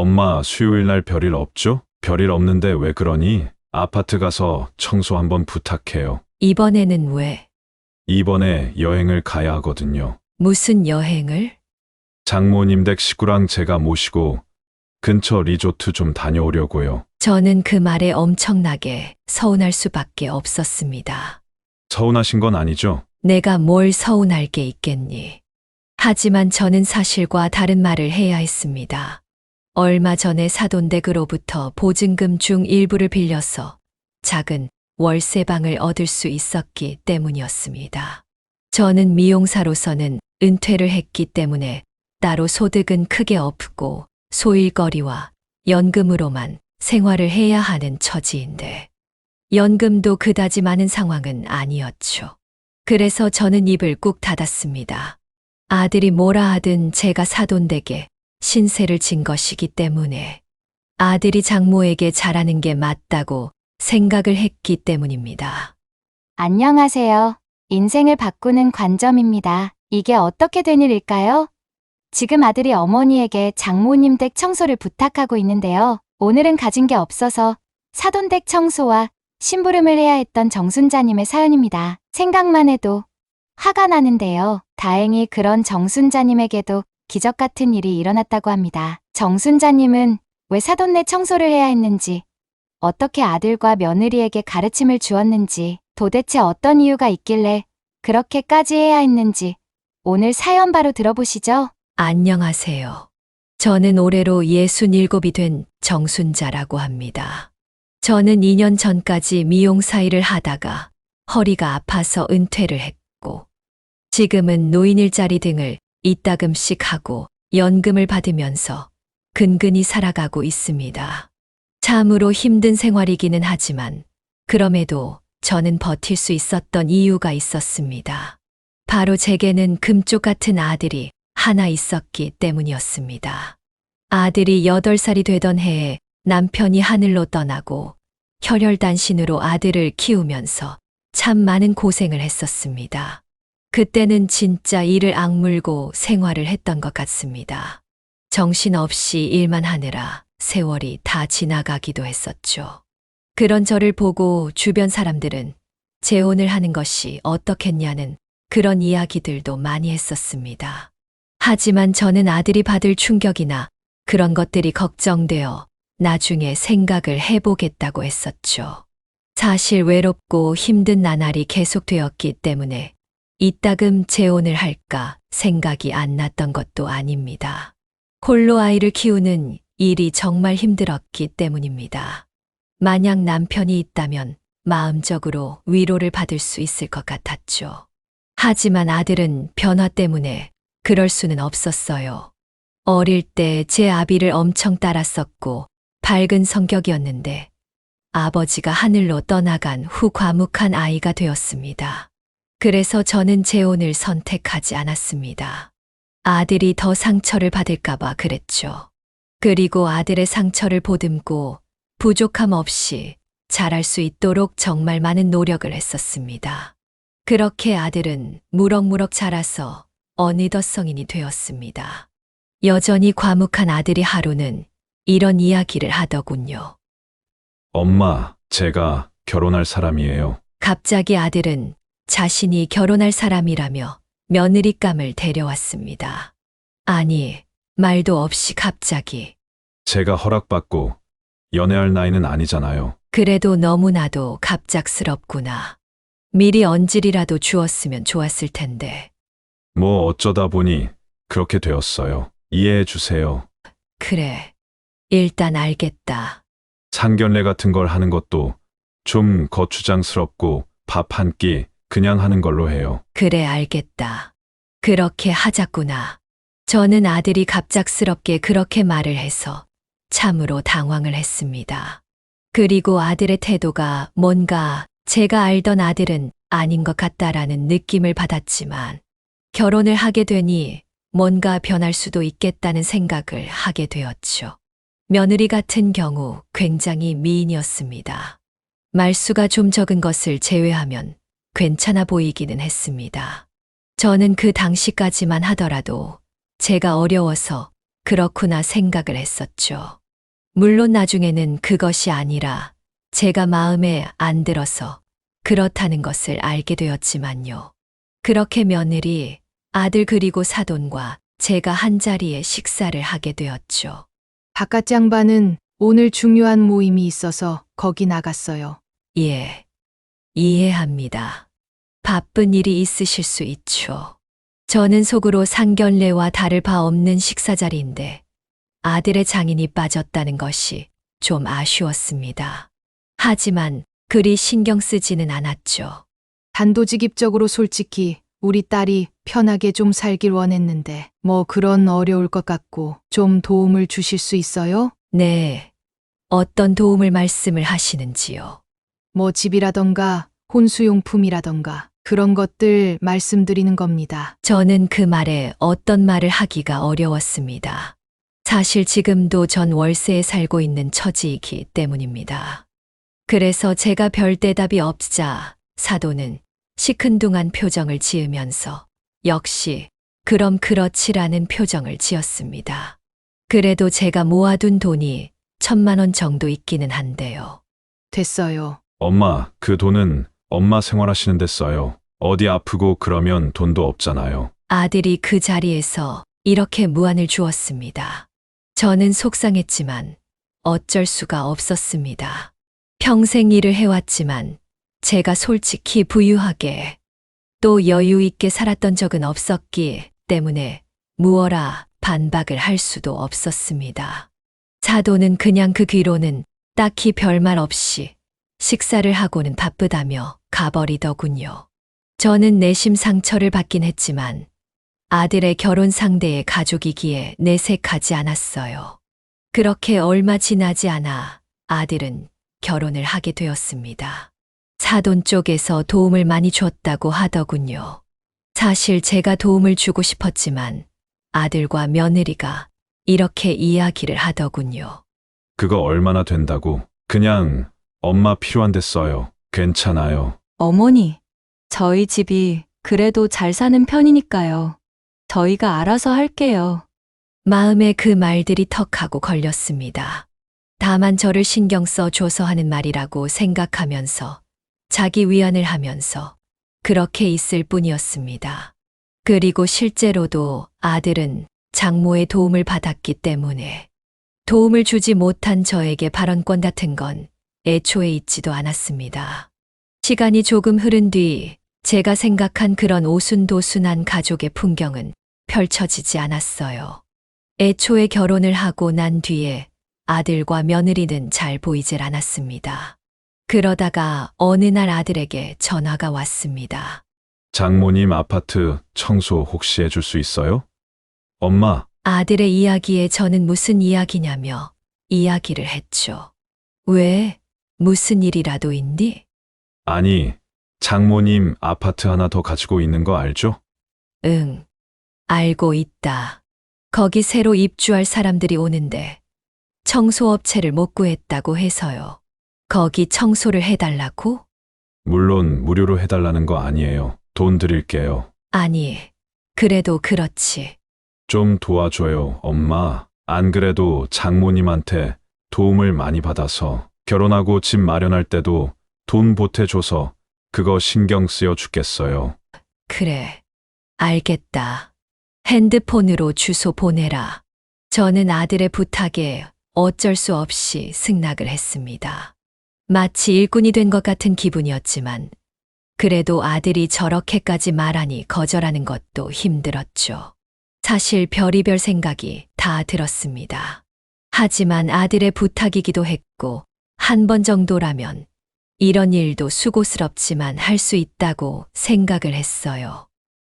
엄마, 수요일 날 별일 없죠? 별일 없는데 왜 그러니? 아파트 가서 청소 한번 부탁해요. 이번에는 왜? 이번에 여행을 가야 하거든요. 무슨 여행을? 장모님 댁 식구랑 제가 모시고 근처 리조트 좀 다녀오려고요. 저는 그 말에 엄청나게 서운할 수밖에 없었습니다. 서운하신 건 아니죠? 내가 뭘 서운할 게 있겠니? 하지만 저는 사실과 다른 말을 해야 했습니다. 얼마 전에 사돈댁으로부터 보증금 중 일부를 빌려서 작은 월세방을 얻을 수 있었기 때문이었습니다. 저는 미용사로서는 은퇴를 했기 때문에 따로 소득은 크게 없고 소일거리와 연금으로만 생활을 해야 하는 처지인데 연금도 그다지 많은 상황은 아니었죠. 그래서 저는 입을 꾹 닫았습니다. 아들이 뭐라 하든 제가 사돈댁에 신세를 진 것이기 때문에 아들이 장모에게 잘하는 게 맞다고 생각을 했기 때문입니다. 안녕하세요. 인생을 바꾸는 관점입니다. 이게 어떻게 된 일일까요? 지금 아들이 어머니에게 장모님 댁 청소를 부탁하고 있는데요. 오늘은 가진 게 없어서 사돈댁 청소와 심부름을 해야 했던 정순자님의 사연입니다. 생각만 해도 화가 나는데요. 다행히 그런 정순자님에게도 기적 같은 일이 일어났다고 합니다. 정순자님은 왜 사돈네 청소를 해야 했는지, 어떻게 아들과 며느리에게 가르침을 주었는지, 도대체 어떤 이유가 있길래 그렇게까지 해야 했는지 오늘 사연 바로 들어보시죠. 안녕하세요. 저는 올해로 67이 된 정순자라고 합니다. 저는 2년 전까지 미용사 일을 하다가 허리가 아파서 은퇴를 했고 지금은 노인 일자리 등을 이따금씩 하고 연금을 받으면서 근근히 살아가고 있습니다. 참으로 힘든 생활이기는 하지만 그럼에도 저는 버틸 수 있었던 이유가 있었습니다. 바로 제게는 금쪽 같은 아들이 하나 있었기 때문이었습니다. 아들이 8살이 되던 해에 남편이 하늘로 떠나고 혈혈단신으로 아들을 키우면서 참 많은 고생을 했었습니다. 그때는 진짜 이를 악물고 생활을 했던 것 같습니다. 정신없이 일만 하느라 세월이 다 지나가기도 했었죠. 그런 저를 보고 주변 사람들은 재혼을 하는 것이 어떻겠냐는 그런 이야기들도 많이 했었습니다. 하지만 저는 아들이 받을 충격이나 그런 것들이 걱정되어 나중에 생각을 해보겠다고 했었죠. 사실 외롭고 힘든 나날이 계속되었기 때문에 이따금 재혼을 할까 생각이 안 났던 것도 아닙니다. 홀로 아이를 키우는 일이 정말 힘들었기 때문입니다. 만약 남편이 있다면 마음적으로 위로를 받을 수 있을 것 같았죠. 하지만 아들은 변화 때문에 그럴 수는 없었어요. 어릴 때 제 아비를 엄청 따랐었고 밝은 성격이었는데 아버지가 하늘로 떠나간 후 과묵한 아이가 되었습니다. 그래서 저는 재혼을 선택하지 않았습니다. 아들이 더 상처를 받을까봐 그랬죠. 그리고 아들의 상처를 보듬고 부족함 없이 자랄 수 있도록 정말 많은 노력을 했었습니다. 그렇게 아들은 무럭무럭 자라서 어느덧 성인이 되었습니다. 여전히 과묵한 아들이 하루는 이런 이야기를 하더군요. 엄마, 제가 결혼할 사람이에요. 갑자기 아들은 자신이 결혼할 사람이라며 며느리감을 데려왔습니다. 아니, 말도 없이 갑자기. 제가 허락받고 연애할 나이는 아니잖아요. 그래도 너무나도 갑작스럽구나. 미리 언질이라도 주었으면 좋았을 텐데. 뭐 어쩌다 보니 그렇게 되었어요. 이해해 주세요. 그래. 일단 알겠다. 상견례 같은 걸 하는 것도 좀 거추장스럽고 밥 한 끼 그냥 하는 걸로 해요. 그래, 알겠다. 그렇게 하자꾸나. 저는 아들이 갑작스럽게 그렇게 말을 해서 참으로 당황을 했습니다. 그리고 아들의 태도가 뭔가 제가 알던 아들은 아닌 것 같다라는 느낌을 받았지만 결혼을 하게 되니 뭔가 변할 수도 있겠다는 생각을 하게 되었죠. 며느리 같은 경우 굉장히 미인이었습니다. 말수가 좀 적은 것을 제외하면 괜찮아 보이기는 했습니다. 저는 그 당시까지만 하더라도 제가 어려워서 그렇구나 생각을 했었죠. 물론 나중에는 그것이 아니라 제가 마음에 안 들어서 그렇다는 것을 알게 되었지만요. 그렇게 며느리, 아들 그리고 사돈과 제가 한자리에 식사를 하게 되었죠. 바깥 양반은 오늘 중요한 모임이 있어서 거기 나갔어요. 예, 이해합니다. 바쁜 일이 있으실 수 있죠. 저는 속으로 상견례와 다를 바 없는 식사 자리인데 아들의 장인이 빠졌다는 것이 좀 아쉬웠습니다. 하지만 그리 신경 쓰지는 않았죠. 단도직입적으로 솔직히 우리 딸이 편하게 좀 살길 원했는데 뭐 그런 어려울 것 같고 좀 도움을 주실 수 있어요? 네, 어떤 도움을 말씀을 하시는지요. 뭐 집이라던가 혼수용품이라던가 그런 것들 말씀드리는 겁니다. 저는 그 말에 어떤 말을 하기가 어려웠습니다. 사실 지금도 전 월세에 살고 있는 처지이기 때문입니다. 그래서 제가 별 대답이 없자 사도는 시큰둥한 표정을 지으면서 역시 그럼 그렇지라는 표정을 지었습니다. 그래도 제가 모아둔 돈이 1,000만 원 정도 있기는 한데요. 됐어요. 엄마, 그 돈은 엄마 생활하시는 데 써요. 어디 아프고 그러면 돈도 없잖아요. 아들이 그 자리에서 이렇게 무안을 주었습니다. 저는 속상했지만 어쩔 수가 없었습니다. 평생 일을 해왔지만 제가 솔직히 부유하게 또 여유 있게 살았던 적은 없었기 때문에 무어라 반박을 할 수도 없었습니다. 사도는 그냥 그 귀로는 딱히 별말 없이 식사를 하고는 바쁘다며 가버리더군요. 저는 내심 상처를 받긴 했지만 아들의 결혼 상대의 가족이기에 내색하지 않았어요. 그렇게 얼마 지나지 않아 아들은 결혼을 하게 되었습니다. 사돈 쪽에서 도움을 많이 줬다고 하더군요. 사실 제가 도움을 주고 싶었지만 아들과 며느리가 이렇게 이야기를 하더군요. 그거 얼마나 된다고? 그냥 엄마 필요한 데 써요. 괜찮아요. 어머니, 저희 집이 그래도 잘 사는 편이니까요. 저희가 알아서 할게요. 마음에 그 말들이 턱하고 걸렸습니다. 다만 저를 신경 써줘서 하는 말이라고 생각하면서 자기 위안을 하면서 그렇게 있을 뿐이었습니다. 그리고 실제로도 아들은 장모의 도움을 받았기 때문에 도움을 주지 못한 저에게 발언권 같은 건 애초에 있지도 않았습니다. 시간이 조금 흐른 뒤 제가 생각한 그런 오순도순한 가족의 풍경은 펼쳐지지 않았어요. 애초에 결혼을 하고 난 뒤에 아들과 며느리는 잘 보이질 않았습니다. 그러다가 어느 날 아들에게 전화가 왔습니다. 장모님 아파트 청소 혹시 해줄 수 있어요? 엄마, 아들의 이야기에 저는 무슨 이야기냐며 이야기를 했죠. 왜? 무슨 일이라도 있니? 아니, 장모님 아파트 하나 더 가지고 있는 거 알죠? 응, 알고 있다. 거기 새로 입주할 사람들이 오는데 청소업체를 못 구했다고 해서요. 거기 청소를 해달라고? 물론 무료로 해달라는 거 아니에요. 돈 드릴게요. 아니, 그래도 그렇지. 좀 도와줘요, 엄마. 안 그래도 장모님한테 도움을 많이 받아서 결혼하고 집 마련할 때도 돈 보태줘서 그거 신경 쓰여 죽겠어요. 그래, 알겠다. 핸드폰으로 주소 보내라. 저는 아들의 부탁에 어쩔 수 없이 승낙을 했습니다. 마치 일꾼이 된 것 같은 기분이었지만 그래도 아들이 저렇게까지 말하니 거절하는 것도 힘들었죠. 사실 별의별 생각이 다 들었습니다. 하지만 아들의 부탁이기도 했고 한 번 정도라면 이런 일도 수고스럽지만 할 수 있다고 생각을 했어요.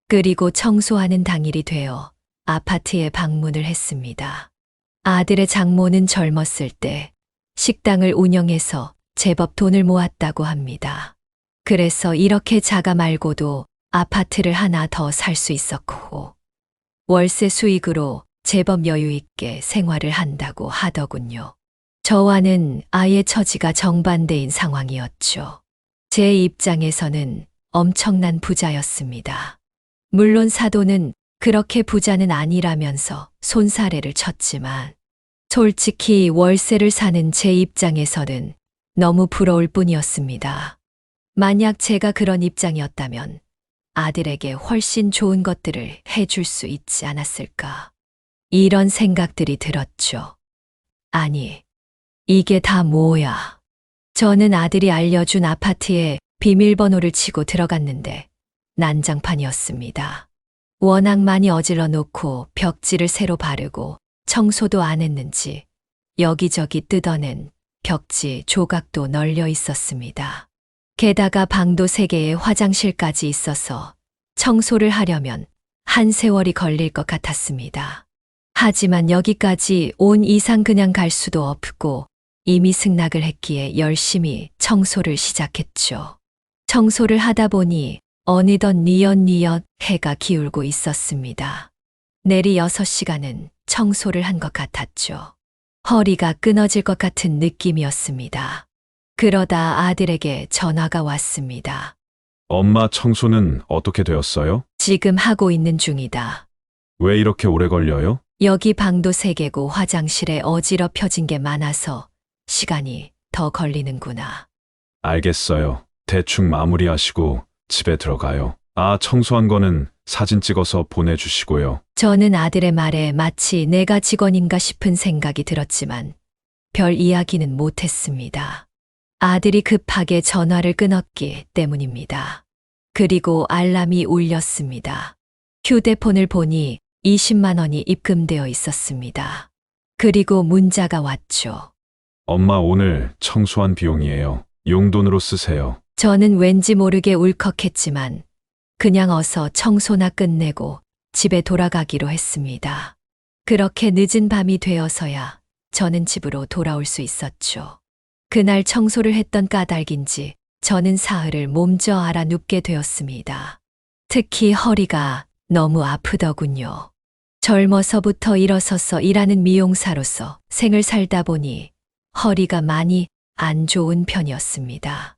그리고 청소하는 당일이 되어 아파트에 방문을 했습니다. 아들의 장모는 젊었을 때 식당을 운영해서 제법 돈을 모았다고 합니다. 그래서 이렇게 자가 말고도 아파트를 하나 더 살 수 있었고 월세 수익으로 제법 여유 있게 생활을 한다고 하더군요. 저와는 아예 처지가 정반대인 상황이었죠. 제 입장에서는 엄청난 부자였습니다. 물론 사도는 그렇게 부자는 아니라면서 손사래를 쳤지만 솔직히 월세를 사는 제 입장에서는 너무 부러울 뿐이었습니다. 만약 제가 그런 입장이었다면 아들에게 훨씬 좋은 것들을 해줄 수 있지 않았을까. 이런 생각들이 들었죠. 아니, 이게 다 뭐야. 저는 아들이 알려준 아파트에 비밀번호를 치고 들어갔는데 난장판이었습니다. 워낙 많이 어질러 놓고 벽지를 새로 바르고 청소도 안 했는지 여기저기 뜯어낸 벽지 조각도 널려 있었습니다. 게다가 방도 3개에 화장실까지 있어서 청소를 하려면 한 세월이 걸릴 것 같았습니다. 하지만 여기까지 온 이상 그냥 갈 수도 없고 이미 승낙을 했기에 열심히 청소를 시작했죠. 청소를 하다 보니 어느덧 뉘엿뉘엿 해가 기울고 있었습니다. 내리 6시간은 청소를 한 것 같았죠. 허리가 끊어질 것 같은 느낌이었습니다. 그러다 아들에게 전화가 왔습니다. 엄마 청소는 어떻게 되었어요? 지금 하고 있는 중이다. 왜 이렇게 오래 걸려요? 여기 방도 3개고 화장실에 어지럽혀진 게 많아서 시간이 더 걸리는구나. 알겠어요. 대충 마무리하시고 집에 들어가요. 아, 청소한 거는 사진 찍어서 보내주시고요. 저는 아들의 말에 마치 내가 직원인가 싶은 생각이 들었지만 별 이야기는 못했습니다. 아들이 급하게 전화를 끊었기 때문입니다. 그리고 알람이 울렸습니다. 휴대폰을 보니 20만 원이 입금되어 있었습니다. 그리고 문자가 왔죠. 엄마 오늘 청소한 비용이에요. 용돈으로 쓰세요. 저는 왠지 모르게 울컥했지만 그냥 어서 청소나 끝내고 집에 돌아가기로 했습니다. 그렇게 늦은 밤이 되어서야 저는 집으로 돌아올 수 있었죠. 그날 청소를 했던 까닭인지 저는 사흘을 몸져 알아 눕게 되었습니다. 특히 허리가 너무 아프더군요. 젊어서부터 일어서서 일하는 미용사로서 생을 살다 보니 허리가 많이 안 좋은 편이었습니다.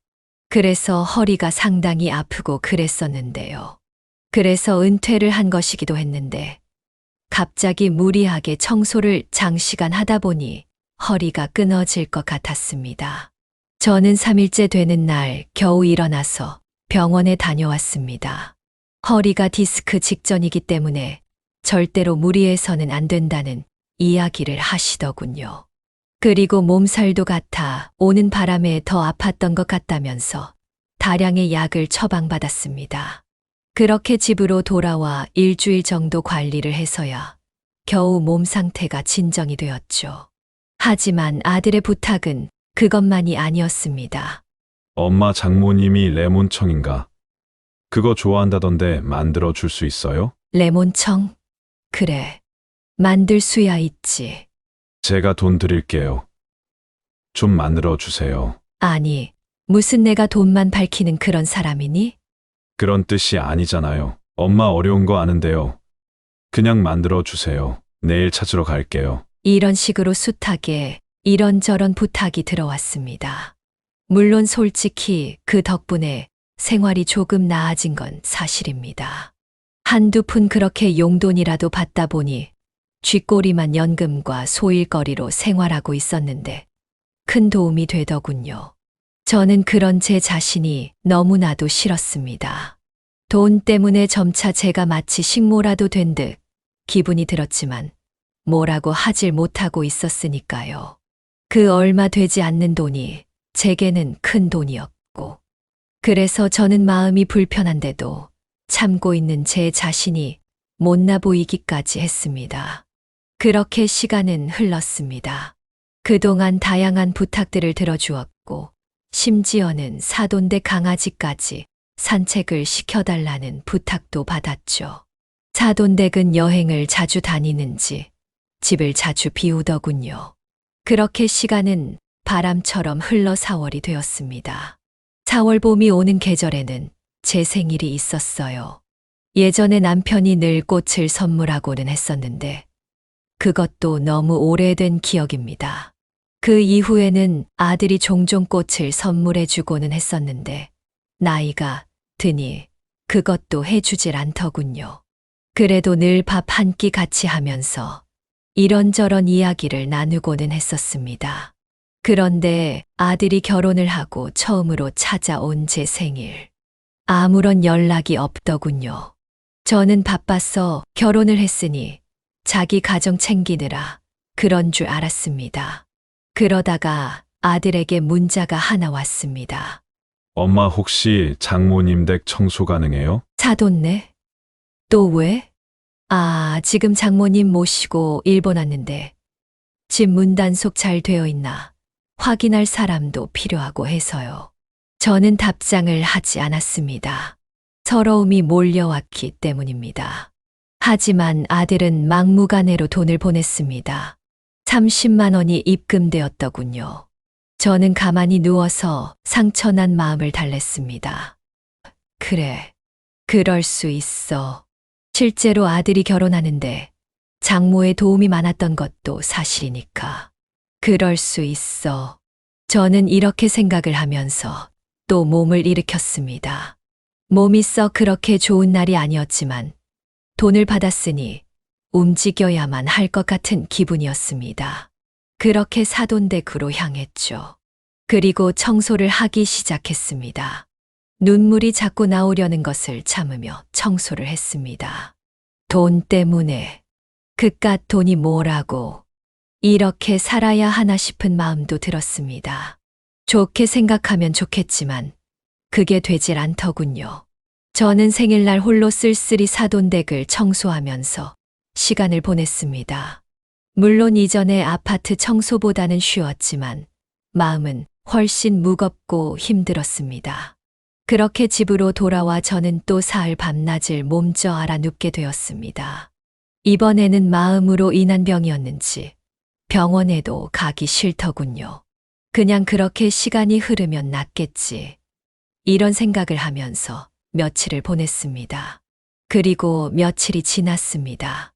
그래서 허리가 상당히 아프고 그랬었는데요. 그래서 은퇴를 한 것이기도 했는데 갑자기 무리하게 청소를 장시간 하다 보니 허리가 끊어질 것 같았습니다. 저는 3일째 되는 날 겨우 일어나서 병원에 다녀왔습니다. 허리가 디스크 직전이기 때문에 절대로 무리해서는 안 된다는 이야기를 하시더군요. 그리고 몸살도 같아 오는 바람에 더 아팠던 것 같다면서 다량의 약을 처방받았습니다. 그렇게 집으로 돌아와 일주일 정도 관리를 해서야 겨우 몸 상태가 진정이 되었죠. 하지만 아들의 부탁은 그것만이 아니었습니다. 엄마 장모님이 레몬청인가? 그거 좋아한다던데 만들어 줄 수 있어요? 레몬청? 그래. 만들 수야 있지. 제가 돈 드릴게요. 좀 만들어 주세요. 아니, 무슨 내가 돈만 밝히는 그런 사람이니? 그런 뜻이 아니잖아요. 엄마 어려운 거 아는데요. 그냥 만들어 주세요. 내일 찾으러 갈게요. 이런 식으로 숱하게 이런저런 부탁이 들어왔습니다. 물론 솔직히 그 덕분에 생활이 조금 나아진 건 사실입니다. 한두 푼 그렇게 용돈이라도 받다 보니 쥐꼬리만 연금과 소일거리로 생활하고 있었는데 큰 도움이 되더군요. 저는 그런 제 자신이 너무나도 싫었습니다. 돈 때문에 점차 제가 마치 식모라도 된 듯 기분이 들었지만 뭐라고 하질 못하고 있었으니까요. 그 얼마 되지 않는 돈이 제게는 큰 돈이었고 그래서 저는 마음이 불편한데도 참고 있는 제 자신이 못나 보이기까지 했습니다. 그렇게 시간은 흘렀습니다. 그동안 다양한 부탁들을 들어주었고 심지어는 사돈댁 강아지까지 산책을 시켜달라는 부탁도 받았죠. 사돈댁은 여행을 자주 다니는지 집을 자주 비우더군요. 그렇게 시간은 바람처럼 흘러 4월이 되었습니다. 4월 봄이 오는 계절에는 제 생일이 있었어요. 예전에 남편이 늘 꽃을 선물하고는 했었는데 그것도 너무 오래된 기억입니다. 그 이후에는 아들이 종종 꽃을 선물해주고는 했었는데 나이가 드니 그것도 해주질 않더군요. 그래도 늘 밥 한 끼 같이 하면서 이런저런 이야기를 나누고는 했었습니다. 그런데 아들이 결혼을 하고 처음으로 찾아온 제 생일. 아무런 연락이 없더군요. 저는 바빠서 결혼을 했으니 자기 가정 챙기느라 그런 줄 알았습니다. 그러다가 아들에게 문자가 하나 왔습니다. 엄마 혹시 장모님 댁 청소 가능해요? 사돈네? 또 왜? 아, 지금 장모님 모시고 일본 왔는데 집 문단속 잘 되어 있나 확인할 사람도 필요하고 해서요. 저는 답장을 하지 않았습니다. 서러움이 몰려왔기 때문입니다. 하지만 아들은 막무가내로 돈을 보냈습니다. 30만 원이 입금되었더군요. 저는 가만히 누워서 상처난 마음을 달랬습니다. 그래, 그럴 수 있어. 실제로 아들이 결혼하는데 장모의 도움이 많았던 것도 사실이니까. 그럴 수 있어. 저는 이렇게 생각을 하면서 또 몸을 일으켰습니다. 몸이 썩 그렇게 좋은 날이 아니었지만 돈을 받았으니 움직여야만 할 것 같은 기분이었습니다. 그렇게 사돈댁으로 향했죠. 그리고 청소를 하기 시작했습니다. 눈물이 자꾸 나오려는 것을 참으며 청소를 했습니다. 돈 때문에 그깟 돈이 뭐라고 이렇게 살아야 하나 싶은 마음도 들었습니다. 좋게 생각하면 좋겠지만 그게 되질 않더군요. 저는 생일날 홀로 쓸쓸히 사돈댁을 청소하면서 시간을 보냈습니다. 물론 이전의 아파트 청소보다는 쉬웠지만 마음은 훨씬 무겁고 힘들었습니다. 그렇게 집으로 돌아와 저는 또 사흘 밤낮을 몸져 알아 눕게 되었습니다. 이번에는 마음으로 인한 병이었는지 병원에도 가기 싫더군요. 그냥 그렇게 시간이 흐르면 낫겠지. 이런 생각을 하면서 며칠을 보냈습니다. 그리고 며칠이 지났습니다.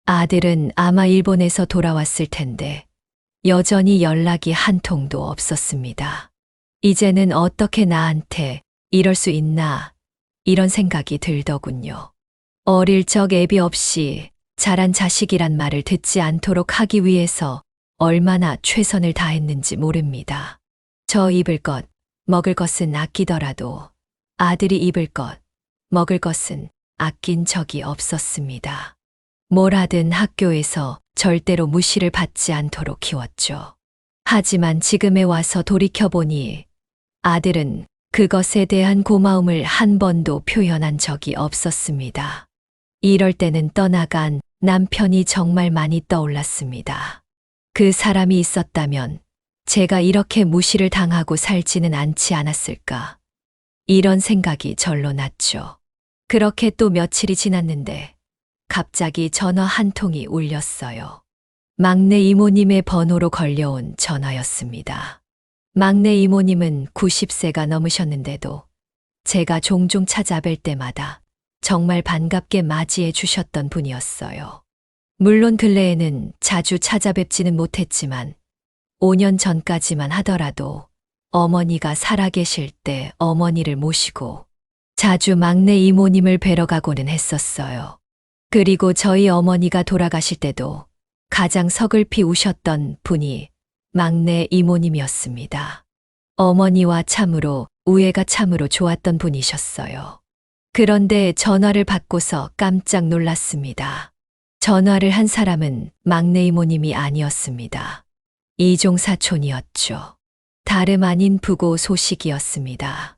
아들은 아마 일본에서 돌아왔을 텐데 여전히 연락이 한 통도 없었습니다. 이제는 어떻게 나한테 이럴 수 있나 이런 생각이 들더군요. 어릴 적 애비 없이 자란 자식이란 말을 듣지 않도록 하기 위해서 얼마나 최선을 다했는지 모릅니다. 저 입을 것, 먹을 것은 아끼더라도 아들이 입을 것, 먹을 것은 아낀 적이 없었습니다. 뭘 하든 학교에서 절대로 무시를 받지 않도록 키웠죠. 하지만 지금에 와서 돌이켜보니 아들은 그것에 대한 고마움을 한 번도 표현한 적이 없었습니다. 이럴 때는 떠나간 남편이 정말 많이 떠올랐습니다. 그 사람이 있었다면 제가 이렇게 무시를 당하고 살지는 않지 않았을까. 이런 생각이 절로 났죠. 그렇게 또 며칠이 지났는데 갑자기 전화 한 통이 울렸어요. 막내 이모님의 번호로 걸려온 전화였습니다. 막내 이모님은 90세가 넘으셨는데도 제가 종종 찾아뵐 때마다 정말 반갑게 맞이해 주셨던 분이었어요. 물론 근래에는 자주 찾아뵙지는 못했지만 5년 전까지만 하더라도 어머니가 살아계실 때 어머니를 모시고 자주 막내 이모님을 뵈러 가고는 했었어요. 그리고 저희 어머니가 돌아가실 때도 가장 서글피 우셨던 분이 막내 이모님이었습니다. 어머니와 참으로 우애가 참으로 좋았던 분이셨어요. 그런데 전화를 받고서 깜짝 놀랐습니다. 전화를 한 사람은 막내 이모님이 아니었습니다. 이종 사촌이었죠. 다름 아닌 부고 소식이었습니다.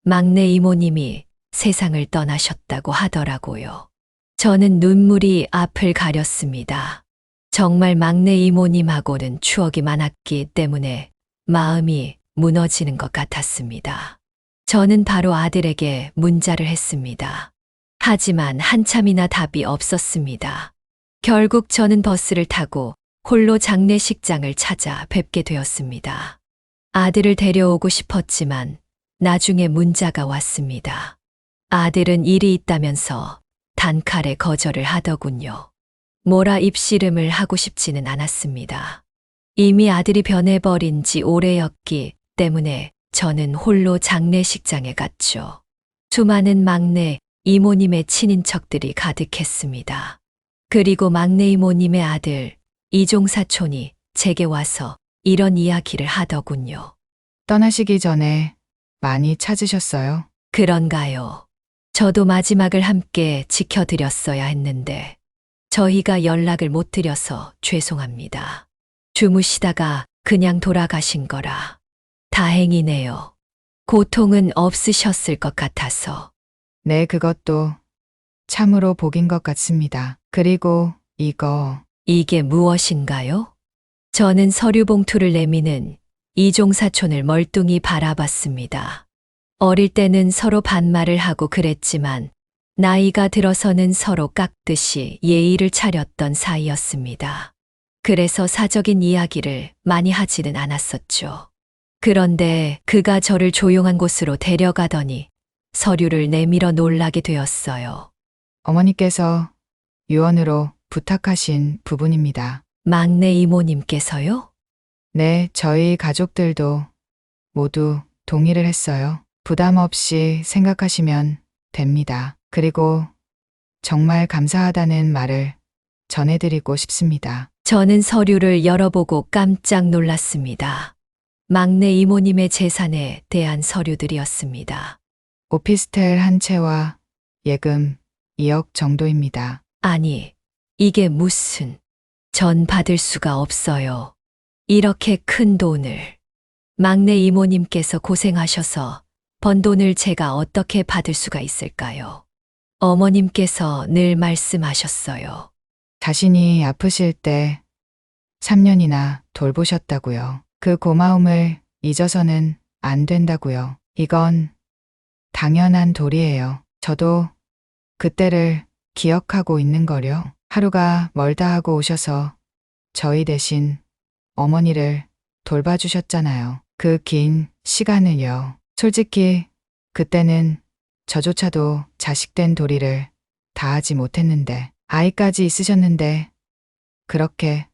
막내 이모님이 세상을 떠나셨다고 하더라고요. 저는 눈물이 앞을 가렸습니다. 정말 막내 이모님하고는 추억이 많았기 때문에 마음이 무너지는 것 같았습니다. 저는 바로 아들에게 문자를 했습니다. 하지만 한참이나 답이 없었습니다. 결국 저는 버스를 타고 홀로 장례식장을 찾아 뵙게 되었습니다. 아들을 데려오고 싶었지만 나중에 문자가 왔습니다. 아들은 일이 있다면서 단칼에 거절을 하더군요. 뭐라 입씨름을 하고 싶지는 않았습니다. 이미 아들이 변해버린 지 오래였기 때문에 저는 홀로 장례식장에 갔죠. 수많은 막내 이모님의 친인척들이 가득했습니다. 그리고 막내 이모님의 아들 이종사촌이 제게 와서 이런 이야기를 하더군요. 떠나시기 전에 많이 찾으셨어요? 그런가요? 저도 마지막을 함께 지켜드렸어야 했는데 저희가 연락을 못 드려서 죄송합니다. 주무시다가 그냥 돌아가신 거라. 다행이네요. 고통은 없으셨을 것 같아서. 네, 그것도 참으로 복인 것 같습니다. 그리고 이게 무엇인가요? 저는 서류 봉투를 내미는 이종사촌을 멀뚱히 바라봤습니다. 어릴 때는 서로 반말을 하고 그랬지만 나이가 들어서는 서로 깎듯이 예의를 차렸던 사이였습니다. 그래서 사적인 이야기를 많이 하지는 않았었죠. 그런데 그가 저를 조용한 곳으로 데려가더니 서류를 내밀어 놀라게 되었어요. 어머니께서 유언으로 부탁하신 부분입니다. 막내 이모님께서요? 네, 저희 가족들도 모두 동의를 했어요. 부담 없이 생각하시면 됩니다. 그리고 정말 감사하다는 말을 전해드리고 싶습니다. 저는 서류를 열어보고 깜짝 놀랐습니다. 막내 이모님의 재산에 대한 서류들이었습니다. 오피스텔 한 채와 예금 2억 정도입니다. 아니, 이게 무슨, 전 받을 수가 없어요. 이렇게 큰 돈을. 막내 이모님께서 고생하셔서 번 돈을 제가 어떻게 받을 수가 있을까요? 어머님께서 늘 말씀하셨어요. 자신이 아프실 때 3년이나 돌보셨다고요. 그 고마움을 잊어서는 안 된다고요. 이건 당연한 도리예요. 저도 그때를 기억하고 있는 거려. 하루가 멀다 하고 오셔서 저희 대신 어머니를 돌봐주셨잖아요. 그 긴 시간을요. 솔직히 그때는 저조차도 자식된 도리를 다하지 못했는데 아이까지 있으셨는데 그렇게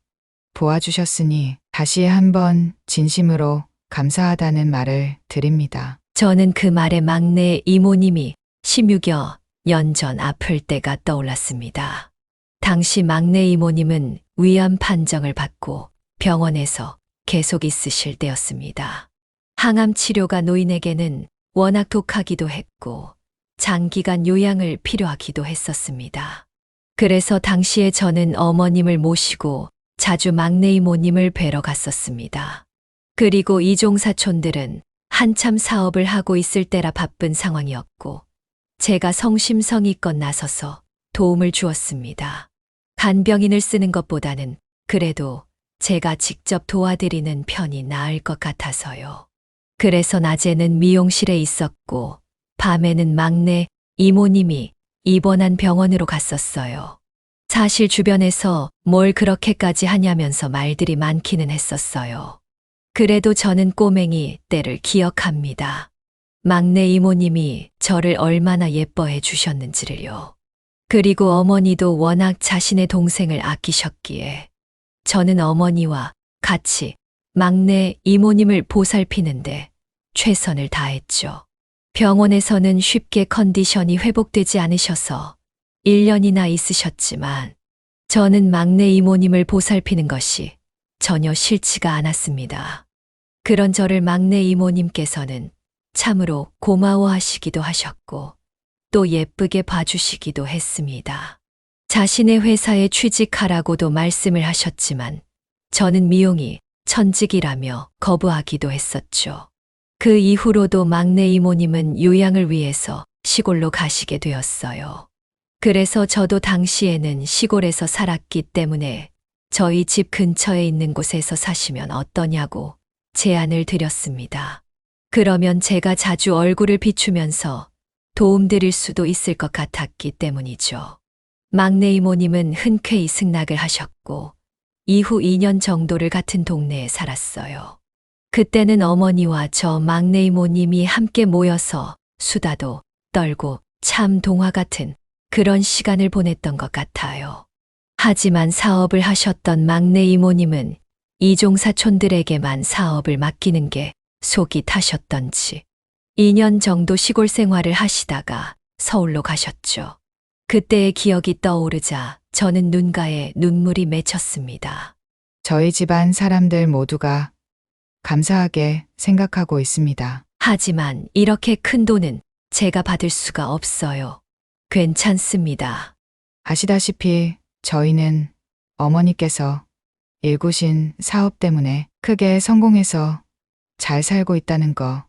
보아주셨으니 다시 한번 진심으로 감사하다는 말을 드립니다. 저는 그 말에 막내 이모님이 16여 년 전 아플 때가 떠올랐습니다. 당시 막내 이모님은 위암 판정을 받고 병원에서 계속 있으실 때였습니다. 항암 치료가 노인에게는 워낙 독하기도 했고 장기간 요양을 필요하기도 했었습니다. 그래서 당시에 저는 어머님을 모시고 자주 막내 이모님을 뵈러 갔었습니다. 그리고 이종사촌들은 한참 사업을 하고 있을 때라 바쁜 상황이었고 제가 성심성의껏 나서서 도움을 주었습니다. 간병인을 쓰는 것보다는 그래도 제가 직접 도와드리는 편이 나을 것 같아서요. 그래서 낮에는 미용실에 있었고 밤에는 막내 이모님이 입원한 병원으로 갔었어요. 사실 주변에서 뭘 그렇게까지 하냐면서 말들이 많기는 했었어요. 그래도 저는 꼬맹이 때를 기억합니다. 막내 이모님이 저를 얼마나 예뻐해 주셨는지를요. 그리고 어머니도 워낙 자신의 동생을 아끼셨기에 저는 어머니와 같이 막내 이모님을 보살피는데 최선을 다했죠. 병원에서는 쉽게 컨디션이 회복되지 않으셔서 1년이나 있으셨지만 저는 막내 이모님을 보살피는 것이 전혀 싫지가 않았습니다. 그런 저를 막내 이모님께서는 참으로 고마워하시기도 하셨고 또 예쁘게 봐주시기도 했습니다. 자신의 회사에 취직하라고도 말씀을 하셨지만 저는 미용이 천직이라며 거부하기도 했었죠. 그 이후로도 막내 이모님은 요양을 위해서 시골로 가시게 되었어요. 그래서 저도 당시에는 시골에서 살았기 때문에 저희 집 근처에 있는 곳에서 사시면 어떠냐고 제안을 드렸습니다. 그러면 제가 자주 얼굴을 비추면서 도움드릴 수도 있을 것 같았기 때문이죠. 막내 이모님은 흔쾌히 승낙을 하셨고 이후 2년 정도를 같은 동네에 살았어요. 그때는 어머니와 저 막내 이모님이 함께 모여서 수다도 떨고 참 동화 같은 그런 시간을 보냈던 것 같아요. 하지만 사업을 하셨던 막내 이모님은 이종사촌들에게만 사업을 맡기는 게 속이 타셨던지 2년 정도 시골 생활을 하시다가 서울로 가셨죠. 그때의 기억이 떠오르자 저는 눈가에 눈물이 맺혔습니다. 저희 집안 사람들 모두가 감사하게 생각하고 있습니다. 하지만 이렇게 큰 돈은 제가 받을 수가 없어요. 괜찮습니다. 아시다시피 저희는 어머니께서 일구신 사업 때문에 크게 성공해서 잘 살고 있다는 거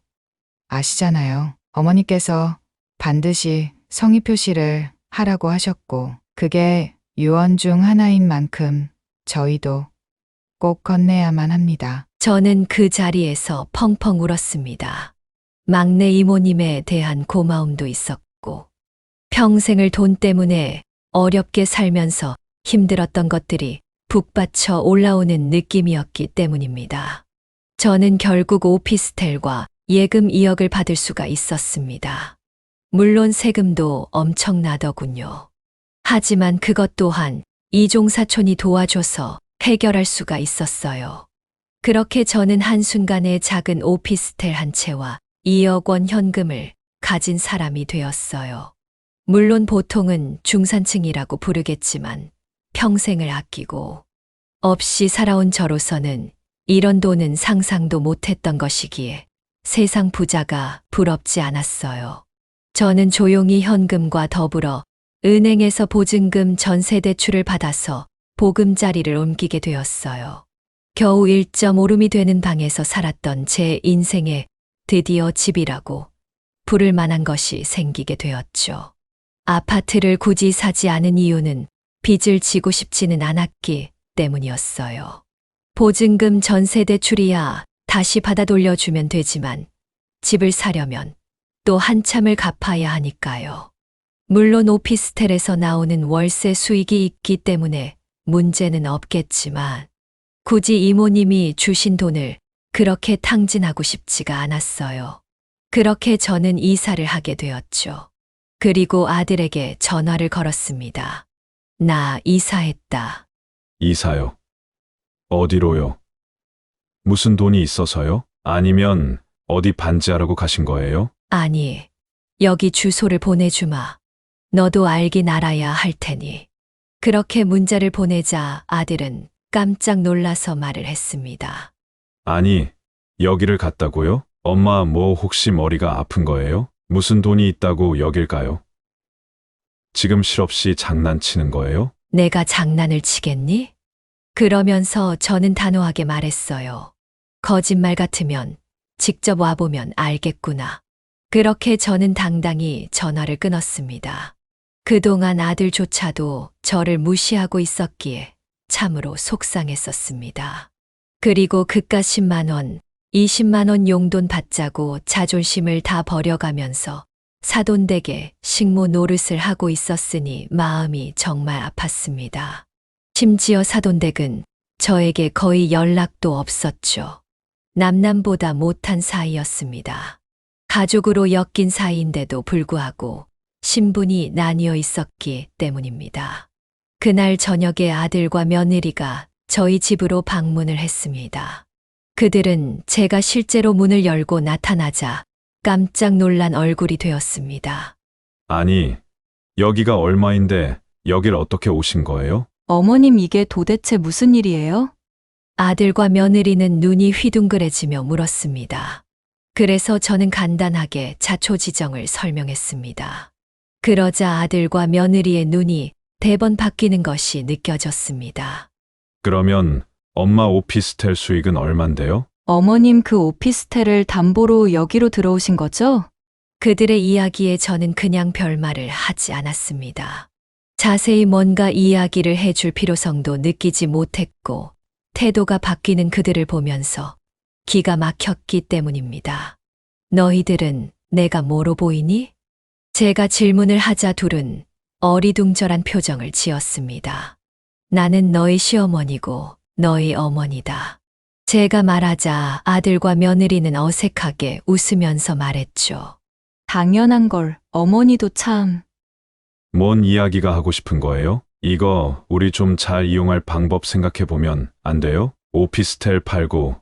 아시잖아요. 어머니께서 반드시 성의 표시를 하라고 하셨고, 그게 유언 중 하나인 만큼 저희도 꼭 건네야만 합니다. 저는 그 자리에서 펑펑 울었습니다. 막내 이모님에 대한 고마움도 있었고, 평생을 돈 때문에 어렵게 살면서 힘들었던 것들이 북받쳐 올라오는 느낌이었기 때문입니다. 저는 결국 오피스텔과 예금 2억을 받을 수가 있었습니다. 물론 세금도 엄청나더군요. 하지만 그것 또한 이종 사촌이 도와줘서 해결할 수가 있었어요. 그렇게 저는 한순간에 작은 오피스텔 한 채와 2억 원 현금을 가진 사람이 되었어요. 물론 보통은 중산층이라고 부르겠지만 평생을 아끼고 없이 살아온 저로서는 이런 돈은 상상도 못했던 것이기에 세상 부자가 부럽지 않았어요. 저는 조용히 현금과 더불어 은행에서 보증금 전세 대출을 받아서 보금자리를 옮기게 되었어요. 겨우 1.5룸이 되는 방에서 살았던 제 인생에 드디어 집이라고 부를 만한 것이 생기게 되었죠. 아파트를 굳이 사지 않은 이유는 빚을 지고 싶지는 않았기 때문이었어요. 보증금 전세 대출이야 다시 받아 돌려주면 되지만 집을 사려면 또 한참을 갚아야 하니까요. 물론 오피스텔에서 나오는 월세 수익이 있기 때문에 문제는 없겠지만 굳이 이모님이 주신 돈을 그렇게 탕진하고 싶지가 않았어요. 그렇게 저는 이사를 하게 되었죠. 그리고 아들에게 전화를 걸었습니다. 나 이사했다. 이사요. 어디로요? 무슨 돈이 있어서요? 아니면 어디 반지하라고 가신 거예요? 아니, 여기 주소를 보내주마. 너도 알긴 알아야 할 테니. 그렇게 문자를 보내자 아들은 깜짝 놀라서 말을 했습니다. 아니, 여기를 갔다고요? 엄마 뭐 혹시 머리가 아픈 거예요? 무슨 돈이 있다고 여길 가요? 지금 실없이 장난치는 거예요? 내가 장난을 치겠니? 그러면서 저는 단호하게 말했어요. 거짓말 같으면 직접 와보면 알겠구나. 그렇게 저는 당당히 전화를 끊었습니다. 그동안 아들조차도 저를 무시하고 있었기에 참으로 속상했었습니다. 그리고 그깟 10만 원, 20만 원 용돈 받자고 자존심을 다 버려가면서 사돈댁에 식모 노릇을 하고 있었으니 마음이 정말 아팠습니다. 심지어 사돈댁은 저에게 거의 연락도 없었죠. 남남보다 못한 사이였습니다. 가족으로 엮인 사이인데도 불구하고 신분이 나뉘어 있었기 때문입니다. 그날 저녁에 아들과 며느리가 저희 집으로 방문을 했습니다. 그들은 제가 실제로 문을 열고 나타나자 깜짝 놀란 얼굴이 되었습니다. 아니, 여기가 얼마인데 여길 어떻게 오신 거예요? 어머님 이게 도대체 무슨 일이에요? 아들과 며느리는 눈이 휘둥그레지며 물었습니다. 그래서 저는 간단하게 자초지정을 설명했습니다. 그러자 아들과 며느리의 눈이 대번 바뀌는 것이 느껴졌습니다. 그러면 엄마 오피스텔 수익은 얼만데요? 어머님 그 오피스텔을 담보로 여기로 들어오신 거죠? 그들의 이야기에 저는 그냥 별말을 하지 않았습니다. 자세히 뭔가 이야기를 해줄 필요성도 느끼지 못했고 태도가 바뀌는 그들을 보면서 기가 막혔기 때문입니다. 너희들은 내가 뭐로 보이니? 제가 질문을 하자 둘은 어리둥절한 표정을 지었습니다. 나는 너희 시어머니고 너희 어머니다. 제가 말하자 아들과 며느리는 어색하게 웃으면서 말했죠. 당연한 걸 어머니도 참. 뭔 이야기가 하고 싶은 거예요? 이거 우리 좀 잘 이용할 방법 생각해 보면 안 돼요? 오피스텔 팔고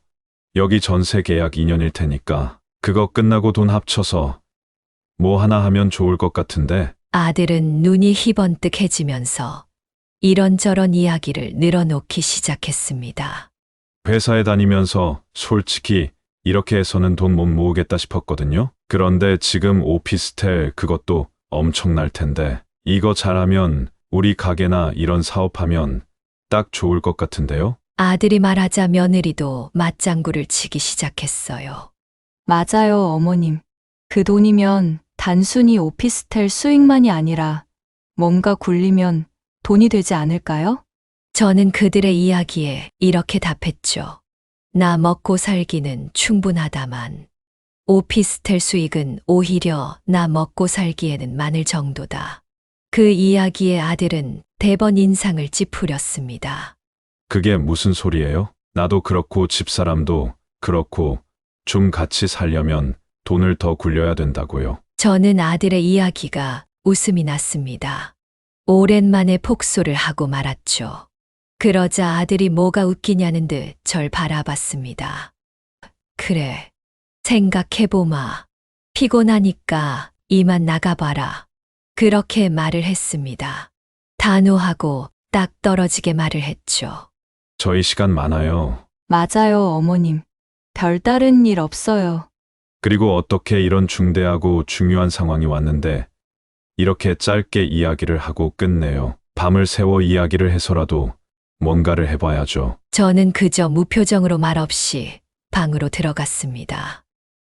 여기 전세 계약 2년일 테니까 그거 끝나고 돈 합쳐서 뭐 하나 하면 좋을 것 같은데. 아들은 눈이 희번뜩해지면서 이런저런 이야기를 늘어놓기 시작했습니다. 회사에 다니면서 솔직히 이렇게 해서는 돈 못 모으겠다 싶었거든요. 그런데 지금 오피스텔 그것도 엄청날 텐데 이거 잘하면 우리 가게나 이런 사업하면 딱 좋을 것 같은데요. 아들이 말하자 며느리도 맞장구를 치기 시작했어요. 맞아요, 어머님. 그 돈이면 단순히 오피스텔 수익만이 아니라 뭔가 굴리면 돈이 되지 않을까요? 저는 그들의 이야기에 이렇게 답했죠. 나 먹고 살기는 충분하다만 오피스텔 수익은 오히려 나 먹고 살기에는 많을 정도다. 그 이야기에 아들은 대번 인상을 찌푸렸습니다. 그게 무슨 소리예요? 나도 그렇고 집사람도 그렇고 좀 같이 살려면 돈을 더 굴려야 된다고요. 저는 아들의 이야기가 웃음이 났습니다. 오랜만에 폭소를 하고 말았죠. 그러자 아들이 뭐가 웃기냐는 듯 절 바라봤습니다. 그래, 생각해보마. 피곤하니까 이만 나가봐라. 그렇게 말을 했습니다. 단호하고 딱 떨어지게 말을 했죠. 저희 시간 많아요. 맞아요, 어머님. 별다른 일 없어요. 그리고 어떻게 이런 중대하고 중요한 상황이 왔는데 이렇게 짧게 이야기를 하고 끝내요. 밤을 새워 이야기를 해서라도 뭔가를 해봐야죠. 저는 그저 무표정으로 말없이 방으로 들어갔습니다.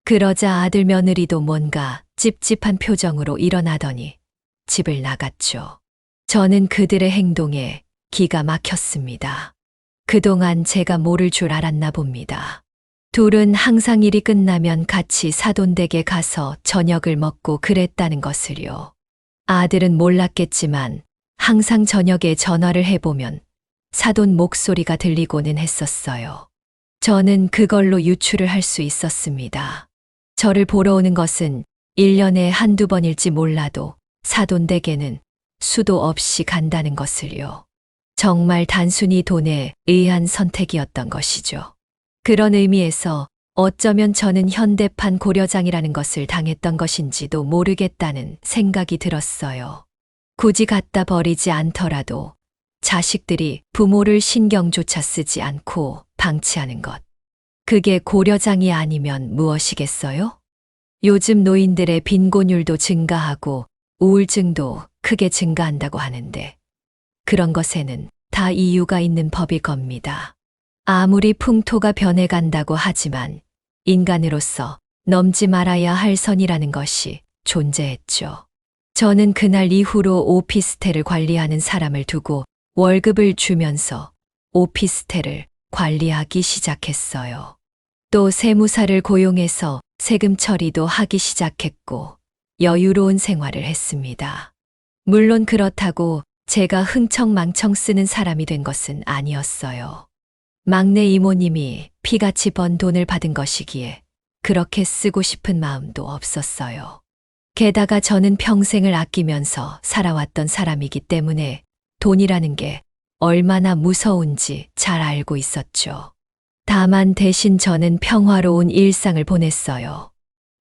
그러자 아들 며느리도 뭔가 찝찝한 표정으로 일어나더니 집을 나갔죠. 저는 그들의 행동에 기가 막혔습니다. 그동안 제가 모를 줄 알았나 봅니다. 둘은 항상 일이 끝나면 같이 사돈댁에 가서 저녁을 먹고 그랬다는 것을요. 아들은 몰랐겠지만 항상 저녁에 전화를 해보면 사돈 목소리가 들리고는 했었어요. 저는 그걸로 유추를 할 수 있었습니다. 저를 보러 오는 것은 1년에 한두 번일지 몰라도 사돈댁에는 수도 없이 간다는 것을요. 정말 단순히 돈에 의한 선택이었던 것이죠. 그런 의미에서 어쩌면 저는 현대판 고려장이라는 것을 당했던 것인지도 모르겠다는 생각이 들었어요. 굳이 갖다 버리지 않더라도 자식들이 부모를 신경조차 쓰지 않고 방치하는 것. 그게 고려장이 아니면 무엇이겠어요? 요즘 노인들의 빈곤율도 증가하고 우울증도 크게 증가한다고 하는데 그런 것에는 다 이유가 있는 법일 겁니다. 아무리 풍토가 변해간다고 하지만 인간으로서 넘지 말아야 할 선이라는 것이 존재했죠. 저는 그날 이후로 오피스텔을 관리하는 사람을 두고 월급을 주면서 오피스텔을 관리하기 시작했어요. 또 세무사를 고용해서 세금 처리도 하기 시작했고 여유로운 생활을 했습니다. 물론 그렇다고 제가 흥청망청 쓰는 사람이 된 것은 아니었어요. 막내 이모님이 피같이 번 돈을 받은 것이기에 그렇게 쓰고 싶은 마음도 없었어요. 게다가 저는 평생을 아끼면서 살아왔던 사람이기 때문에 돈이라는 게 얼마나 무서운지 잘 알고 있었죠. 다만 대신 저는 평화로운 일상을 보냈어요.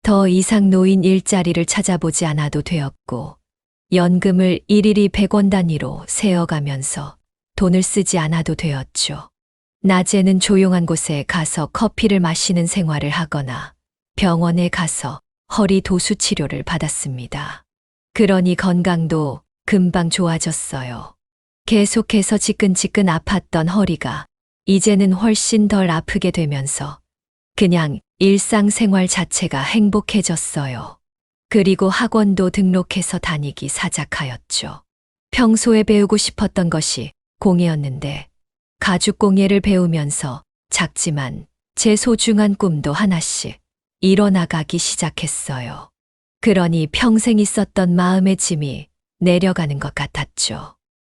더 이상 노인 일자리를 찾아보지 않아도 되었고, 연금을 일일이 100원 단위로 세어가면서 돈을 쓰지 않아도 되었죠. 낮에는 조용한 곳에 가서 커피를 마시는 생활을 하거나 병원에 가서 허리 도수 치료를 받았습니다. 그러니 건강도 금방 좋아졌어요. 계속해서 지끈지끈 아팠던 허리가 이제는 훨씬 덜 아프게 되면서 그냥 일상생활 자체가 행복해졌어요. 그리고 학원도 등록해서 다니기 시작하였죠. 평소에 배우고 싶었던 것이 공예였는데 가죽 공예를 배우면서 작지만 제 소중한 꿈도 하나씩 이뤄나가기 시작했어요. 그러니 평생 있었던 마음의 짐이 내려가는 것 같았죠.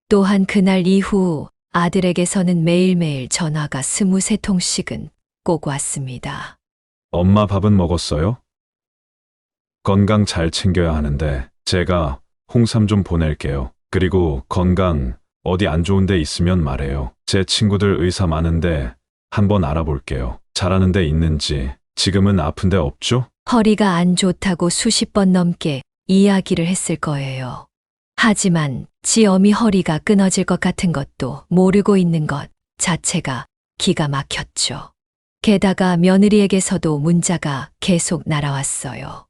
또한 그날 이후 아들에게서는 매일매일 전화가 23통씩은 꼭 왔습니다. 엄마 밥은 먹었어요? 건강 잘 챙겨야 하는데 제가 홍삼 좀 보낼게요. 그리고 건강 어디 안 좋은 데 있으면 말해요. 제 친구들 의사 많은데 한번 알아볼게요. 잘하는 데 있는지. 지금은 아픈 데 없죠? 허리가 안 좋다고 수십 번 넘게 이야기를 했을 거예요. 하지만 지 어미 허리가 끊어질 것 같은 것도 모르고 있는 것 자체가 기가 막혔죠. 게다가 며느리에게서도 문자가 계속 날아왔어요.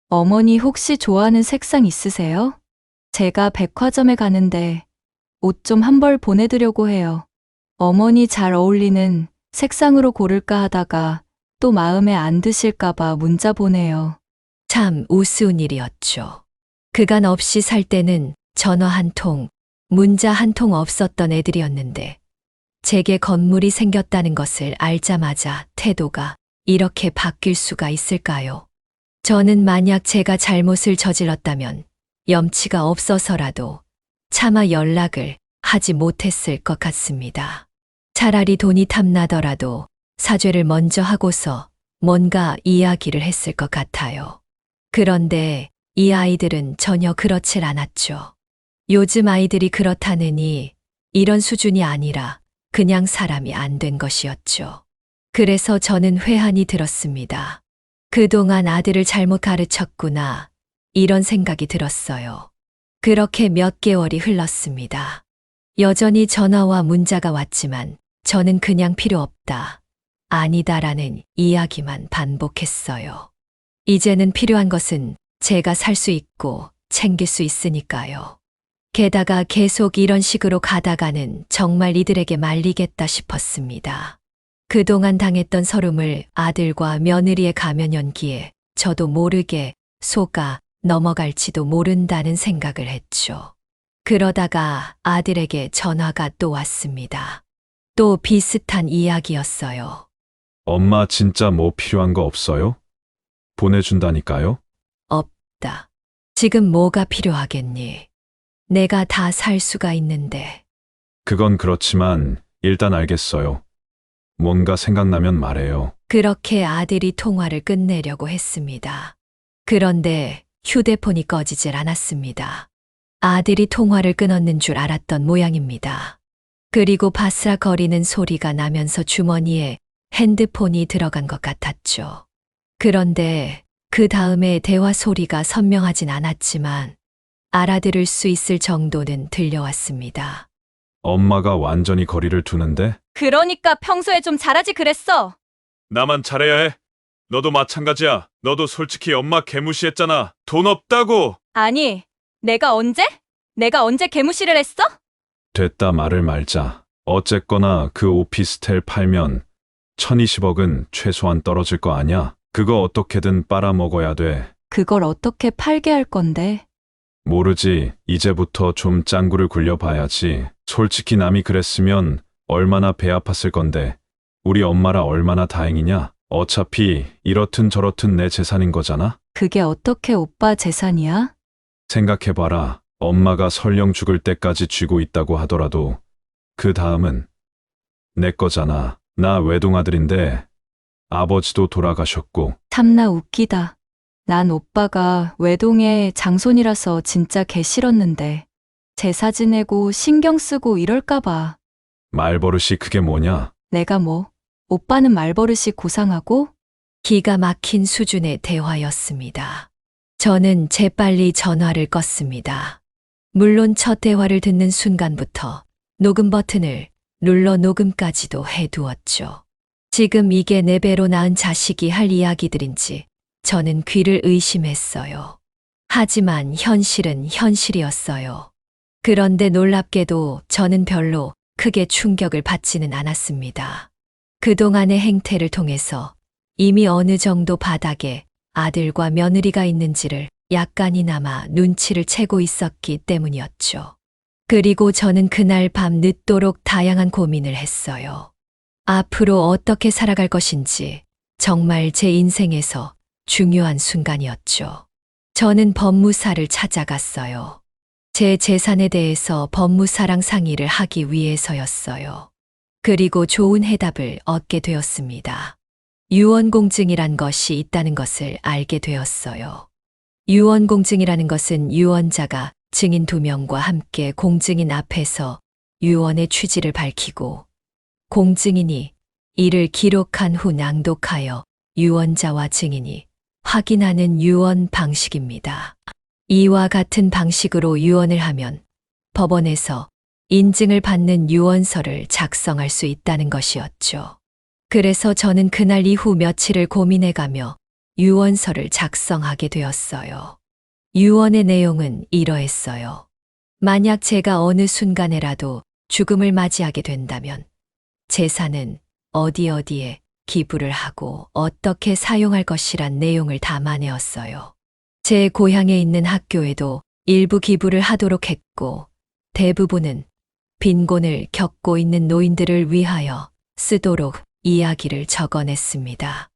어머니 혹시 좋아하는 색상 있으세요? 제가 백화점에 가는데 옷 좀 한 벌 보내드려고 해요. 어머니 잘 어울리는 색상으로 고를까 하다가 또 마음에 안 드실까봐 문자 보내요. 참 우스운 일이었죠. 그간 없이 살 때는 전화 한 통, 문자 한 통 없었던 애들이었는데 제게 건물이 생겼다는 것을 알자마자 태도가 이렇게 바뀔 수가 있을까요? 저는 만약 제가 잘못을 저질렀다면 염치가 없어서라도 차마 연락을 하지 못했을 것 같습니다. 차라리 돈이 탐나더라도 사죄를 먼저 하고서 뭔가 이야기를 했을 것 같아요. 그런데 이 아이들은 전혀 그렇질 않았죠. 요즘 아이들이 그렇다느니 이런 수준이 아니라 그냥 사람이 안 된 것이었죠. 그래서 저는 회한이 들었습니다. 그동안 아들을 잘못 가르쳤구나. 이런 생각이 들었어요. 그렇게 몇 개월이 흘렀습니다. 여전히 전화와 문자가 왔지만 저는 그냥 필요 없다. 아니다라는 이야기만 반복했어요. 이제는 필요한 것은 제가 살 수 있고 챙길 수 있으니까요. 게다가 계속 이런 식으로 가다가는 정말 이들에게 말리겠다 싶었습니다. 그동안 당했던 서름을 아들과 며느리의 가면 연기에 저도 모르게 속아 넘어갈지도 모른다는 생각을 했죠. 그러다가 아들에게 전화가 또 왔습니다. 또 비슷한 이야기였어요. 엄마 진짜 뭐 필요한 거 없어요? 보내준다니까요? 없다. 지금 뭐가 필요하겠니? 내가 다 살 수가 있는데. 그건 그렇지만 일단 알겠어요. 뭔가 생각나면 말해요. 그렇게 아들이 통화를 끝내려고 했습니다. 그런데 휴대폰이 꺼지질 않았습니다. 아들이 통화를 끊었는 줄 알았던 모양입니다. 그리고 바스락거리는 소리가 나면서 주머니에 핸드폰이 들어간 것 같았죠. 그런데 그 다음에 대화 소리가 선명하진 않았지만 알아들을 수 있을 정도는 들려왔습니다. 엄마가 완전히 거리를 두는데? 그러니까 평소에 좀 잘하지 그랬어. 나만 잘해야 해. 너도 마찬가지야. 너도 솔직히 엄마 개무시했잖아. 돈 없다고! 아니, 내가 언제 개무시를 했어? 됐다 말을 말자. 어쨌거나 그 오피스텔 팔면 1020억은 최소한 떨어질 거 아냐? 그거 어떻게든 빨아먹어야 돼. 그걸 어떻게 팔게 할 건데? 모르지. 이제부터 좀 짱구를 굴려봐야지. 솔직히 남이 그랬으면 얼마나 배 아팠을 건데. 우리 엄마라 얼마나 다행이냐? 어차피 이렇든 저렇든 내 재산인 거잖아? 그게 어떻게 오빠 재산이야? 생각해봐라. 엄마가 설령 죽을 때까지 쥐고 있다고 하더라도 그 다음은 내 거잖아. 나 외동아들인데 아버지도 돌아가셨고. 참나 웃기다. 난 오빠가 외동의 장손이라서 진짜 개 싫었는데 제사 지내고 신경 쓰고 이럴까봐. 말버릇이 그게 뭐냐? 내가 뭐, 오빠는 말버릇이 고상하고? 기가 막힌 수준의 대화였습니다. 저는 재빨리 전화를 껐습니다. 물론 첫 대화를 듣는 순간부터 녹음 버튼을 눌러 녹음까지도 해두었죠. 지금 이게 내 배로 낳은 자식이 할 이야기들인지 저는 귀를 의심했어요. 하지만 현실은 현실이었어요. 그런데 놀랍게도 저는 별로 크게 충격을 받지는 않았습니다. 그동안의 행태를 통해서 이미 어느 정도 바닥에 아들과 며느리가 있는지를 약간이나마 눈치를 채고 있었기 때문이었죠. 그리고 저는 그날 밤 늦도록 다양한 고민을 했어요. 앞으로 어떻게 살아갈 것인지 정말 제 인생에서 중요한 순간이었죠. 저는 법무사를 찾아갔어요. 제 재산에 대해서 법무사랑 상의를 하기 위해서였어요. 그리고 좋은 해답을 얻게 되었습니다. 유언공증이란 것이 있다는 것을 알게 되었어요. 유언공증이라는 것은 유언자가 증인 2명과 함께 공증인 앞에서 유언의 취지를 밝히고 공증인이 이를 기록한 후 낭독하여 유언자와 증인이 확인하는 유언 방식입니다. 이와 같은 방식으로 유언을 하면 법원에서 인증을 받는 유언서를 작성할 수 있다는 것이었죠. 그래서 저는 그날 이후 며칠을 고민해가며 유언서를 작성하게 되었어요. 유언의 내용은 이러했어요. 만약 제가 어느 순간에라도 죽음을 맞이하게 된다면 재산은 어디에 기부를 하고 어떻게 사용할 것이란 내용을 담아내었어요. 제 고향에 있는 학교에도 일부 기부를 하도록 했고 대부분은 빈곤을 겪고 있는 노인들을 위하여 쓰도록 이야기를 적어냈습니다.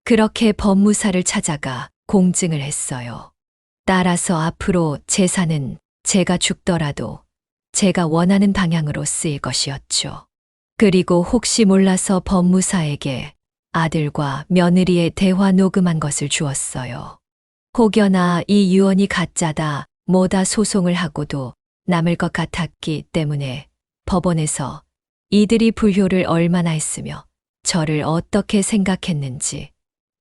그렇게 법무사를 찾아가 공증을 했어요. 따라서 앞으로 재산은 제가 죽더라도 제가 원하는 방향으로 쓰일 것이었죠. 그리고 혹시 몰라서 법무사에게 아들과 며느리의 대화 녹음한 것을 주었어요. 혹여나 이 유언이 가짜다, 뭐다 소송을 하고도 남을 것 같았기 때문에 법원에서 이들이 불효를 얼마나 했으며 저를 어떻게 생각했는지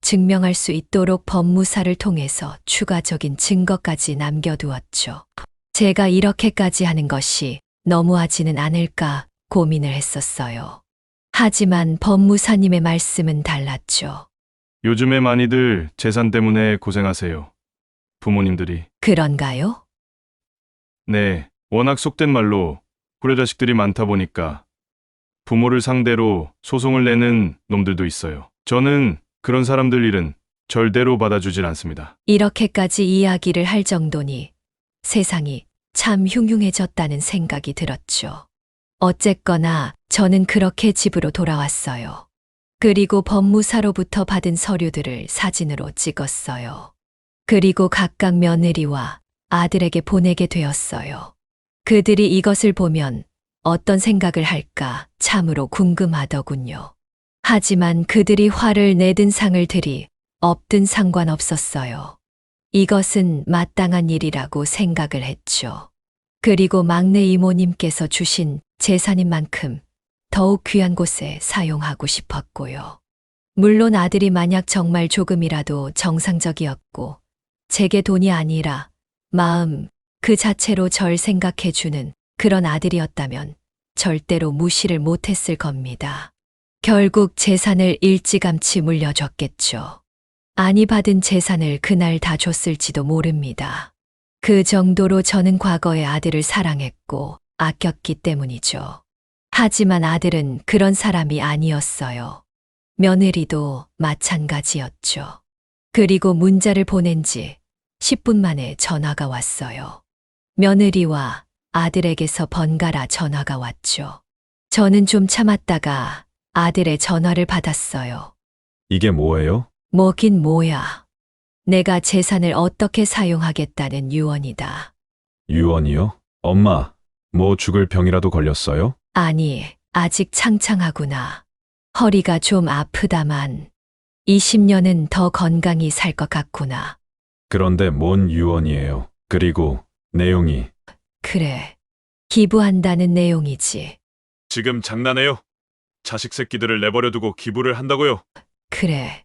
증명할 수 있도록 법무사를 통해서 추가적인 증거까지 남겨두었죠. 제가 이렇게까지 하는 것이 너무하지는 않을까 고민을 했었어요. 하지만 법무사님의 말씀은 달랐죠. 요즘에 많이들 재산 때문에 고생하세요. 부모님들이. 그런가요? 네, 워낙 속된 말로 고려자식들이 많다 보니까 부모를 상대로 소송을 내는 놈들도 있어요. 저는 그런 사람들 일은 절대로 받아주질 않습니다. 이렇게까지 이야기를 할 정도니 세상이 참 흉흉해졌다는 생각이 들었죠. 어쨌거나 저는 그렇게 집으로 돌아왔어요. 그리고 법무사로부터 받은 서류들을 사진으로 찍었어요. 그리고 각각 며느리와 아들에게 보내게 되었어요. 그들이 이것을 보면 어떤 생각을 할까 참으로 궁금하더군요. 하지만 그들이 화를 내든 상을 들이 없든 상관없었어요. 이것은 마땅한 일이라고 생각을 했죠. 그리고 막내 이모님께서 주신 재산인 만큼 더욱 귀한 곳에 사용하고 싶었고요. 물론 아들이 만약 정말 조금이라도 정상적이었고 제게 돈이 아니라 마음 그 자체로 절 생각해주는 그런 아들이었다면 절대로 무시를 못했을 겁니다. 결국 재산을 일찌감치 물려줬겠죠. 아니 받은 재산을 그날 다 줬을지도 모릅니다. 그 정도로 저는 과거에 아들을 사랑했고 아꼈기 때문이죠. 하지만 아들은 그런 사람이 아니었어요. 며느리도 마찬가지였죠. 그리고 문자를 보낸 지 10분 만에 전화가 왔어요. 며느리와 아들에게서 번갈아 전화가 왔죠. 저는 좀 참았다가 아들의 전화를 받았어요. 이게 뭐예요? 뭐긴 뭐야. 내가 재산을 어떻게 사용하겠다는 유언이다. 유언이요? 엄마, 뭐 죽을 병이라도 걸렸어요? 아니, 아직 창창하구나. 허리가 좀 아프다만 20년은 더 건강히 살 것 같구나. 그런데 뭔 유언이에요? 그리고 내용이. 그래. 기부한다는 내용이지. 지금 장난해요? 자식 새끼들을 내버려두고 기부를 한다고요? 그래.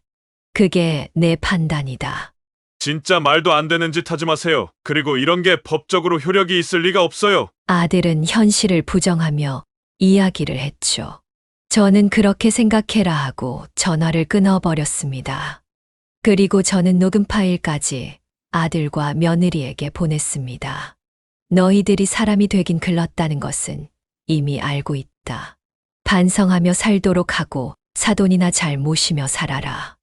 그게 내 판단이다. 진짜 말도 안 되는 짓 하지 마세요. 그리고 이런 게 법적으로 효력이 있을 리가 없어요. 아들은 현실을 부정하며 이야기를 했죠. 저는 그렇게 생각해라 하고 전화를 끊어버렸습니다. 그리고 저는 녹음 파일까지 아들과 며느리에게 보냈습니다. 너희들이 사람이 되긴 글렀다는 것은 이미 알고 있다. 반성하며 살도록 하고 사돈이나 잘 모시며 살아라.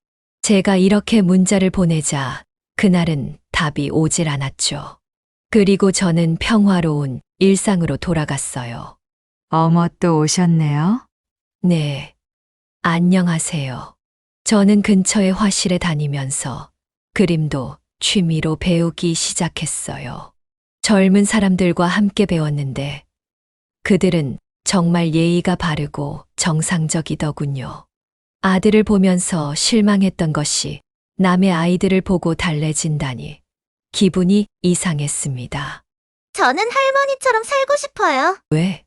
제가 이렇게 문자를 보내자 그날은 답이 오질 않았죠. 그리고 저는 평화로운 일상으로 돌아갔어요. 어머 또 오셨네요. 네. 안녕하세요. 저는 근처의 화실에 다니면서 그림도 취미로 배우기 시작했어요. 젊은 사람들과 함께 배웠는데 그들은 정말 예의가 바르고 정상적이더군요. 아들을 보면서 실망했던 것이 남의 아이들을 보고 달래진다니 기분이 이상했습니다. 저는 할머니처럼 살고 싶어요. 왜?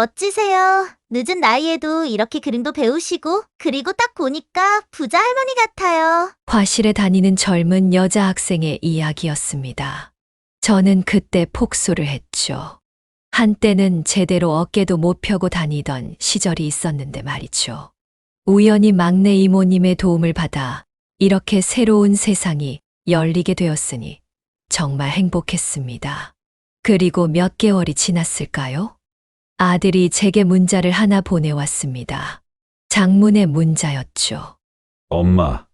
멋지세요. 늦은 나이에도 이렇게 그림도 배우시고, 그리고 딱 보니까 부자 할머니 같아요. 화실에 다니는 젊은 여자 학생의 이야기였습니다. 저는 그때 폭소를 했죠. 한때는 제대로 어깨도 못 펴고 다니던 시절이 있었는데 말이죠. 우연히 막내 이모님의 도움을 받아 이렇게 새로운 세상이 열리게 되었으니 정말 행복했습니다. 그리고 몇 개월이 지났을까요? 아들이 제게 문자를 하나 보내왔습니다. 장문의 문자였죠. 엄마,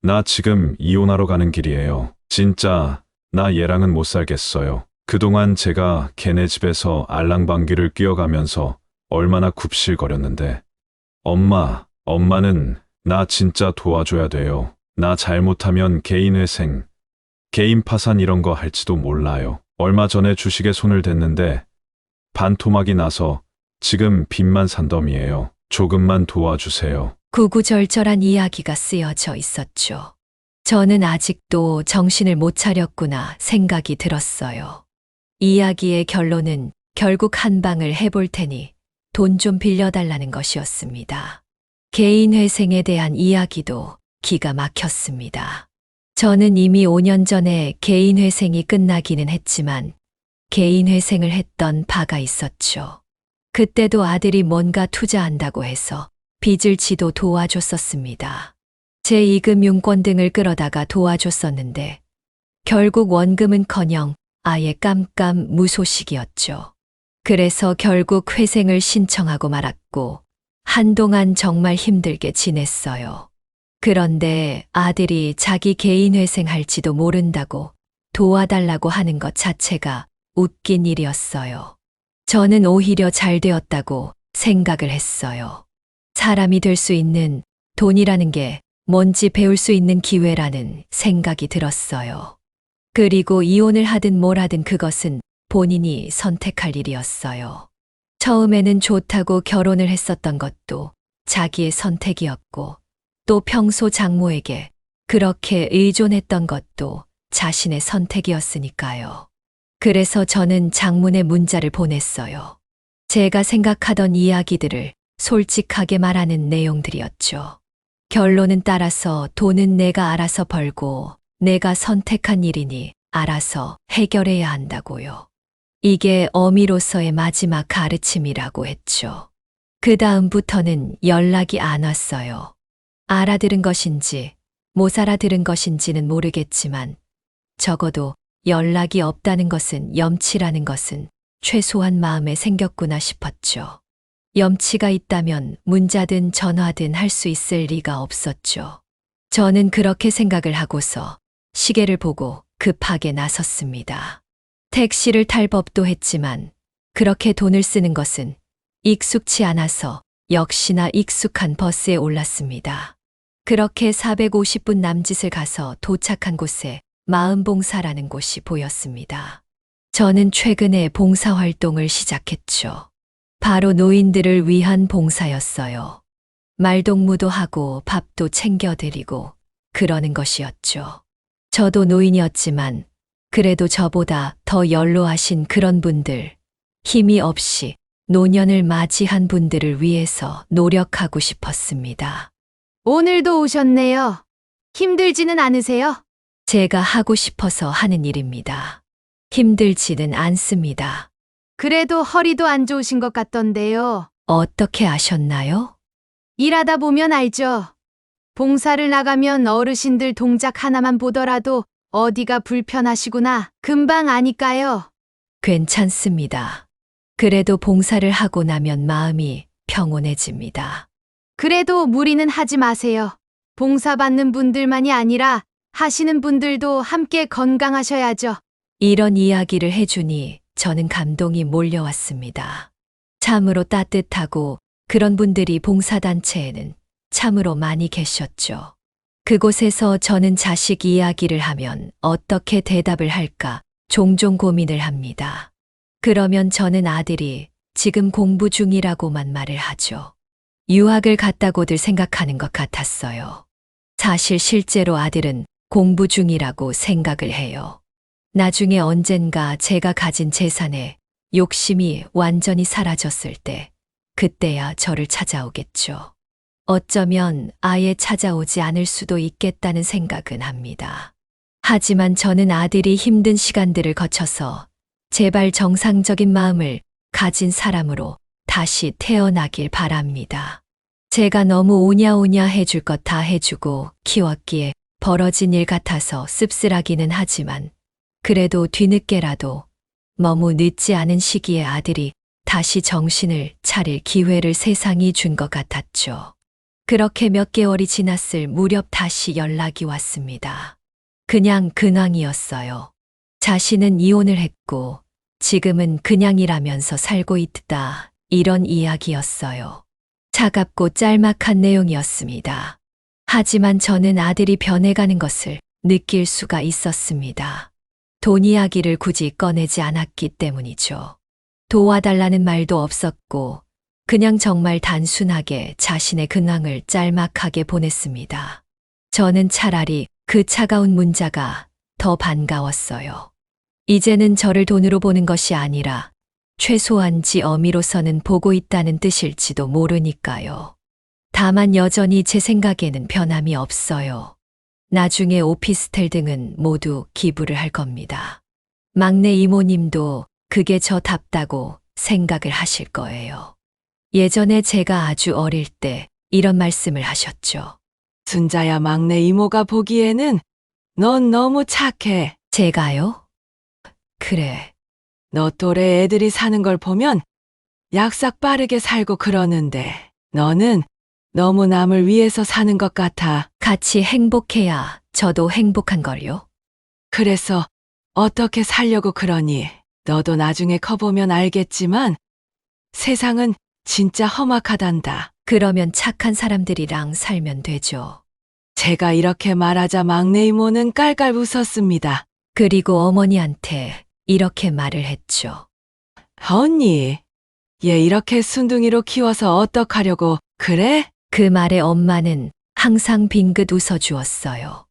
나 지금 이혼하러 가는 길이에요. 진짜 나 얘랑은 못 살겠어요. 그동안 제가 걔네 집에서 알랑방귀를 뀌어가면서 얼마나 굽실거렸는데. 엄마는 나 진짜 도와줘야 돼요. 나 잘못하면 개인회생, 개인 파산 이런 거 할지도 몰라요. 얼마 전에 주식에 손을 댔는데 반토막이 나서 지금 빚만 산더미예요. 조금만 도와주세요. 구구절절한 이야기가 쓰여져 있었죠. 저는 아직도 정신을 못 차렸구나 생각이 들었어요. 이야기의 결론은 결국 한 방을 해볼 테니 돈 좀 빌려달라는 것이었습니다. 개인회생에 대한 이야기도 기가 막혔습니다. 저는 이미 5년 전에 개인회생이 끝나기는 했지만 개인회생을 했던 바가 있었죠. 그때도 아들이 뭔가 투자한다고 해서 빚을 지도 도와줬었습니다. 제2금융권 등을 끌어다가 도와줬었는데 결국 원금은커녕 아예 깜깜무소식이었죠. 그래서 결국 회생을 신청하고 말았고 한동안 정말 힘들게 지냈어요. 그런데 아들이 자기 개인회생할지도 모른다고 도와달라고 하는 것 자체가 웃긴 일이었어요. 저는 오히려 잘 되었다고 생각을 했어요. 사람이 될 수 있는 돈이라는 게 뭔지 배울 수 있는 기회라는 생각이 들었어요. 그리고 이혼을 하든 뭘 하든 그것은 본인이 선택할 일이었어요. 처음에는 좋다고 결혼을 했었던 것도 자기의 선택이었고 또 평소 장모에게 그렇게 의존했던 것도 자신의 선택이었으니까요. 그래서 저는 장문의 문자를 보냈어요. 제가 생각하던 이야기들을 솔직하게 말하는 내용들이었죠. 결론은 따라서 돈은 내가 알아서 벌고 내가 선택한 일이니 알아서 해결해야 한다고요. 이게 어미로서의 마지막 가르침이라고 했죠. 그 다음부터는 연락이 안 왔어요. 알아들은 것인지 못 알아들은 것인지는 모르겠지만 적어도 연락이 없다는 것은 염치라는 것은 최소한 마음에 생겼구나 싶었죠. 염치가 있다면 문자든 전화든 할 수 있을 리가 없었죠. 저는 그렇게 생각을 하고서 시계를 보고 급하게 나섰습니다. 택시를 탈 법도 했지만 그렇게 돈을 쓰는 것은 익숙치 않아서 역시나 익숙한 버스에 올랐습니다. 그렇게 450분 남짓을 가서 도착한 곳에 마음봉사라는 곳이 보였습니다. 저는 최근에 봉사활동을 시작했죠. 바로 노인들을 위한 봉사였어요. 말동무도 하고 밥도 챙겨드리고 그러는 것이었죠. 저도 노인이었지만 그래도 저보다 더 연로하신 그런 분들, 힘이 없이 노년을 맞이한 분들을 위해서 노력하고 싶었습니다. 오늘도 오셨네요. 힘들지는 않으세요? 제가 하고 싶어서 하는 일입니다. 힘들지는 않습니다. 그래도 허리도 안 좋으신 것 같던데요. 어떻게 아셨나요? 일하다 보면 알죠. 봉사를 나가면 어르신들 동작 하나만 보더라도 어디가 불편하시구나 금방 아니까요. 괜찮습니다. 그래도 봉사를 하고 나면 마음이 평온해집니다. 그래도 무리는 하지 마세요. 봉사받는 분들만이 아니라 하시는 분들도 함께 건강하셔야죠. 이런 이야기를 해주니 저는 감동이 몰려왔습니다. 참으로 따뜻하고 그런 분들이 봉사단체에는 참으로 많이 계셨죠. 그곳에서 저는 자식 이야기를 하면 어떻게 대답을 할까 종종 고민을 합니다. 그러면 저는 아들이 지금 공부 중이라고만 말을 하죠. 유학을 갔다고들 생각하는 것 같았어요. 사실 실제로 아들은 공부 중이라고 생각을 해요. 나중에 언젠가 제가 가진 재산의 욕심이 완전히 사라졌을 때, 그때야 저를 찾아오겠죠. 어쩌면 아예 찾아오지 않을 수도 있겠다는 생각은 합니다. 하지만 저는 아들이 힘든 시간들을 거쳐서 제발 정상적인 마음을 가진 사람으로 다시 태어나길 바랍니다. 제가 너무 오냐오냐 해줄 것 다 해주고 키웠기에 벌어진 일 같아서 씁쓸하기는 하지만 그래도 뒤늦게라도 너무 늦지 않은 시기에 아들이 다시 정신을 차릴 기회를 세상이 준 것 같았죠. 그렇게 몇 개월이 지났을 무렵 다시 연락이 왔습니다. 그냥 근황이었어요. 자신은 이혼을 했고 지금은 그냥이라면서 살고 있다. 이런 이야기였어요. 차갑고 짤막한 내용이었습니다. 하지만 저는 아들이 변해가는 것을 느낄 수가 있었습니다. 돈 이야기를 굳이 꺼내지 않았기 때문이죠. 도와달라는 말도 없었고 그냥 정말 단순하게 자신의 근황을 짤막하게 보냈습니다. 저는 차라리 그 차가운 문자가 더 반가웠어요. 이제는 저를 돈으로 보는 것이 아니라 최소한 지 어미로서는 보고 있다는 뜻일지도 모르니까요. 다만 여전히 제 생각에는 변함이 없어요. 나중에 오피스텔 등은 모두 기부를 할 겁니다. 막내 이모님도 그게 저 답다고 생각을 하실 거예요. 예전에 제가 아주 어릴 때 이런 말씀을 하셨죠. 순자야, 막내 이모가 보기에는 넌 너무 착해. 제가요? 그래. 너 또래 애들이 사는 걸 보면 약삭 빠르게 살고 그러는데 너는 너무 남을 위해서 사는 것 같아. 같이 행복해야 저도 행복한 걸요. 그래서 어떻게 살려고 그러니? 너도 나중에 커보면 알겠지만 세상은 진짜 험악하단다. 그러면 착한 사람들이랑 살면 되죠. 제가 이렇게 말하자 막내 이모는 깔깔 웃었습니다. 그리고 어머니한테 이렇게 말을 했죠. 언니, 얘 이렇게 순둥이로 키워서 어떡하려고 그래? 그 말에 엄마는 항상 빙긋 웃어주었어요.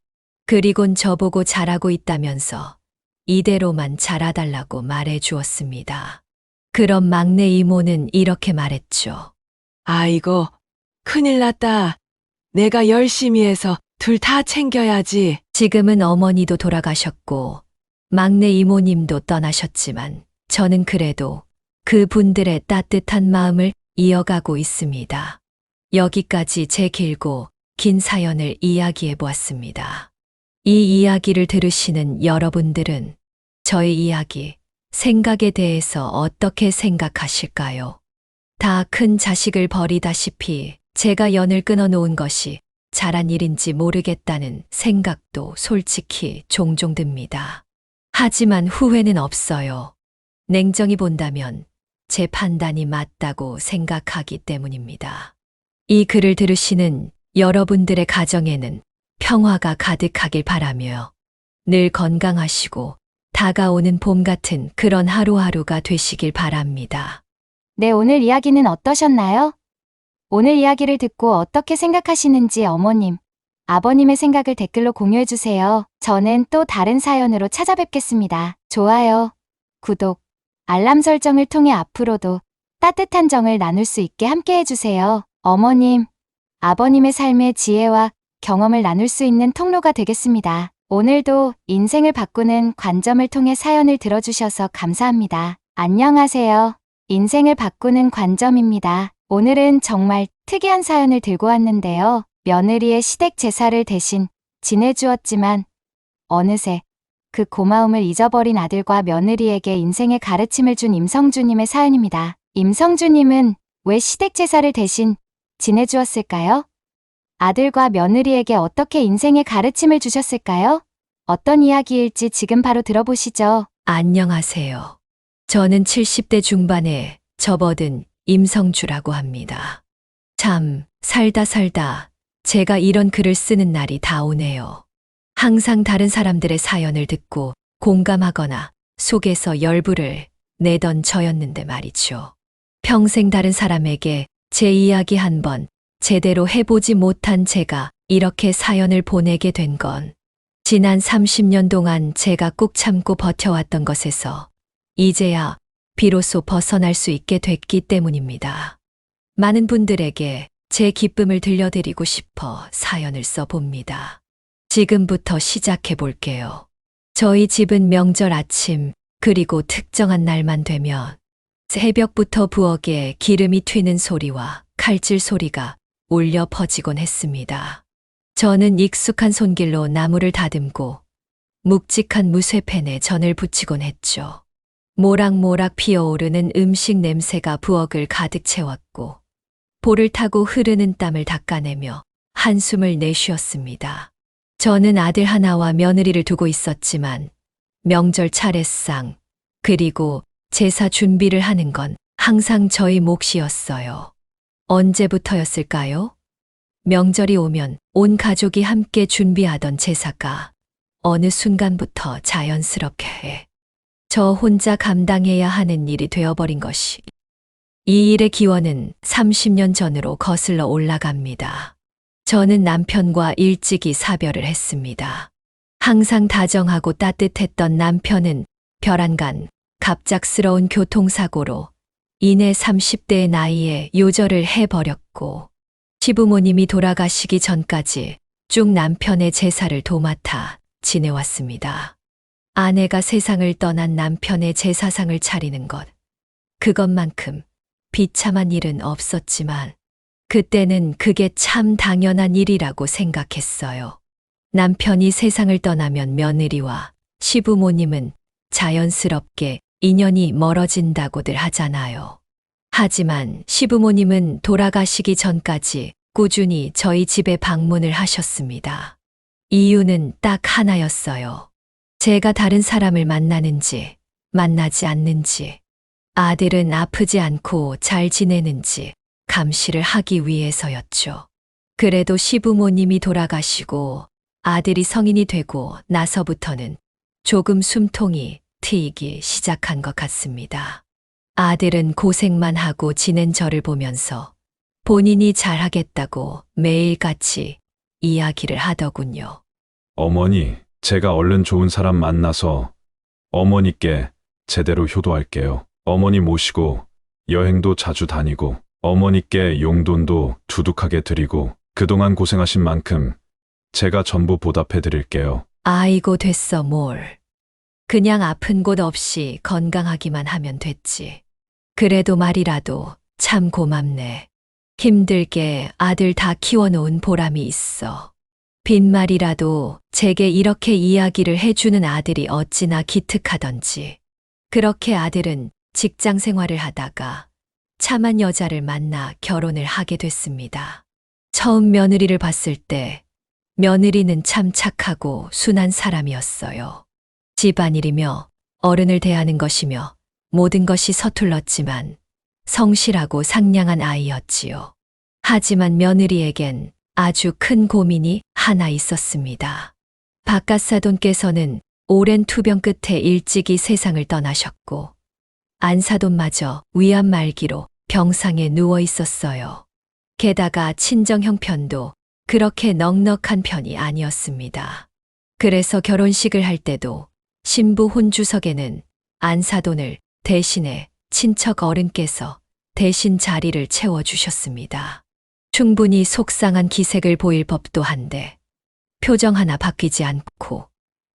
그리곤 저보고 잘하고 있다면서 이대로만 자라달라고 말해주었습니다. 그럼 막내 이모는 이렇게 말했죠. 아이고, 큰일 났다. 내가 열심히 해서 둘 다 챙겨야지. 지금은 어머니도 돌아가셨고 막내 이모님도 떠나셨지만 저는 그래도 그 분들의 따뜻한 마음을 이어가고 있습니다. 여기까지 제 길고 긴 사연을 이야기해 보았습니다. 이 이야기를 들으시는 여러분들은 저의 이야기, 생각에 대해서 어떻게 생각하실까요? 다 큰 자식을 버리다시피 제가 연을 끊어놓은 것이 잘한 일인지 모르겠다는 생각도 솔직히 종종 듭니다. 하지만 후회는 없어요. 냉정히 본다면 제 판단이 맞다고 생각하기 때문입니다. 이 글을 들으시는 여러분들의 가정에는 평화가 가득하길 바라며 늘 건강하시고 다가오는 봄 같은 그런 하루하루가 되시길 바랍니다. 네, 오늘 이야기는 어떠셨나요? 오늘 이야기를 듣고 어떻게 생각하시는지 어머님, 아버님의 생각을 댓글로 공유해주세요. 저는 또 다른 사연으로 찾아뵙겠습니다. 좋아요, 구독, 알람 설정을 통해 앞으로도 따뜻한 정을 나눌 수 있게 함께 해주세요. 어머님, 아버님의 삶의 지혜와 경험을 나눌 수 있는 통로가 되겠습니다. 오늘도 인생을 바꾸는 관점을 통해 사연을 들어주셔서 감사합니다. 안녕하세요. 인생을 바꾸는 관점입니다. 오늘은 정말 특이한 사연을 들고 왔는데요. 며느리의 시댁 제사를 대신 지내주었지만 어느새 그 고마움을 잊어버린 아들과 며느리에게 인생의 가르침을 준 임성주님의 사연입니다. 임성주님은 왜 시댁 제사를 대신 지내주었을까요? 아들과 며느리에게 어떻게 인생의 가르침을 주셨을까요? 어떤 이야기일지 지금 바로 들어보시죠. 안녕하세요. 저는 70대 중반에 접어든 임성주라고 합니다. 참, 살다 제가 이런 글을 쓰는 날이 다 오네요. 항상 다른 사람들의 사연을 듣고 공감하거나 속에서 열불을 내던 저였는데 말이죠. 평생 다른 사람에게 제 이야기 한 번 제대로 해보지 못한 제가 이렇게 사연을 보내게 된 건 지난 30년 동안 제가 꾹 참고 버텨왔던 것에서 이제야 비로소 벗어날 수 있게 됐기 때문입니다. 많은 분들에게 제 기쁨을 들려드리고 싶어 사연을 써봅니다. 지금부터 시작해 볼게요. 저희 집은 명절 아침 그리고 특정한 날만 되면 새벽부터 부엌에 기름이 튀는 소리와 칼질 소리가 울려 퍼지곤 했습니다. 저는 익숙한 손길로 나무를 다듬고 묵직한 무쇠팬에 전을 붙이곤 했죠. 모락모락 피어오르는 음식 냄새가 부엌을 가득 채웠고 볼을 타고 흐르는 땀을 닦아내며 한숨을 내쉬었습니다. 저는 아들 하나와 며느리를 두고 있었지만 명절 차례상 그리고 제사 준비를 하는 건 항상 저희 몫이었어요. 언제부터였을까요? 명절이 오면 온 가족이 함께 준비하던 제사가 어느 순간부터 자연스럽게 저 혼자 감당해야 하는 일이 되어버린 것이. 이 일의 기원은 30년 전으로 거슬러 올라갑니다. 저는 남편과 일찍이 사별을 했습니다. 항상 다정하고 따뜻했던 남편은 별안간 갑작스러운 교통사고로 이내 30대의 나이에 요절을 해버렸고 시부모님이 돌아가시기 전까지 쭉 남편의 제사를 도맡아 지내왔습니다. 아내가 세상을 떠난 남편의 제사상을 차리는 것, 그것만큼 비참한 일은 없었지만 그때는 그게 참 당연한 일이라고 생각했어요. 남편이 세상을 떠나면 며느리와 시부모님은 자연스럽게 인연이 멀어진다고들 하잖아요. 하지만 시부모님은 돌아가시기 전까지 꾸준히 저희 집에 방문을 하셨습니다. 이유는 딱 하나였어요. 제가 다른 사람을 만나는지, 만나지 않는지, 아들은 아프지 않고 잘 지내는지 감시를 하기 위해서였죠. 그래도 시부모님이 돌아가시고 아들이 성인이 되고 나서부터는 조금 숨통이 트이기 시작한 것 같습니다. 아들은 고생만 하고 지낸 저를 보면서 본인이 잘하겠다고 매일같이 이야기를 하더군요. 어머니, 제가 얼른 좋은 사람 만나서 어머니께 제대로 효도할게요. 어머니 모시고 여행도 자주 다니고 어머니께 용돈도 두둑하게 드리고 그동안 고생하신 만큼 제가 전부 보답해 드릴게요. 아이고 됐어 뭘. 그냥 아픈 곳 없이 건강하기만 하면 됐지. 그래도 말이라도 참 고맙네. 힘들게 아들 다 키워놓은 보람이 있어. 빈말이라도 제게 이렇게 이야기를 해주는 아들이 어찌나 기특하던지. 그렇게 아들은 직장 생활을 하다가 참한 여자를 만나 결혼을 하게 됐습니다. 처음 며느리를 봤을 때 며느리는 참 착하고 순한 사람이었어요. 집안일이며 어른을 대하는 것이며 모든 것이 서툴렀지만 성실하고 상냥한 아이였지요. 하지만 며느리에겐 아주 큰 고민이 하나 있었습니다. 박갓사돈께서는 오랜 투병 끝에 일찍이 세상을 떠나셨고 안사돈마저 위암 말기로 병상에 누워 있었어요. 게다가 친정 형편도 그렇게 넉넉한 편이 아니었습니다. 그래서 결혼식을 할 때도 신부 혼주석에는 안사돈을 대신해 친척 어른께서 대신 자리를 채워주셨습니다. 충분히 속상한 기색을 보일 법도 한데 표정 하나 바뀌지 않고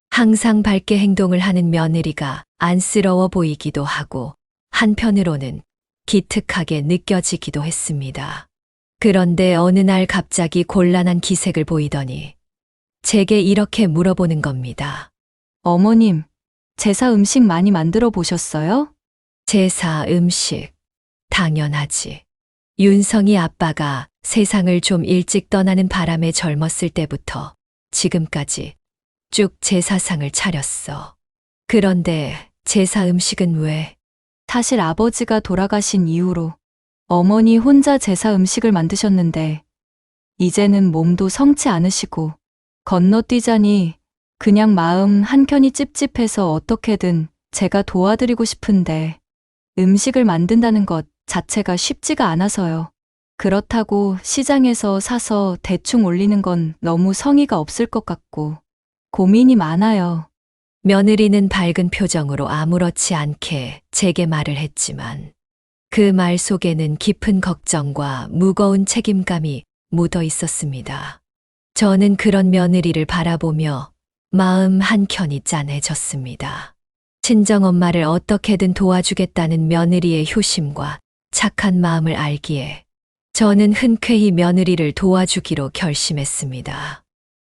항상 밝게 행동을 하는 며느리가 안쓰러워 보이기도 하고 한편으로는 기특하게 느껴지기도 했습니다. 그런데 어느 날 갑자기 곤란한 기색을 보이더니 제게 이렇게 물어보는 겁니다. 어머님, 제사 음식 많이 만들어 보셨어요? 제사 음식, 당연하지. 윤성이 아빠가 세상을 좀 일찍 떠나는 바람에 젊었을 때부터 지금까지 쭉 제사상을 차렸어. 그런데 제사 음식은 왜? 사실 아버지가 돌아가신 이후로 어머니 혼자 제사 음식을 만드셨는데 이제는 몸도 성치 않으시고 건너뛰자니 그냥 마음 한켠이 찝찝해서 어떻게든 제가 도와드리고 싶은데 음식을 만든다는 것 자체가 쉽지가 않아서요. 그렇다고 시장에서 사서 대충 올리는 건 너무 성의가 없을 것 같고 고민이 많아요. 며느리는 밝은 표정으로 아무렇지 않게 제게 말을 했지만 그 말 속에는 깊은 걱정과 무거운 책임감이 묻어 있었습니다. 저는 그런 며느리를 바라보며 마음 한켠이 짠해졌습니다. 친정엄마를 어떻게든 도와주겠다는 며느리의 효심과 착한 마음을 알기에 저는 흔쾌히 며느리를 도와주기로 결심했습니다.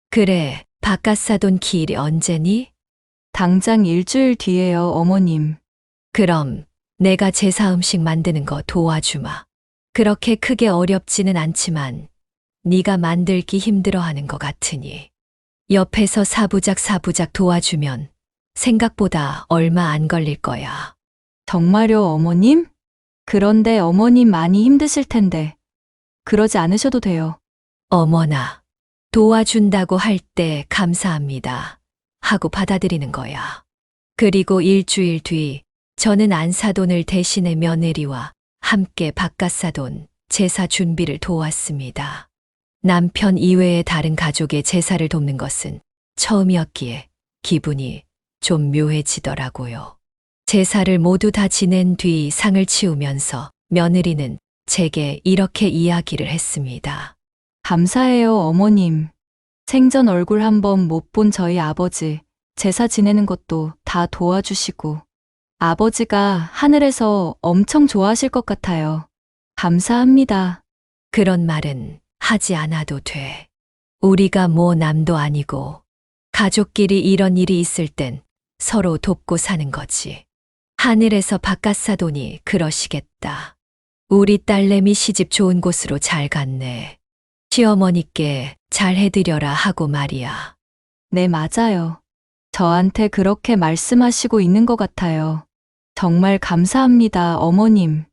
그래, 바깥사돈 기일이 언제니? 당장 일주일 뒤에요, 어머님. 그럼 내가 제사 음식 만드는 거 도와주마. 그렇게 크게 어렵지는 않지만 네가 만들기 힘들어하는 것 같으니 옆에서 사부작 도와주면 생각보다 얼마 안 걸릴 거야. 정말요, 어머님? 그런데 어머님 많이 힘드실 텐데. 그러지 않으셔도 돼요. 어머나, 도와준다고 할 때 감사합니다 하고 받아들이는 거야. 그리고 일주일 뒤 저는 안사돈을 대신해 며느리와 함께 바깥사돈 제사 준비를 도왔습니다. 남편 이외의 다른 가족의 제사를 돕는 것은 처음이었기에 기분이 좀 묘해지더라고요. 제사를 모두 다 지낸 뒤 상을 치우면서 며느리는 제게 이렇게 이야기를 했습니다. 감사해요, 어머님. 생전 얼굴 한번 못 본 저희 아버지 제사 지내는 것도 다 도와주시고 아버지가 하늘에서 엄청 좋아하실 것 같아요. 감사합니다. 그런 말은 하지 않아도 돼. 우리가 뭐 남도 아니고 가족끼리 이런 일이 있을 땐 서로 돕고 사는 거지. 하늘에서 바깥사돈이 그러시겠다. 우리 딸내미 시집 좋은 곳으로 잘 갔네. 시어머니께 잘 해드려라 하고 말이야. 네, 맞아요. 저한테 그렇게 말씀하시고 있는 것 같아요. 정말 감사합니다, 어머님.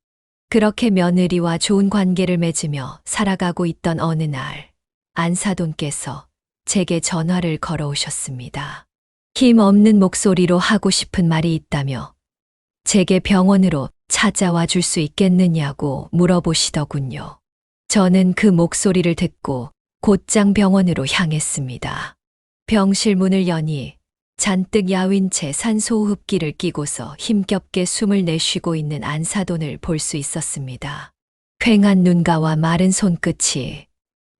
그렇게 며느리와 좋은 관계를 맺으며 살아가고 있던 어느 날, 안사돈께서 제게 전화를 걸어오셨습니다. 힘없는 목소리로 하고 싶은 말이 있다며 제게 병원으로 찾아와 줄 수 있겠느냐고 물어보시더군요. 저는 그 목소리를 듣고 곧장 병원으로 향했습니다. 병실 문을 여니 잔뜩 야윈 채 산소호흡기를 끼고서 힘겹게 숨을 내쉬고 있는 안사돈을 볼 수 있었습니다. 퀭한 눈가와 마른 손끝이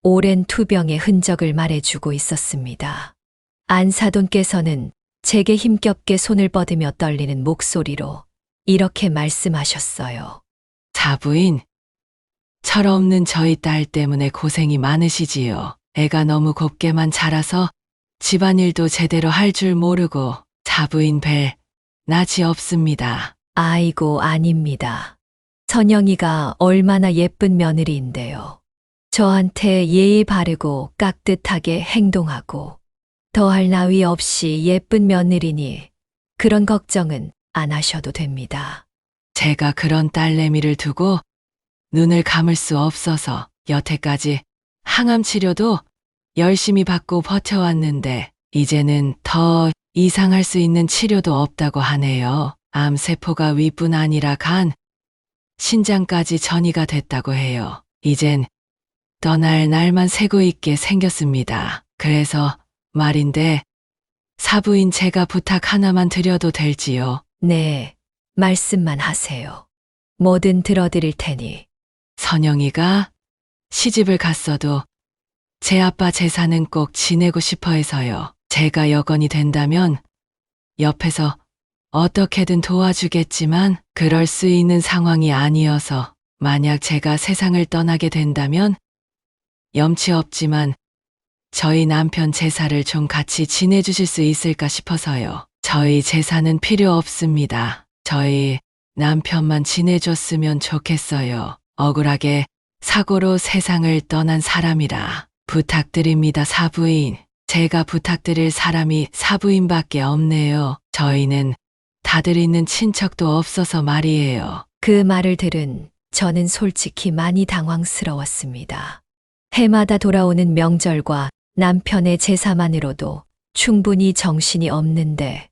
오랜 투병의 흔적을 말해주고 있었습니다. 안사돈께서는 제게 힘겹게 손을 뻗으며 떨리는 목소리로 이렇게 말씀하셨어요. 사부인, 철없는 저희 딸 때문에 고생이 많으시지요. 애가 너무 곱게만 자라서 집안일도 제대로 할 줄 모르고 사부인 뵐 낯이 없습니다. 아이고, 아닙니다. 선영이가 얼마나 예쁜 며느리인데요. 저한테 예의 바르고 깍듯하게 행동하고 더할 나위 없이 예쁜 며느리니 그런 걱정은 안 하셔도 됩니다. 제가 그런 딸내미를 두고 눈을 감을 수 없어서 여태까지 항암 치료도 열심히 받고 버텨왔는데 이제는 더 이상할 수 있는 치료도 없다고 하네요. 암세포가 위뿐 아니라 간, 신장까지 전이가 됐다고 해요. 이젠 떠날 날만 새고 있게 생겼습니다. 그래서 말인데 사부인 제가 부탁 하나만 드려도 될지요? 네, 말씀만 하세요. 뭐든 들어드릴 테니. 선영이가 시집을 갔어도 제 아빠 제사는 꼭 지내고 싶어 해서요. 제가 여건이 된다면 옆에서 어떻게든 도와주겠지만 그럴 수 있는 상황이 아니어서 만약 제가 세상을 떠나게 된다면 염치 없지만 저희 남편 제사를 좀 같이 지내주실 수 있을까 싶어서요. 저희 제사는 필요 없습니다. 저희 남편만 지내줬으면 좋겠어요. 억울하게 사고로 세상을 떠난 사람이라 부탁드립니다, 사부인. 제가 부탁드릴 사람이 사부인밖에 없네요. 저희는 다들 있는 친척도 없어서 말이에요. 그 말을 들은 저는 솔직히 많이 당황스러웠습니다. 해마다 돌아오는 명절과 남편의 제사만으로도 충분히 정신이 없는데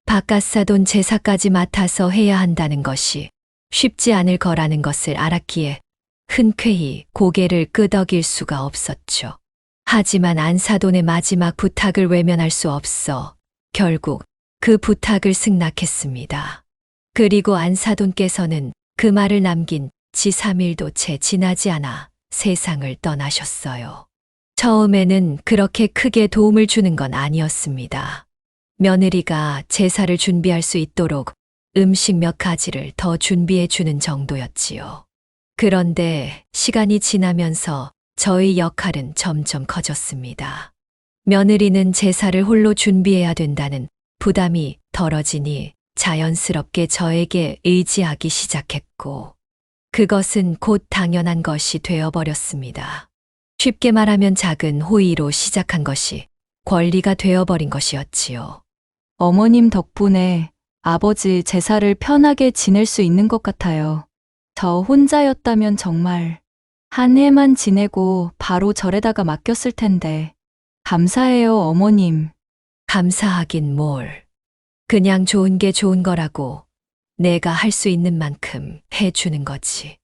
바깥사돈 제사까지 맡아서 해야 한다는 것이 쉽지 않을 거라는 것을 알았기에 흔쾌히 고개를 끄덕일 수가 없었죠. 하지만 안사돈의 마지막 부탁을 외면할 수 없어 결국 그 부탁을 승낙했습니다. 그리고 안사돈께서는 그 말을 남긴 지 3일도 채 지나지 않아 세상을 떠나셨어요. 처음에는 그렇게 크게 도움을 주는 건 아니었습니다. 며느리가 제사를 준비할 수 있도록 음식 몇 가지를 더 준비해 주는 정도였지요. 그런데 시간이 지나면서 저의 역할은 점점 커졌습니다. 며느리는 제사를 홀로 준비해야 된다는 부담이 덜어지니 자연스럽게 저에게 의지하기 시작했고, 그것은 곧 당연한 것이 되어버렸습니다. 쉽게 말하면 작은 호의로 시작한 것이 권리가 되어버린 것이었지요. 어머님 덕분에 아버지 제사를 편하게 지낼 수 있는 것 같아요. 저 혼자였다면 정말 한 해만 지내고 바로 절에다가 맡겼을 텐데. 감사해요, 어머님. 감사하긴 뭘. 그냥 좋은 게 좋은 거라고 내가 할 수 있는 만큼 해주는 거지.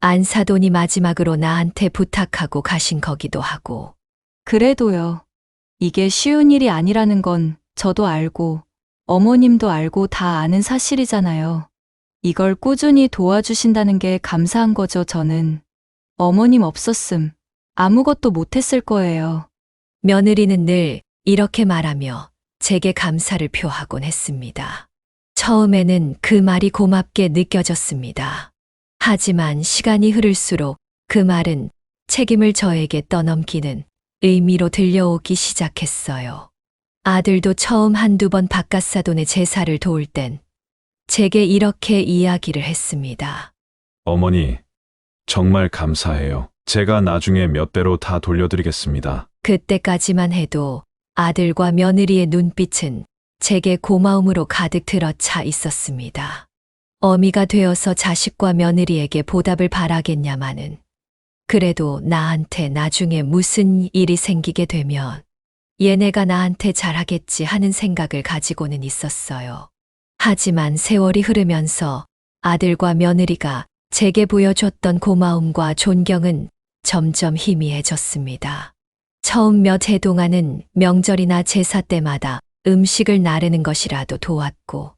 안사돈이 마지막으로 나한테 부탁하고 가신 거기도 하고. 그래도요. 이게 쉬운 일이 아니라는 건 저도 알고 어머님도 알고 다 아는 사실이잖아요. 이걸 꾸준히 도와주신다는 게 감사한 거죠, 저는. 어머님 없었음 아무것도 못했을 거예요. 며느리는 늘 이렇게 말하며 제게 감사를 표하곤 했습니다. 처음에는 그 말이 고맙게 느껴졌습니다. 하지만 시간이 흐를수록 그 말은 책임을 저에게 떠넘기는 의미로 들려오기 시작했어요. 아들도 처음 한두 번 바깥사돈의 제사를 도울 땐 제게 이렇게 이야기를 했습니다. 어머니, 정말 감사해요. 제가 나중에 몇 배로 다 돌려드리겠습니다. 그때까지만 해도 아들과 며느리의 눈빛은 제게 고마움으로 가득 들어차 있었습니다. 어미가 되어서 자식과 며느리에게 보답을 바라겠냐마는, 그래도 나한테 나중에 무슨 일이 생기게 되면 얘네가 나한테 잘하겠지 하는 생각을 가지고는 있었어요. 하지만 세월이 흐르면서 아들과 며느리가 제게 보여줬던 고마움과 존경은 점점 희미해졌습니다. 처음 몇 해 동안은 명절이나 제사 때마다 음식을 나르는 것이라도 도왔고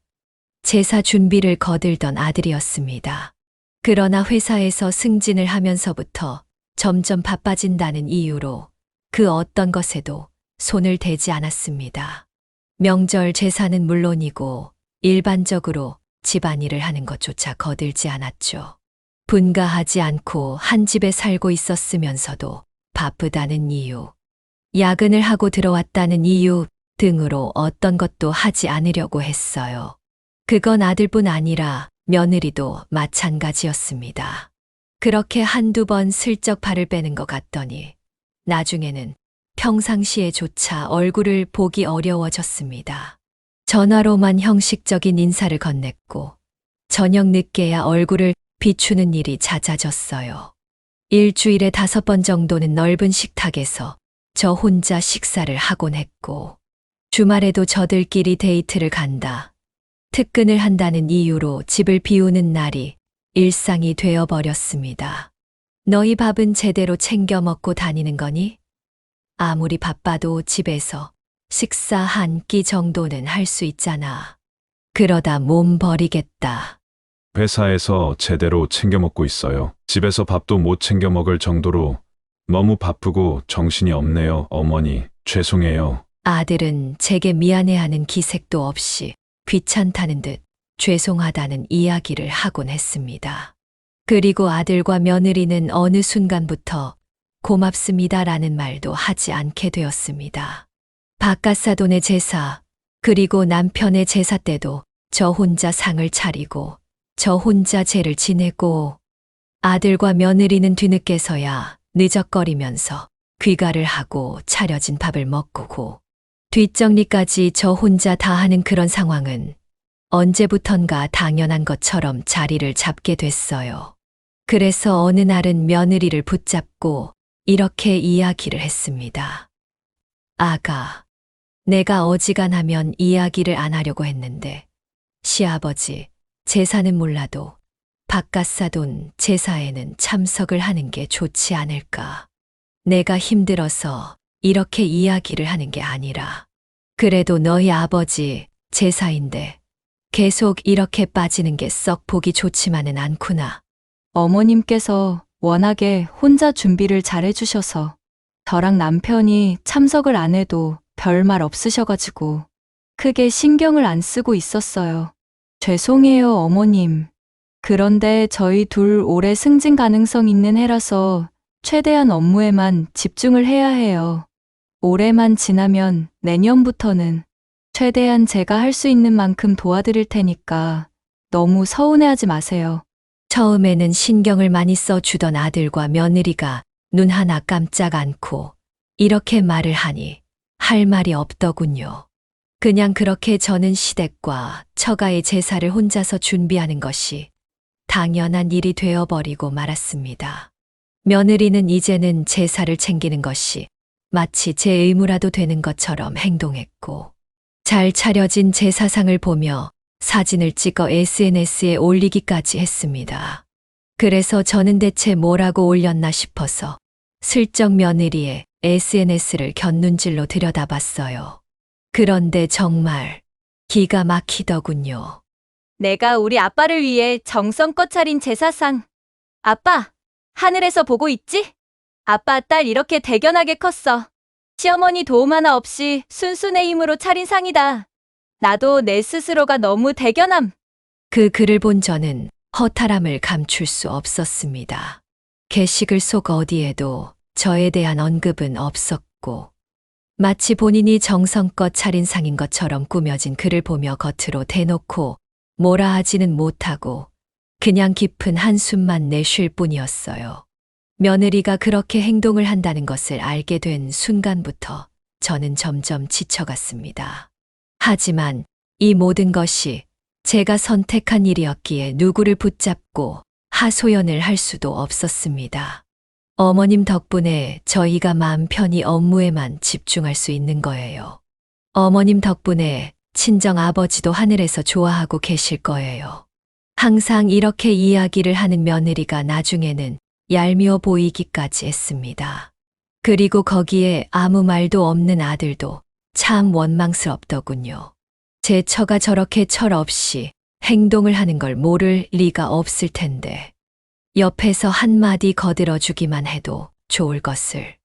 제사 준비를 거들던 아들이었습니다. 그러나 회사에서 승진을 하면서부터 점점 바빠진다는 이유로 그 어떤 것에도 손을 대지 않았습니다. 명절 제사는 물론이고 일반적으로 집안일을 하는 것조차 거들지 않았죠. 분가하지 않고 한 집에 살고 있었으면서도 바쁘다는 이유, 야근을 하고 들어왔다는 이유 등으로 어떤 것도 하지 않으려고 했어요. 그건 아들뿐 아니라 며느리도 마찬가지였습니다. 그렇게 한두 번 슬쩍 발을 빼는 것 같더니 나중에는 평상시에조차 얼굴을 보기 어려워졌습니다. 전화로만 형식적인 인사를 건넸고 저녁 늦게야 얼굴을 비추는 일이 잦아졌어요. 일주일에 5번 정도는 넓은 식탁에서 저 혼자 식사를 하곤 했고, 주말에도 저들끼리 데이트를 간다, 특근을 한다는 이유로 집을 비우는 날이 일상이 되어버렸습니다. 너희 밥은 제대로 챙겨 먹고 다니는 거니? 아무리 바빠도 집에서 식사 한 끼 정도는 할 수 있잖아. 그러다 몸 버리겠다. 회사에서 제대로 챙겨 먹고 있어요. 집에서 밥도 못 챙겨 먹을 정도로 너무 바쁘고 정신이 없네요, 어머니. 죄송해요. 아들은 제게 미안해하는 기색도 없이 귀찮다는 듯 죄송하다는 이야기를 하곤 했습니다. 그리고 아들과 며느리는 어느 순간부터 고맙습니다라는 말도 하지 않게 되었습니다. 바깥사돈의 제사, 그리고 남편의 제사 때도 저 혼자 상을 차리고 저 혼자 제를 지내고, 아들과 며느리는 뒤늦게서야 느적거리면서 귀가를 하고 차려진 밥을 먹고 뒷정리까지 저 혼자 다 하는 그런 상황은 언제부턴가 당연한 것처럼 자리를 잡게 됐어요. 그래서 어느 날은 며느리를 붙잡고 이렇게 이야기를 했습니다. 아가, 내가 어지간하면 이야기를 안 하려고 했는데 시아버지 제사는 몰라도 바깥사돈 제사에는 참석을 하는 게 좋지 않을까. 내가 힘들어서 이렇게 이야기를 하는 게 아니라 그래도 너희 아버지 제사인데 계속 이렇게 빠지는 게 썩 보기 좋지만은 않구나. 어머님께서 워낙에 혼자 준비를 잘 해주셔서 저랑 남편이 참석을 안 해도 별말 없으셔가지고 크게 신경을 안 쓰고 있었어요. 죄송해요, 어머님. 그런데 저희 둘 올해 승진 가능성 있는 해라서 최대한 업무에만 집중을 해야 해요. 올해만 지나면 내년부터는 최대한 제가 할 수 있는 만큼 도와드릴 테니까 너무 서운해하지 마세요. 처음에는 신경을 많이 써주던 아들과 며느리가 눈 하나 깜짝 않고 이렇게 말을 하니 할 말이 없더군요. 그냥 그렇게 저는 시댁과 처가의 제사를 혼자서 준비하는 것이 당연한 일이 되어버리고 말았습니다. 며느리는 이제는 제사를 챙기는 것이 마치 제 의무라도 되는 것처럼 행동했고, 잘 차려진 제사상을 보며 사진을 찍어 SNS에 올리기까지 했습니다. 그래서 저는 대체 뭐라고 올렸나 싶어서 슬쩍 며느리의 SNS를 곁눈질로 들여다봤어요. 그런데 정말 기가 막히더군요. 내가 우리 아빠를 위해 정성껏 차린 제사상. 아빠, 하늘에서 보고 있지? 아빠 딸 이렇게 대견하게 컸어. 시어머니 도움 하나 없이 순순의 힘으로 차린 상이다. 나도 내 스스로가 너무 대견함. 그 글을 본 저는 허탈함을 감출 수 없었습니다. 게시글 속 어디에도 저에 대한 언급은 없었고, 마치 본인이 정성껏 차린 상인 것처럼 꾸며진 글을 보며 겉으로 대놓고 뭐라 하지는 못하고 그냥 깊은 한숨만 내쉴 뿐이었어요. 며느리가 그렇게 행동을 한다는 것을 알게 된 순간부터 저는 점점 지쳐갔습니다. 하지만 이 모든 것이 제가 선택한 일이었기에 누구를 붙잡고 하소연을 할 수도 없었습니다. 어머님 덕분에 저희가 마음 편히 업무에만 집중할 수 있는 거예요. 어머님 덕분에 친정 아버지도 하늘에서 좋아하고 계실 거예요. 항상 이렇게 이야기를 하는 며느리가 나중에는 얄미워 보이기까지 했습니다. 그리고 거기에 아무 말도 없는 아들도 참 원망스럽더군요. 제 처가 저렇게 철없이 행동을 하는 걸 모를 리가 없을 텐데 옆에서 한마디 거들어주기만 해도 좋을 것을.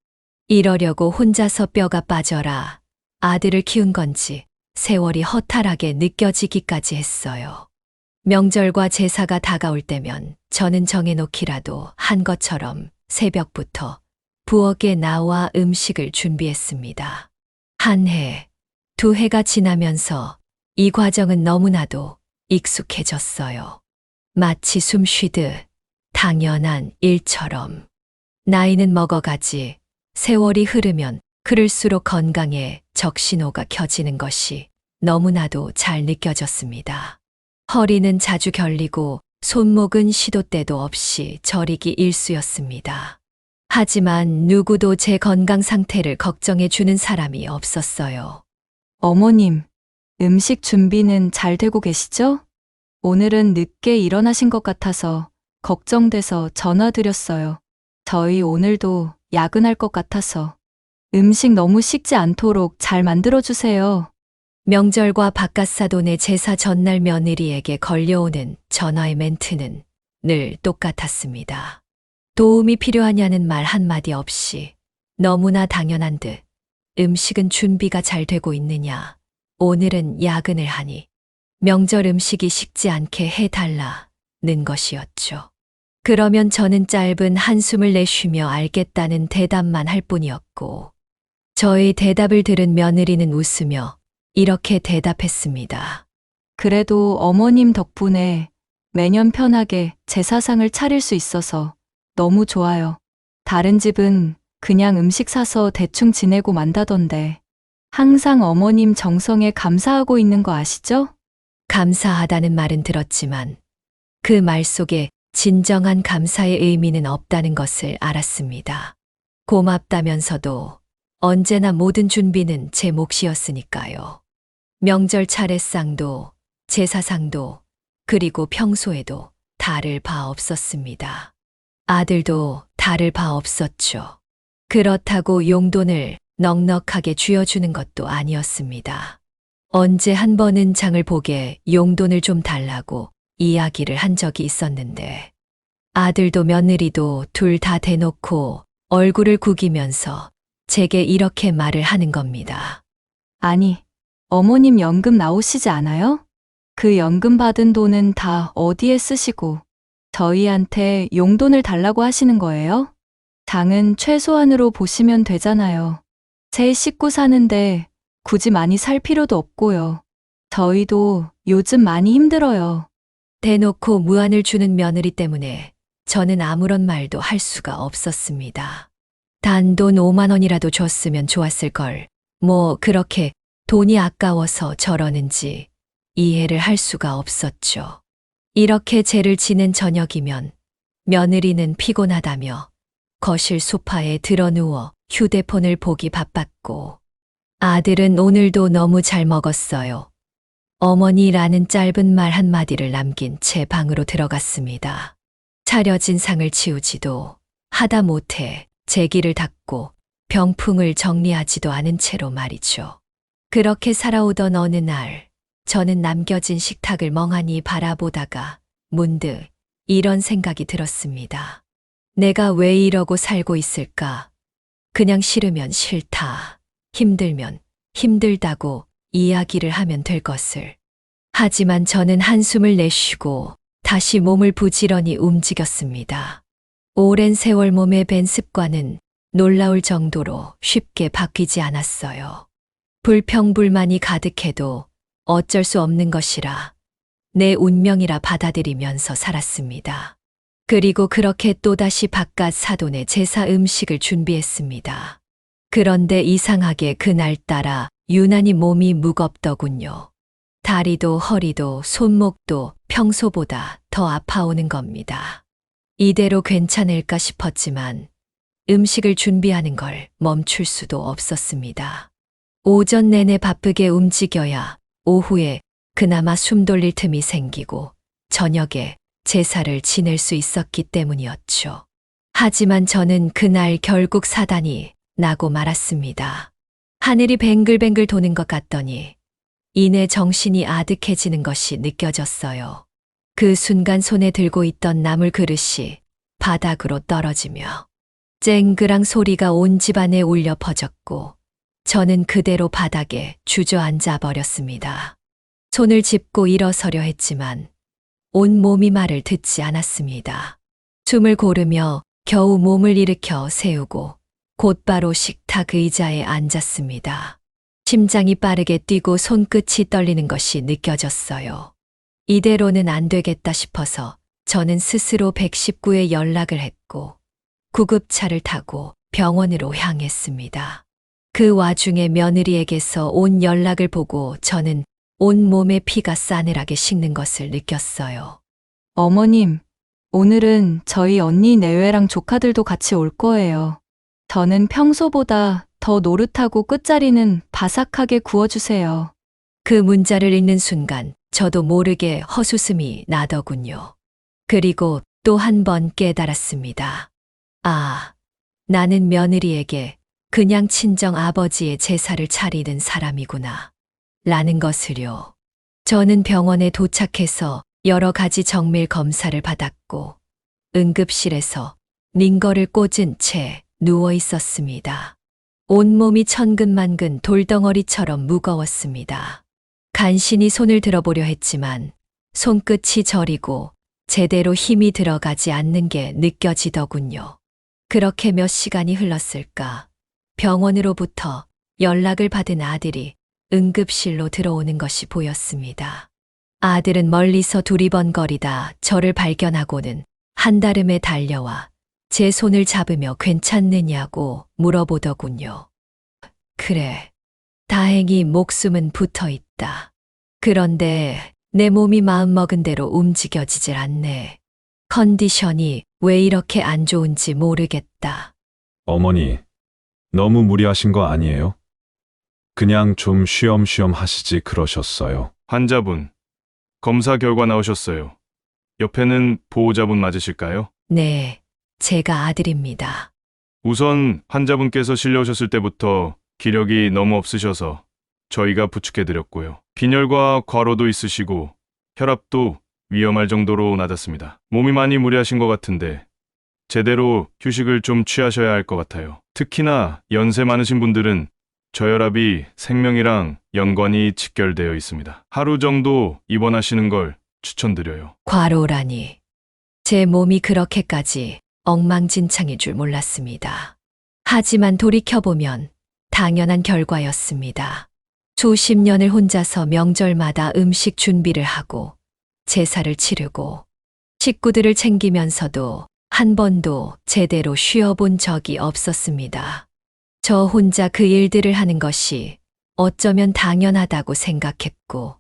이러려고 혼자서 뼈가 빠져라 아들을 키운 건지 세월이 허탈하게 느껴지기까지 했어요. 명절과 제사가 다가올 때면 저는 정해놓기라도 한 것처럼 새벽부터 부엌에 나와 음식을 준비했습니다. 한 해, 두 해가 지나면서 이 과정은 너무나도 익숙해졌어요. 마치 숨 쉬듯 당연한 일처럼. 나이는 먹어가지 세월이 흐르면 흐를수록 건강에 적신호가 켜지는 것이 너무나도 잘 느껴졌습니다. 허리는 자주 결리고 손목은 시도 때도 없이 저리기 일쑤였습니다. 하지만 누구도 제 건강 상태를 걱정해 주는 사람이 없었어요. 어머님, 음식 준비는 잘 되고 계시죠? 오늘은 늦게 일어나신 것 같아서 걱정돼서 전화드렸어요. 저희 오늘도 야근할 것 같아서 음식 너무 식지 않도록 잘 만들어주세요. 명절과 바깥사돈의 제사 전날 며느리에게 걸려오는 전화의 멘트는 늘 똑같았습니다. 도움이 필요하냐는 말 한마디 없이 너무나 당연한 듯 음식은 준비가 잘 되고 있느냐, 오늘은 야근을 하니 명절 음식이 식지 않게 해달라는 것이었죠. 그러면 저는 짧은 한숨을 내쉬며 알겠다는 대답만 할 뿐이었고, 저의 대답을 들은 며느리는 웃으며 이렇게 대답했습니다. 그래도 어머님 덕분에 매년 편하게 제사상을 차릴 수 있어서 너무 좋아요. 다른 집은 그냥 음식 사서 대충 지내고 만다던데 항상 어머님 정성에 감사하고 있는 거 아시죠? 감사하다는 말은 들었지만 그 말 속에 진정한 감사의 의미는 없다는 것을 알았습니다. 고맙다면서도 언제나 모든 준비는 제 몫이었으니까요. 명절 차례상도 제사상도 그리고 평소에도 다를 바 없었습니다. 아들도 다를 바 없었죠. 그렇다고 용돈을 넉넉하게 쥐어주는 것도 아니었습니다. 언제 한 번은 장을 보게 용돈을 좀 달라고 이야기를 한 적이 있었는데 아들도 며느리도 둘 다 대놓고 얼굴을 구기면서 제게 이렇게 말을 하는 겁니다. 아니, 어머님 연금 나오시지 않아요? 그 연금 받은 돈은 다 어디에 쓰시고 저희한테 용돈을 달라고 하시는 거예요? 장은 최소한으로 보시면 되잖아요. 세 식구 사는데 굳이 많이 살 필요도 없고요. 저희도 요즘 많이 힘들어요. 대놓고 무안을 주는 며느리 때문에 저는 아무런 말도 할 수가 없었습니다. 단돈 5만 원이라도 줬으면 좋았을 걸. 뭐 그렇게 돈이 아까워서 저러는지 이해를 할 수가 없었죠. 이렇게 죄를 지는 저녁이면 며느리는 피곤하다며 거실 소파에 드러누워 휴대폰을 보기 바빴고 아들은 오늘도 너무 잘 먹었어요. 어머니라는 짧은 말 한마디를 남긴 채 방으로 들어갔습니다. 차려진 상을 치우지도 하다 못해 제기를 닦고 병풍을 정리하지도 않은 채로 말이죠. 그렇게 살아오던 어느 날 저는 남겨진 식탁을 멍하니 바라보다가 문득 이런 생각이 들었습니다. 내가 왜 이러고 살고 있을까? 그냥 싫으면 싫다, 힘들면 힘들다고 이야기를 하면 될 것을. 하지만 저는 한숨을 내쉬고 다시 몸을 부지런히 움직였습니다. 오랜 세월 몸에 밴 습관은 놀라울 정도로 쉽게 바뀌지 않았어요. 불평불만이 가득해도 어쩔 수 없는 것이라 내 운명이라 받아들이면서 살았습니다. 그리고 그렇게 또다시 바깥 사돈의 제사 음식을 준비했습니다. 그런데 이상하게 그날따라 유난히 몸이 무겁더군요. 다리도 허리도 손목도 평소보다 더 아파오는 겁니다. 이대로 괜찮을까 싶었지만 음식을 준비하는 걸 멈출 수도 없었습니다. 오전 내내 바쁘게 움직여야 오후에 그나마 숨 돌릴 틈이 생기고 저녁에 제사를 지낼 수 있었기 때문이었죠. 하지만 저는 그날 결국 사단이 나고 말았습니다. 하늘이 뱅글뱅글 도는 것 같더니 이내 정신이 아득해지는 것이 느껴졌어요. 그 순간 손에 들고 있던 나물 그릇이 바닥으로 떨어지며 쨍그랑 소리가 온 집안에 울려 퍼졌고 저는 그대로 바닥에 주저앉아 버렸습니다. 손을 짚고 일어서려 했지만 온 몸이 말을 듣지 않았습니다. 숨을 고르며 겨우 몸을 일으켜 세우고 곧바로 식탁 의자에 앉았습니다. 심장이 빠르게 뛰고 손끝이 떨리는 것이 느껴졌어요. 이대로는 안 되겠다 싶어서 저는 스스로 119에 연락을 했고 구급차를 타고 병원으로 향했습니다. 그 와중에 며느리에게서 온 연락을 보고 저는 온 몸에 피가 싸늘하게 식는 것을 느꼈어요. 어머님, 오늘은 저희 언니 내외랑 조카들도 같이 올 거예요. 저는 평소보다 더 노릇하고 끝자리는 바삭하게 구워주세요. 그 문자를 읽는 순간 저도 모르게 헛웃음이 나더군요. 그리고 또 한 번 깨달았습니다. 아, 나는 며느리에게 그냥 친정 아버지의 제사를 차리는 사람이구나. 라는 것을요. 저는 병원에 도착해서 여러 가지 정밀 검사를 받았고 응급실에서 링거를 꽂은 채 누워 있었습니다. 온몸이 천근만근 돌덩어리처럼 무거웠습니다. 간신히 손을 들어보려 했지만 손끝이 저리고 제대로 힘이 들어가지 않는 게 느껴지더군요. 그렇게 몇 시간이 흘렀을까? 병원으로부터 연락을 받은 아들이 응급실로 들어오는 것이 보였습니다. 아들은 멀리서 두리번거리다 저를 발견하고는 한달음에 달려와 제 손을 잡으며 괜찮느냐고 물어보더군요. 그래, 다행히 목숨은 붙어 있다. 그런데 내 몸이 마음먹은 대로 움직여지질 않네. 컨디션이 왜 이렇게 안 좋은지 모르겠다. 어머니, 너무 무리하신 거 아니에요? 그냥 좀 쉬엄쉬엄 하시지 그러셨어요. 환자분, 검사 결과 나오셨어요. 옆에는 보호자분 맞으실까요? 네, 제가 아들입니다. 우선 환자분께서 실려오셨을 때부터 기력이 너무 없으셔서 저희가 부축해드렸고요. 빈혈과 과로도 있으시고 혈압도 위험할 정도로 낮았습니다. 몸이 많이 무리하신 것 같은데 제대로 휴식을 좀 취하셔야 할 것 같아요. 특히나 연세 많으신 분들은 저혈압이 생명이랑 연관이 직결되어 있습니다. 하루 정도 입원하시는 걸 추천드려요. 과로라니. 제 몸이 그렇게까지 엉망진창일 줄 몰랐습니다. 하지만 돌이켜보면 당연한 결과였습니다. 수십 년을 혼자서 명절마다 음식 준비를 하고 제사를 치르고 식구들을 챙기면서도 한 번도 제대로 쉬어본 적이 없었습니다. 저 혼자 그 일들을 하는 것이 어쩌면 당연하다고 생각했고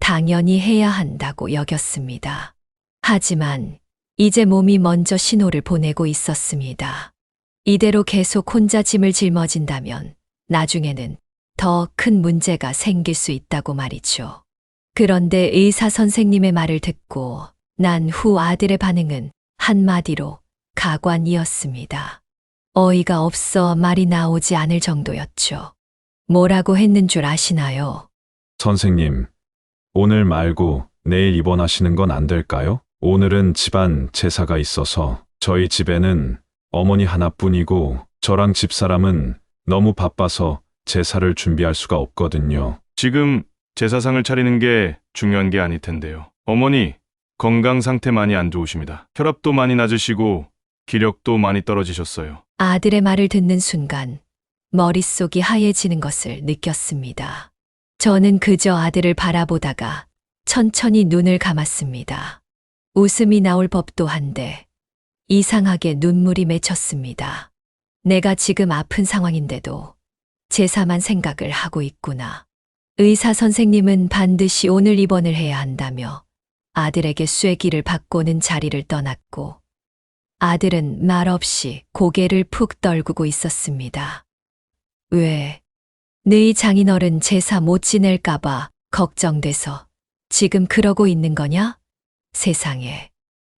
당연히 해야 한다고 여겼습니다. 하지만 이제 몸이 먼저 신호를 보내고 있었습니다. 이대로 계속 혼자 짐을 짊어진다면 나중에는 더 큰 문제가 생길 수 있다고 말이죠. 그런데 의사 선생님의 말을 듣고 난 후 아들의 반응은 한마디로 가관이었습니다. 어이가 없어 말이 나오지 않을 정도였죠. 뭐라고 했는 줄 아시나요? 선생님, 오늘 말고 내일 입원하시는 건 안 될까요? 오늘은 집안 제사가 있어서 저희 집에는 어머니 하나뿐이고 저랑 집사람은 너무 바빠서 제사를 준비할 수가 없거든요. 지금 제사상을 차리는 게 중요한 게 아닐 텐데요. 어머니 건강 상태 많이 안 좋으십니다. 혈압도 많이 낮으시고 기력도 많이 떨어지셨어요. 아들의 말을 듣는 순간 머릿속이 하얘지는 것을 느꼈습니다. 저는 그저 아들을 바라보다가 천천히 눈을 감았습니다. 웃음이 나올 법도 한데 이상하게 눈물이 맺혔습니다. 내가 지금 아픈 상황인데도 제사만 생각을 하고 있구나. 의사 선생님은 반드시 오늘 입원을 해야 한다며 아들에게 쐐기를 받고는 자리를 떠났고 아들은 말없이 고개를 푹 떨구고 있었습니다. 왜? 너희 장인어른 제사 못 지낼까봐 걱정돼서 지금 그러고 있는 거냐? 세상에.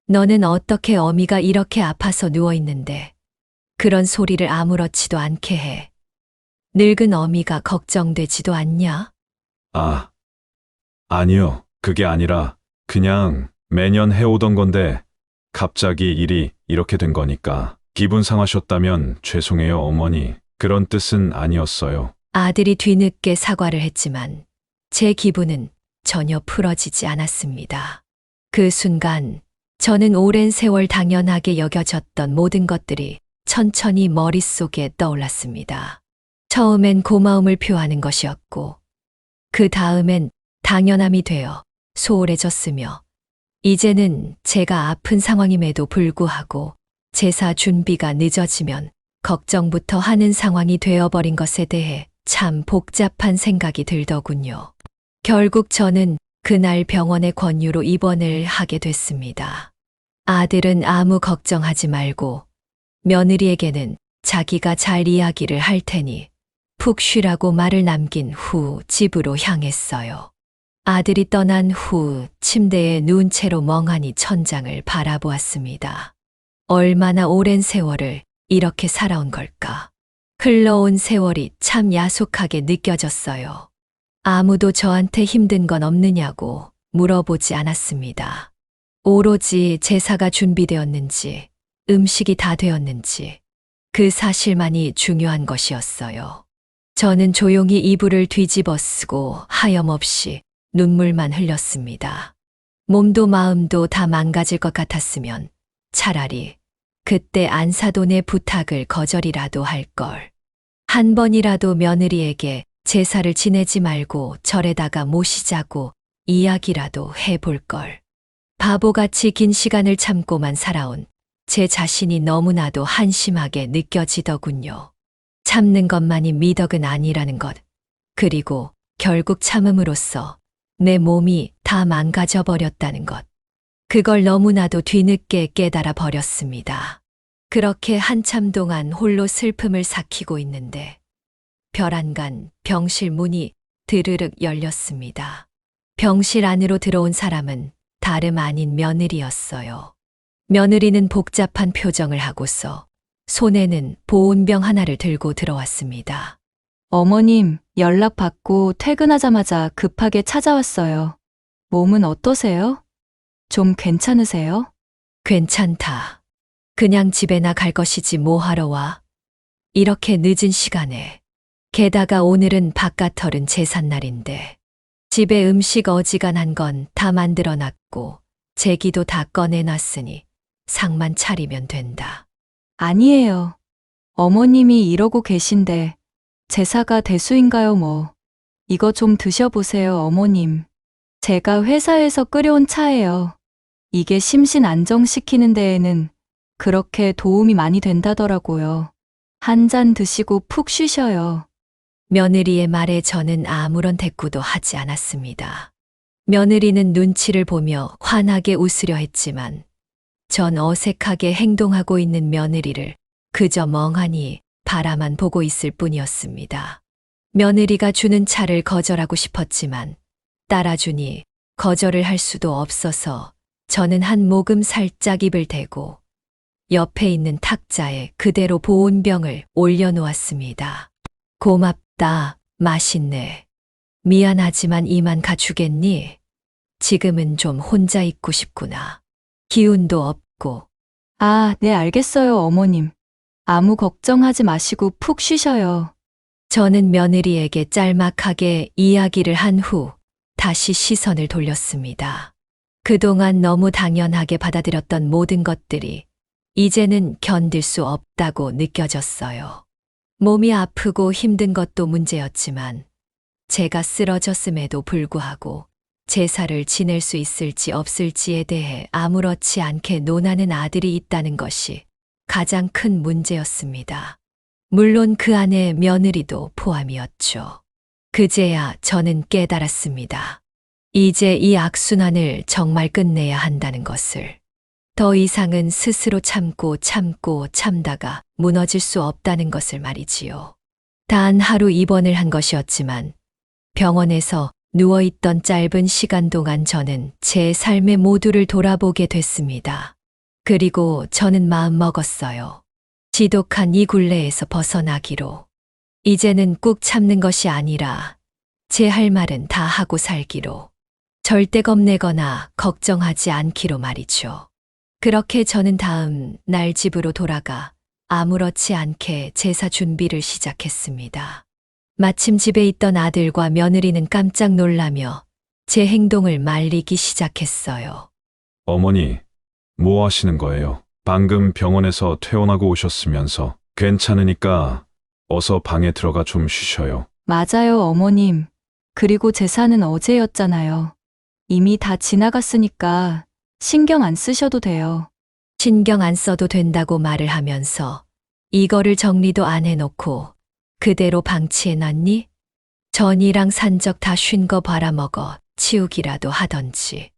너는 어떻게 어미가 이렇게 아파서 누워있는데 그런 소리를 아무렇지도 않게 해. 늙은 어미가 걱정되지도 않냐? 아, 아니요. 그게 아니라 그냥 매년 해오던 건데 갑자기 일이 이렇게 된 거니까 기분 상하셨다면 죄송해요, 어머니. 그런 뜻은 아니었어요. 아들이 뒤늦게 사과를 했지만 제 기분은 전혀 풀어지지 않았습니다. 그 순간 저는 오랜 세월 당연하게 여겨졌던 모든 것들이 천천히 머릿속에 떠올랐습니다. 처음엔 고마움을 표하는 것이었고 그 다음엔 당연함이 되어 소홀해졌으며 이제는 제가 아픈 상황임에도 불구하고 제사 준비가 늦어지면 걱정부터 하는 상황이 되어버린 것에 대해 참 복잡한 생각이 들더군요. 결국 저는 그날 병원의 권유로 입원을 하게 됐습니다. 아들은 아무 걱정하지 말고 며느리에게는 자기가 잘 이야기를 할 테니 푹 쉬라고 말을 남긴 후 집으로 향했어요. 아들이 떠난 후 침대에 누운 채로 멍하니 천장을 바라보았습니다. 얼마나 오랜 세월을 이렇게 살아온 걸까? 흘러온 세월이 참 야속하게 느껴졌어요. 아무도 저한테 힘든 건 없느냐고 물어보지 않았습니다. 오로지 제사가 준비되었는지, 음식이 다 되었는지, 그 사실만이 중요한 것이었어요. 저는 조용히 이불을 뒤집어 쓰고 하염없이 눈물만 흘렸습니다. 몸도 마음도 다 망가질 것 같았으면 차라리 그때 안사돈의 부탁을 거절이라도 할 걸. 한 번이라도 며느리에게 제사를 지내지 말고 절에다가 모시자고 이야기라도 해볼 걸. 바보같이 긴 시간을 참고만 살아온 제 자신이 너무나도 한심하게 느껴지더군요. 참는 것만이 미덕은 아니라는 것. 그리고 결국 참음으로써 내 몸이 다 망가져 버렸다는 것. 그걸 너무나도 뒤늦게 깨달아 버렸습니다. 그렇게 한참 동안 홀로 슬픔을 삭히고 있는데 별안간 병실 문이 드르륵 열렸습니다. 병실 안으로 들어온 사람은 다름 아닌 며느리였어요. 며느리는 복잡한 표정을 하고서 손에는 보온병 하나를 들고 들어왔습니다. 어머님, 연락받고 퇴근하자마자 급하게 찾아왔어요. 몸은 어떠세요? 좀 괜찮으세요? 괜찮다. 그냥 집에나 갈 것이지 뭐 하러 와. 이렇게 늦은 시간에. 게다가 오늘은 바깥털은 제삿날인데. 집에 음식 어지간한 건 다 만들어 놨고 제기도 다 꺼내놨으니 상만 차리면 된다. 아니에요. 어머님이 이러고 계신데 제사가 대수인가요 뭐. 이거 좀 드셔보세요 어머님. 제가 회사에서 끓여온 차예요. 이게 심신 안정시키는 데에는 그렇게 도움이 많이 된다더라고요. 한 잔 드시고 푹 쉬셔요. 며느리의 말에 저는 아무런 대꾸도 하지 않았습니다. 며느리는 눈치를 보며 환하게 웃으려 했지만 전 어색하게 행동하고 있는 며느리를 그저 멍하니 바라만 보고 있을 뿐이었습니다. 며느리가 주는 차를 거절하고 싶었지만 따라주니 거절을 할 수도 없어서 저는 한 모금 살짝 입을 대고 옆에 있는 탁자에 그대로 보온병을 올려놓았습니다. 고맙다, 맛있네. 미안하지만 이만 가주겠니? 지금은 좀 혼자 있고 싶구나. 기운도 없고. 아, 네 알겠어요 어머님. 아무 걱정하지 마시고 푹 쉬셔요. 저는 며느리에게 짤막하게 이야기를 한 후 다시 시선을 돌렸습니다. 그동안 너무 당연하게 받아들였던 모든 것들이 이제는 견딜 수 없다고 느껴졌어요. 몸이 아프고 힘든 것도 문제였지만 제가 쓰러졌음에도 불구하고 제사를 지낼 수 있을지 없을지에 대해 아무렇지 않게 논하는 아들이 있다는 것이 가장 큰 문제였습니다. 물론 그 안에 며느리도 포함이었죠. 그제야 저는 깨달았습니다. 이제 이 악순환을 정말 끝내야 한다는 것을. 더 이상은 스스로 참고 참다가 무너질 수 없다는 것을 말이지요. 단 하루 입원을 한 것이었지만 병원에서 누워있던 짧은 시간 동안 저는 제 삶의 모두를 돌아보게 됐습니다. 그리고 저는 마음 먹었어요. 지독한 이 굴레에서 벗어나기로. 이제는 꾹 참는 것이 아니라 제 할 말은 다 하고 살기로. 절대 겁내거나 걱정하지 않기로 말이죠. 그렇게 저는 다음 날 집으로 돌아가 아무렇지 않게 제사 준비를 시작했습니다. 마침 집에 있던 아들과 며느리는 깜짝 놀라며 제 행동을 말리기 시작했어요. 어머니, 뭐 하시는 거예요? 방금 병원에서 퇴원하고 오셨으면서 괜찮으니까 어서 방에 들어가 좀 쉬셔요. 맞아요 어머님. 그리고 제사는 어제였잖아요. 이미 다 지나갔으니까 신경 안 쓰셔도 돼요. 신경 안 써도 된다고 말을 하면서 이거를 정리도 안 해놓고 그대로 방치해놨니? 전이랑 산적 다 쉰 거 바라먹어 치우기라도 하던지.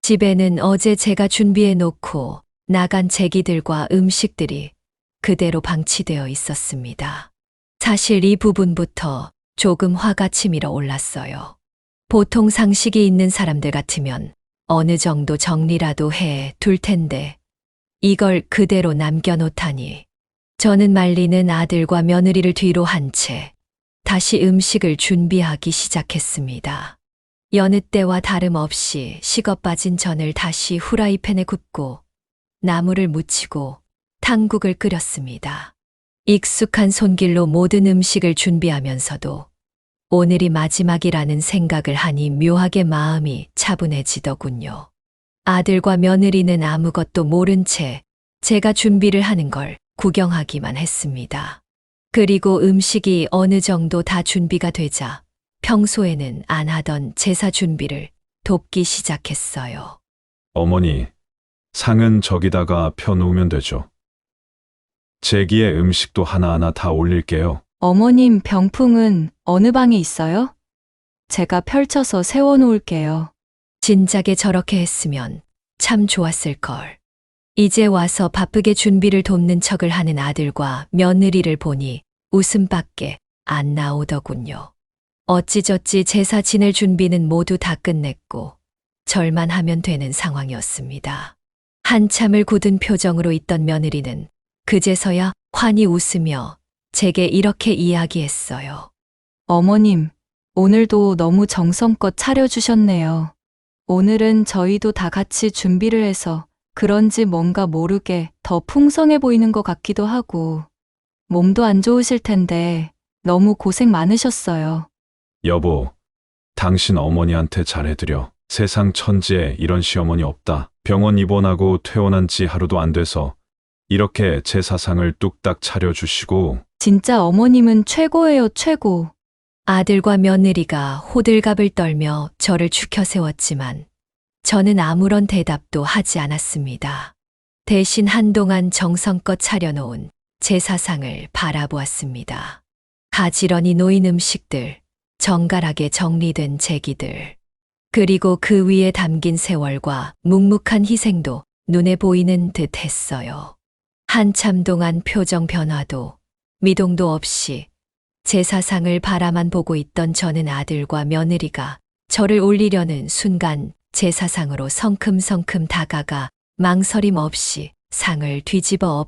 집에는 어제 제가 준비해놓고 나간 제기들과 음식들이 그대로 방치되어 있었습니다. 사실 이 부분부터 조금 화가 치밀어 올랐어요. 보통 상식이 있는 사람들 같으면 어느 정도 정리라도 해 둘 텐데 이걸 그대로 남겨놓다니. 저는 말리는 아들과 며느리를 뒤로 한 채 다시 음식을 준비하기 시작했습니다. 여느 때와 다름없이 식어 빠진 전을 다시 후라이팬에 굽고 나물을 무치고 탕국을 끓였습니다. 익숙한 손길로 모든 음식을 준비하면서도 오늘이 마지막이라는 생각을 하니 묘하게 마음이 차분해지더군요. 아들과 며느리는 아무것도 모른 채 제가 준비를 하는 걸 구경하기만 했습니다. 그리고 음식이 어느 정도 다 준비가 되자 평소에는 안 하던 제사 준비를 돕기 시작했어요. 어머니, 상은 저기다가 펴놓으면 되죠. 제기에 음식도 하나하나 다 올릴게요. 어머님 병풍은 어느 방에 있어요? 제가 펼쳐서 세워놓을게요. 진작에 저렇게 했으면 참 좋았을걸. 이제 와서 바쁘게 준비를 돕는 척을 하는 아들과 며느리를 보니 웃음밖에 안 나오더군요. 어찌저찌 제사 지낼 준비는 모두 다 끝냈고 절만 하면 되는 상황이었습니다. 한참을 굳은 표정으로 있던 며느리는 그제서야 환히 웃으며 제게 이렇게 이야기했어요. 어머님, 오늘도 너무 정성껏 차려주셨네요. 오늘은 저희도 다 같이 준비를 해서 그런지 뭔가 모르게 더 풍성해 보이는 것 같기도 하고, 몸도 안 좋으실 텐데 너무 고생 많으셨어요. 여보, 당신 어머니한테 잘해드려. 세상 천지에 이런 시어머니 없다. 병원 입원하고 퇴원한 지 하루도 안 돼서 이렇게 제사상을 뚝딱 차려주시고. 진짜 어머님은 최고예요, 최고. 아들과 며느리가 호들갑을 떨며 저를 추켜 세웠지만 저는 아무런 대답도 하지 않았습니다. 대신 한동안 정성껏 차려놓은 제사상을 바라보았습니다. 가지런히 놓인 음식들, 정갈하게 정리된 제기들, 그리고 그 위에 담긴 세월과 묵묵한 희생도 눈에 보이는 듯 했어요. 한참 동안 표정 변화도 미동도 없이 제사상을 바라만 보고 있던 저는 아들과 며느리가 저를 올리려는 순간 제사상으로 성큼성큼 다가가 망설임 없이 상을 뒤집어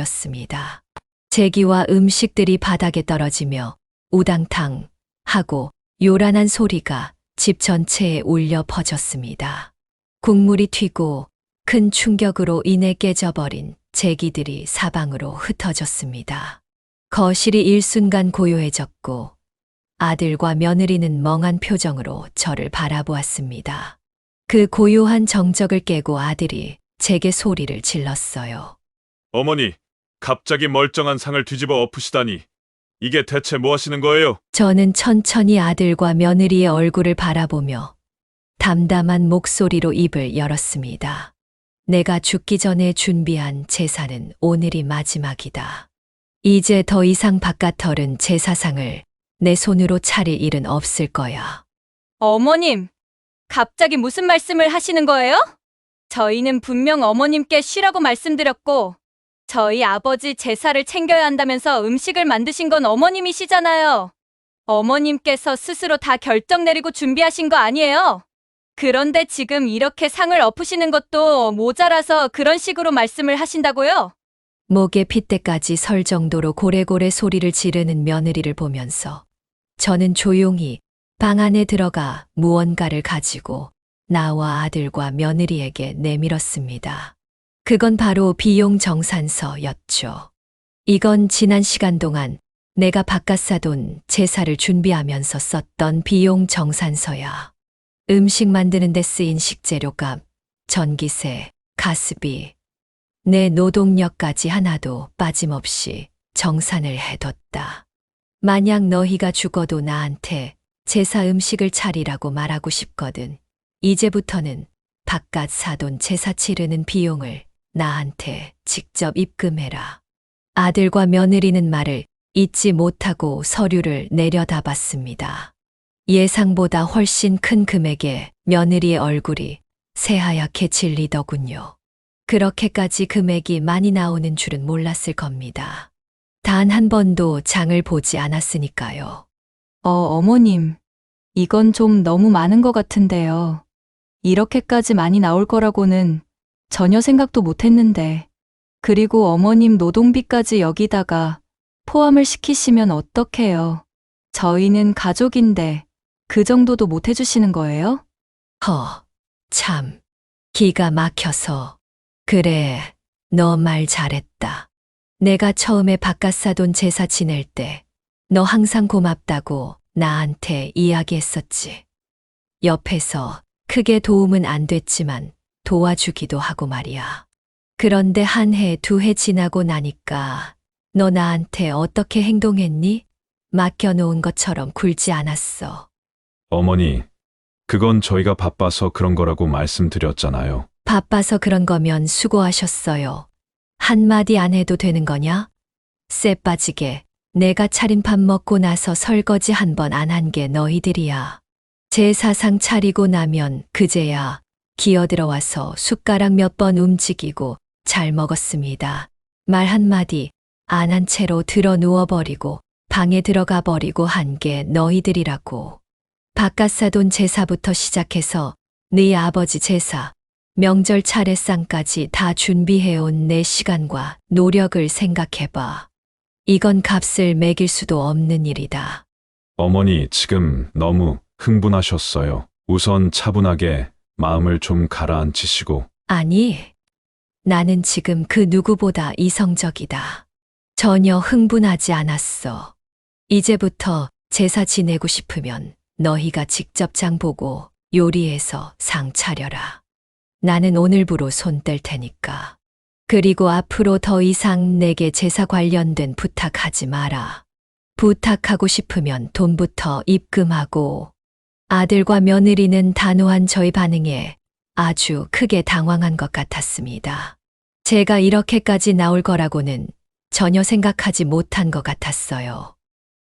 엎어버렸습니다. 제기와 음식들이 바닥에 떨어지며 우당탕 하고 요란한 소리가 집 전체에 울려 퍼졌습니다. 국물이 튀고 큰 충격으로 인해 깨져버린 제기들이 사방으로 흩어졌습니다. 거실이 일순간 고요해졌고 아들과 며느리는 멍한 표정으로 저를 바라보았습니다. 그 고요한 정적을 깨고 아들이 제게 소리를 질렀어요. 어머니, 갑자기 멀쩡한 상을 뒤집어 엎으시다니. 이게 대체 뭐 하시는 거예요? 저는 천천히 아들과 며느리의 얼굴을 바라보며 담담한 목소리로 입을 열었습니다. 내가 죽기 전에 준비한 제사는 오늘이 마지막이다. 이제 더 이상 바깥털은 제사상을 내 손으로 차릴 일은 없을 거야. 어머님, 갑자기 무슨 말씀을 하시는 거예요? 저희는 분명 어머님께 쉬라고 말씀드렸고, 저희 아버지 제사를 챙겨야 한다면서 음식을 만드신 건 어머님이시잖아요. 어머님께서 스스로 다 결정 내리고 준비하신 거 아니에요? 그런데 지금 이렇게 상을 엎으시는 것도 모자라서 그런 식으로 말씀을 하신다고요? 목에 핏대까지 설 정도로 고래고래 소리를 지르는 며느리를 보면서 저는 조용히 방 안에 들어가 무언가를 가지고 나와 아들과 며느리에게 내밀었습니다. 그건 바로 비용 정산서였죠. 이건 지난 시간 동안 내가 바깥 사돈 제사를 준비하면서 썼던 비용 정산서야. 음식 만드는 데 쓰인 식재료값, 전기세, 가스비, 내 노동력까지 하나도 빠짐없이 정산을 해뒀다. 만약 너희가 죽어도 나한테 제사 음식을 차리라고 말하고 싶거든. 이제부터는 바깥 사돈 제사 치르는 비용을 나한테 직접 입금해라. 아들과 며느리는 말을 잊지 못하고 서류를 내려다봤습니다. 예상보다 훨씬 큰 금액에 며느리의 얼굴이 새하얗게 질리더군요. 그렇게까지 금액이 많이 나오는 줄은 몰랐을 겁니다. 단 한 번도 장을 보지 않았으니까요. 어머님, 이건 좀 너무 많은 것 같은데요. 이렇게까지 많이 나올 거라고는 전혀 생각도 못 했는데. 그리고 어머님 노동비까지 여기다가 포함을 시키시면 어떡해요? 저희는 가족인데 그 정도도 못 해주시는 거예요? 참. 기가 막혀서. 그래, 너 말 잘했다. 내가 처음에 바깥사돈 제사 지낼 때 너 항상 고맙다고 나한테 이야기했었지. 옆에서 크게 도움은 안 됐지만 도와주기도 하고 말이야. 그런데 한 해, 두 해 지나고 나니까 너 나한테 어떻게 행동했니? 맡겨놓은 것처럼 굴지 않았어. 어머니, 그건 저희가 바빠서 그런 거라고 말씀드렸잖아요. 바빠서 그런 거면 수고하셨어요. 한마디 안 해도 되는 거냐? 쎄 빠지게 내가 차린 밥 먹고 나서 설거지 한 번 안 한 게 너희들이야. 제사상 차리고 나면 그제야 기어들어와서 숟가락 몇 번 움직이고 잘 먹었습니다. 말 한마디 안 한 채로 들어 누워버리고 방에 들어가 버리고 한 게 너희들이라고. 바깥사돈 제사부터 시작해서 네 아버지 제사, 명절 차례상까지 다 준비해온 내 시간과 노력을 생각해봐. 이건 값을 매길 수도 없는 일이다. 어머니 지금 너무 흥분하셨어요. 우선 차분하게 마음을 좀 가라앉히시고. 아니, 나는 지금 그 누구보다 이성적이다. 전혀 흥분하지 않았어. 이제부터 제사 지내고 싶으면 너희가 직접 장 보고 요리해서 상 차려라. 나는 오늘부로 손 뗄 테니까. 그리고 앞으로 더 이상 내게 제사 관련된 부탁하지 마라. 부탁하고 싶으면 돈부터 입금하고. 아들과 며느리는 단호한 저의 반응에 아주 크게 당황한 것 같았습니다. 제가 이렇게까지 나올 거라고는 전혀 생각하지 못한 것 같았어요.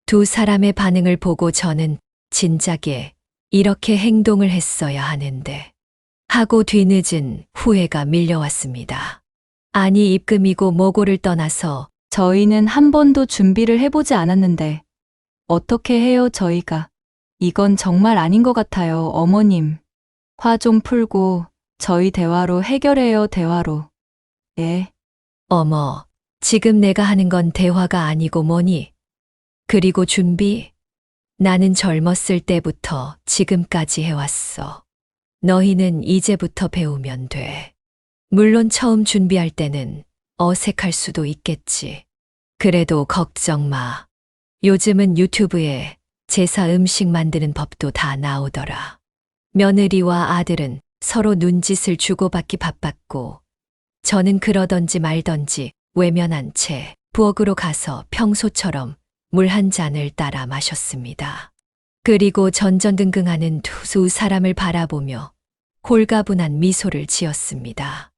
두 사람의 반응을 보고 저는 진작에 이렇게 행동을 했어야 하는데 하고 뒤늦은 후회가 밀려왔습니다. 아니 입금이고 뭐고를 떠나서 저희는 한 번도 준비를 해보지 않았는데 어떻게 해요 저희가. 이건 정말 아닌 것 같아요 어머님. 화 좀 풀고 저희 대화로 해결해요 대화로. 예. 어머, 지금 내가 하는 건 대화가 아니고 뭐니? 그리고 준비? 나는 젊었을 때부터 지금까지 해왔어. 너희는 이제부터 배우면 돼. 물론 처음 준비할 때는 어색할 수도 있겠지. 그래도 걱정 마. 요즘은 유튜브에 제사 음식 만드는 법도 다 나오더라. 며느리와 아들은 서로 눈짓을 주고받기 바빴고, 저는 그러던지 말던지 외면한 채 부엌으로 가서 평소처럼 물 한 잔을 따라 마셨습니다. 그리고 전전긍긍하는 두 사람을 바라보며 홀가분한 미소를 지었습니다.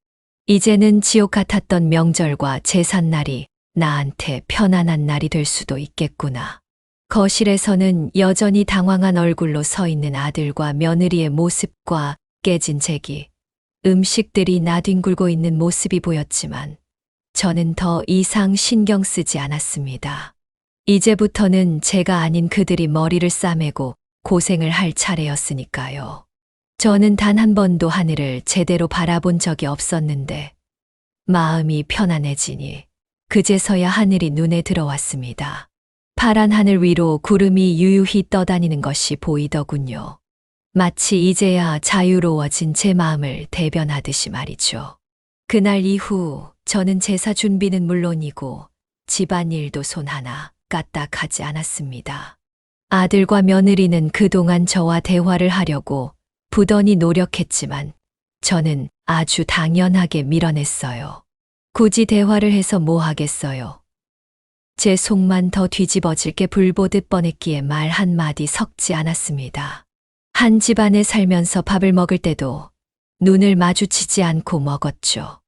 이제는 지옥 같았던 명절과 제삿날이 나한테 편안한 날이 될 수도 있겠구나. 거실에서는 여전히 당황한 얼굴로 서 있는 아들과 며느리의 모습과 깨진 제기, 음식들이 나뒹굴고 있는 모습이 보였지만 저는 더 이상 신경 쓰지 않았습니다. 이제부터는 제가 아닌 그들이 머리를 싸매고 고생을 할 차례였으니까요. 저는 단 한 번도 하늘을 제대로 바라본 적이 없었는데 마음이 편안해지니 그제서야 하늘이 눈에 들어왔습니다. 파란 하늘 위로 구름이 유유히 떠다니는 것이 보이더군요. 마치 이제야 자유로워진 제 마음을 대변하듯이 말이죠. 그날 이후 저는 제사 준비는 물론이고 집안일도 손 하나 까딱하지 않았습니다. 아들과 며느리는 그동안 저와 대화를 하려고 부단히 노력했지만 저는 아주 당연하게 밀어냈어요. 굳이 대화를 해서 뭐 하겠어요. 제 속만 더 뒤집어질 게 불보듯 뻔했기에 말 한마디 섞지 않았습니다. 한 집안에 살면서 밥을 먹을 때도 눈을 마주치지 않고 먹었죠.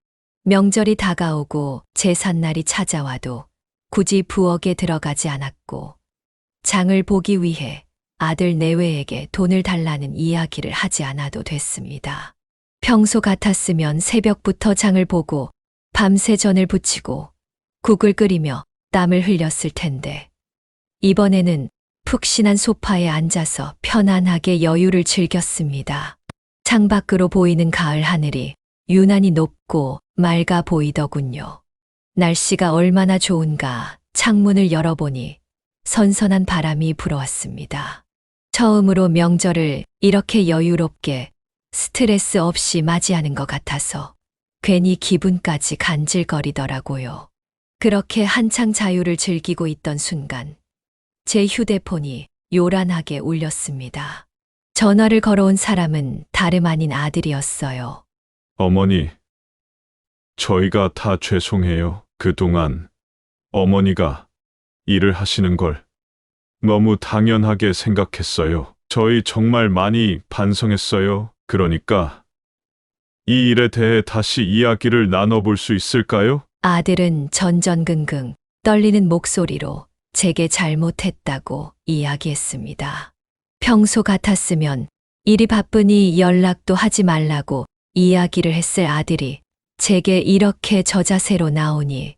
명절이 다가오고 제삿날이 찾아와도 굳이 부엌에 들어가지 않았고 장을 보기 위해 아들 내외에게 돈을 달라는 이야기를 하지 않아도 됐습니다. 평소 같았으면 새벽부터 장을 보고 밤새 전을 부치고 국을 끓이며 땀을 흘렸을 텐데 이번에는 푹신한 소파에 앉아서 편안하게 여유를 즐겼습니다. 창밖으로 보이는 가을 하늘이 유난히 높고 맑아 보이더군요. 날씨가 얼마나 좋은가 창문을 열어보니 선선한 바람이 불어왔습니다. 처음으로 명절을 이렇게 여유롭게 스트레스 없이 맞이하는 것 같아서 괜히 기분까지 간질거리더라고요. 그렇게 한창 자유를 즐기고 있던 순간 제 휴대폰이 요란하게 울렸습니다. 전화를 걸어온 사람은 다름 아닌 아들이었어요. 어머니, 저희가 다 죄송해요. 그동안 어머니가 일을 하시는 걸 너무 당연하게 생각했어요. 저희 정말 많이 반성했어요. 그러니까 이 일에 대해 다시 이야기를 나눠볼 수 있을까요? 아들은 전전긍긍 떨리는 목소리로 제게 잘못했다고 이야기했습니다. 평소 같았으면 일이 바쁘니 연락도 하지 말라고 이야기를 했을 아들이 제게 이렇게 저자세로 나오니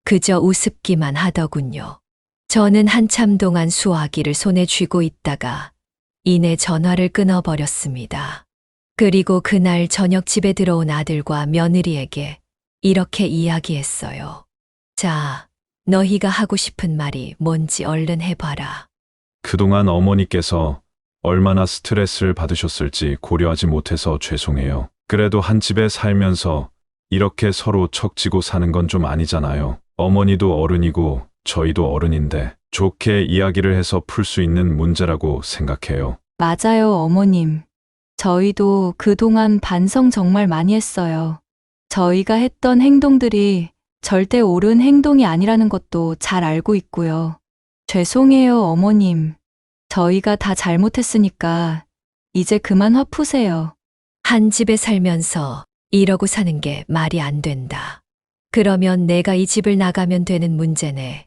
그저 우습기만 하더군요. 저는 한참 동안 수화기를 손에 쥐고 있다가 이내 전화를 끊어버렸습니다. 그리고 그날 저녁 집에 들어온 아들과 며느리에게 이렇게 이야기했어요. 자, 너희가 하고 싶은 말이 뭔지 얼른 해봐라. 그동안 어머니께서 얼마나 스트레스를 받으셨을지 고려하지 못해서 죄송해요. 그래도 한 집에 살면서 이렇게 서로 척지고 사는 건 좀 아니잖아요. 어머니도 어른이고 저희도 어른인데 좋게 이야기를 해서 풀 수 있는 문제라고 생각해요. 맞아요, 어머님. 저희도 그동안 반성 정말 많이 했어요. 저희가 했던 행동들이 절대 옳은 행동이 아니라는 것도 잘 알고 있고요. 죄송해요, 어머님. 저희가 다 잘못했으니까 이제 그만 화 푸세요. 한 집에 살면서 이러고 사는 게 말이 안 된다. 그러면 내가 이 집을 나가면 되는 문제네.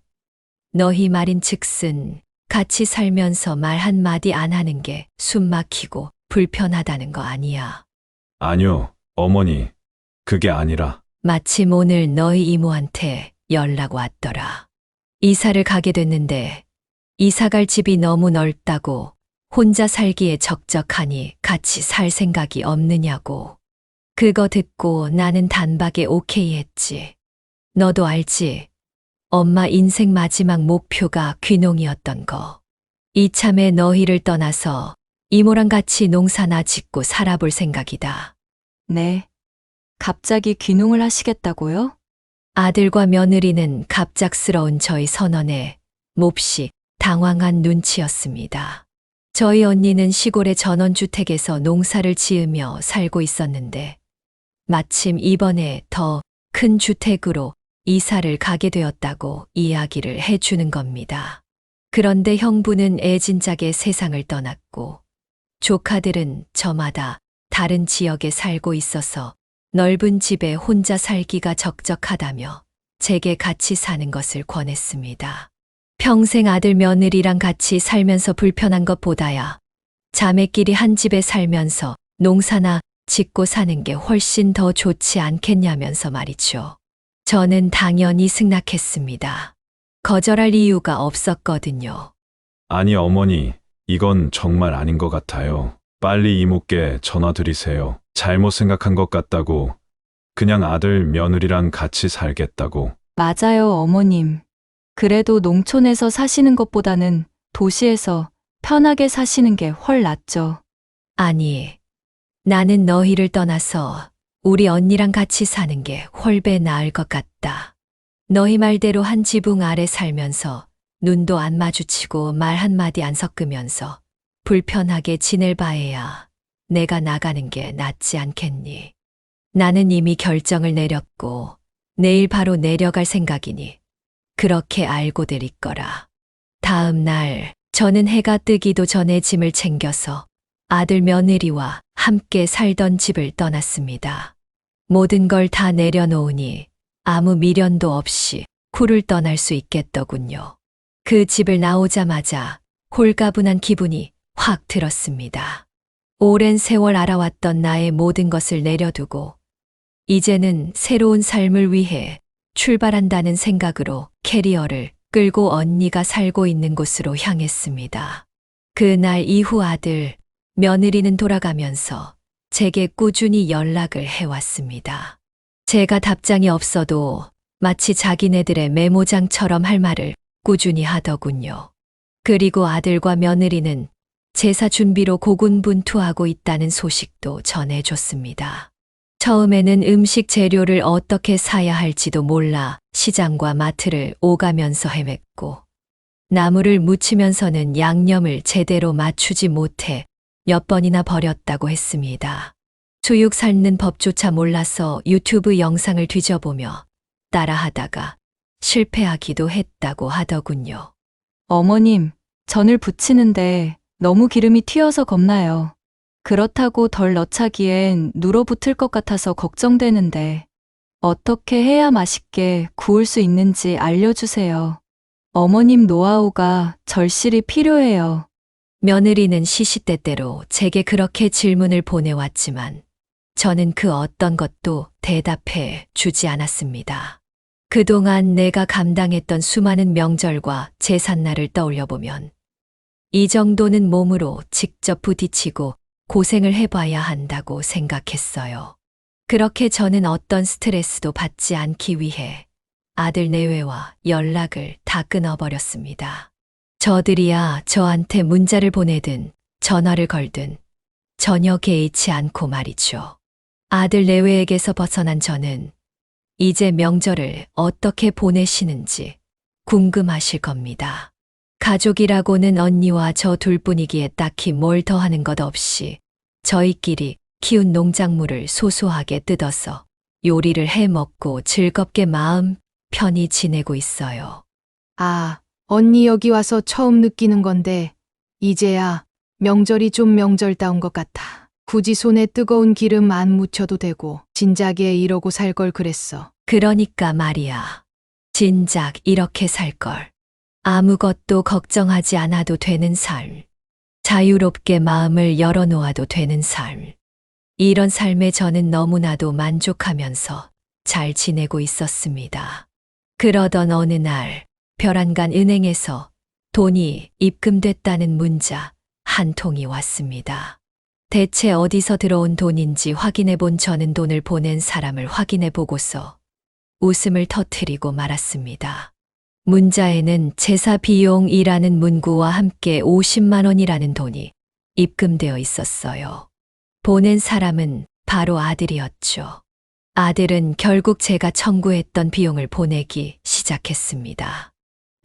너희 말인 즉슨 같이 살면서 말 한마디 안 하는 게 숨 막히고 불편하다는 거 아니야. 아니요, 어머니. 그게 아니라 마침 오늘 너희 이모한테 연락 왔더라. 이사를 가게 됐는데 이사 갈 집이 너무 넓다고 혼자 살기에 적적하니 같이 살 생각이 없느냐고. 그거 듣고 나는 단박에 오케이 했지. 너도 알지? 엄마 인생 마지막 목표가 귀농이었던 거. 이참에 너희를 떠나서 이모랑 같이 농사나 짓고 살아볼 생각이다. 네. 갑자기 귀농을 하시겠다고요? 아들과 며느리는 갑작스러운 저희 선언에 몹시 당황한 눈치였습니다. 저희 언니는 시골의 전원주택에서 농사를 지으며 살고 있었는데 마침 이번에 더 큰 주택으로 이사를 가게 되었다고 이야기를 해주는 겁니다. 그런데 형부는 애진작에 세상을 떠났고 조카들은 저마다 다른 지역에 살고 있어서 넓은 집에 혼자 살기가 적적하다며 제게 같이 사는 것을 권했습니다. 평생 아들 며느리랑 같이 살면서 불편한 것보다야 자매끼리 한 집에 살면서 농사나 짓고 사는 게 훨씬 더 좋지 않겠냐면서 말이죠. 저는 당연히 승낙했습니다. 거절할 이유가 없었거든요. 아니 어머니, 이건 정말 아닌 것 같아요. 빨리 이모께 전화 드리세요. 잘못 생각한 것 같다고. 그냥 아들 며느리랑 같이 살겠다고. 맞아요, 어머님. 그래도 농촌에서 사시는 것보다는 도시에서 편하게 사시는 게 훨 낫죠. 아니, 나는 너희를 떠나서 우리 언니랑 같이 사는 게 훨배 나을 것 같다. 너희 말대로 한 지붕 아래 살면서 눈도 안 마주치고 말 한마디 안 섞으면서 불편하게 지낼 바에야 내가 나가는 게 낫지 않겠니? 나는 이미 결정을 내렸고 내일 바로 내려갈 생각이니 그렇게 알고들 있거라. 다음 날 저는 해가 뜨기도 전에 짐을 챙겨서 아들 며느리와 함께 살던 집을 떠났습니다. 모든 걸 다 내려놓으니 아무 미련도 없이 쿨을 떠날 수 있겠더군요. 그 집을 나오자마자 홀가분한 기분이 확 들었습니다. 오랜 세월 알아왔던 나의 모든 것을 내려두고 이제는 새로운 삶을 위해 출발한다는 생각으로 캐리어를 끌고 언니가 살고 있는 곳으로 향했습니다. 그날 이후 아들, 며느리는 돌아가면서 제게 꾸준히 연락을 해왔습니다. 제가 답장이 없어도 마치 자기네들의 메모장처럼 할 말을 꾸준히 하더군요. 그리고 아들과 며느리는 제사 준비로 고군분투하고 있다는 소식도 전해줬습니다. 처음에는 음식 재료를 어떻게 사야 할지도 몰라 시장과 마트를 오가면서 헤맸고 나물을 무치면서는 양념을 제대로 맞추지 못해 몇 번이나 버렸다고 했습니다. 수육 삶는 법조차 몰라서 유튜브 영상을 뒤져보며 따라하다가 실패하기도 했다고 하더군요. 어머님, 전을 부치는데 너무 기름이 튀어서 겁나요. 그렇다고 덜 넣자기엔 눌어붙을 것 같아서 걱정되는데 어떻게 해야 맛있게 구울 수 있는지 알려주세요. 어머님 노하우가 절실히 필요해요. 며느리는 시시때때로 제게 그렇게 질문을 보내왔지만 저는 그 어떤 것도 대답해 주지 않았습니다. 그동안 내가 감당했던 수많은 명절과 제삿날을 떠올려보면 이 정도는 몸으로 직접 부딪히고 고생을 해봐야 한다고 생각했어요. 그렇게 저는 어떤 스트레스도 받지 않기 위해 아들 내외와 연락을 다 끊어버렸습니다. 저들이야 저한테 문자를 보내든 전화를 걸든 전혀 개의치 않고 말이죠. 아들 내외에게서 벗어난 저는 이제 명절을 어떻게 보내시는지 궁금하실 겁니다. 가족이라고는 언니와 저 둘뿐이기에 딱히 뭘 더하는 것 없이 저희끼리 키운 농작물을 소소하게 뜯어서 요리를 해 먹고 즐겁게 마음 편히 지내고 있어요. 아, 언니 여기 와서 처음 느끼는 건데, 이제야 명절이 좀 명절다운 것 같아. 굳이 손에 뜨거운 기름 안 묻혀도 되고, 진작에 이러고 살 걸 그랬어. 그러니까 말이야. 진작 이렇게 살 걸. 아무것도 걱정하지 않아도 되는 삶. 자유롭게 마음을 열어놓아도 되는 삶. 이런 삶에 저는 너무나도 만족하면서 잘 지내고 있었습니다. 그러던 어느 날, 별안간 은행에서 돈이 입금됐다는 문자 한 통이 왔습니다. 대체 어디서 들어온 돈인지 확인해 본 저는 돈을 보낸 사람을 확인해 보고서 웃음을 터뜨리고 말았습니다. 문자에는 제사 비용이라는 문구와 함께 50만 원이라는 돈이 입금되어 있었어요. 보낸 사람은 바로 아들이었죠. 아들은 결국 제가 청구했던 비용을 보내기 시작했습니다.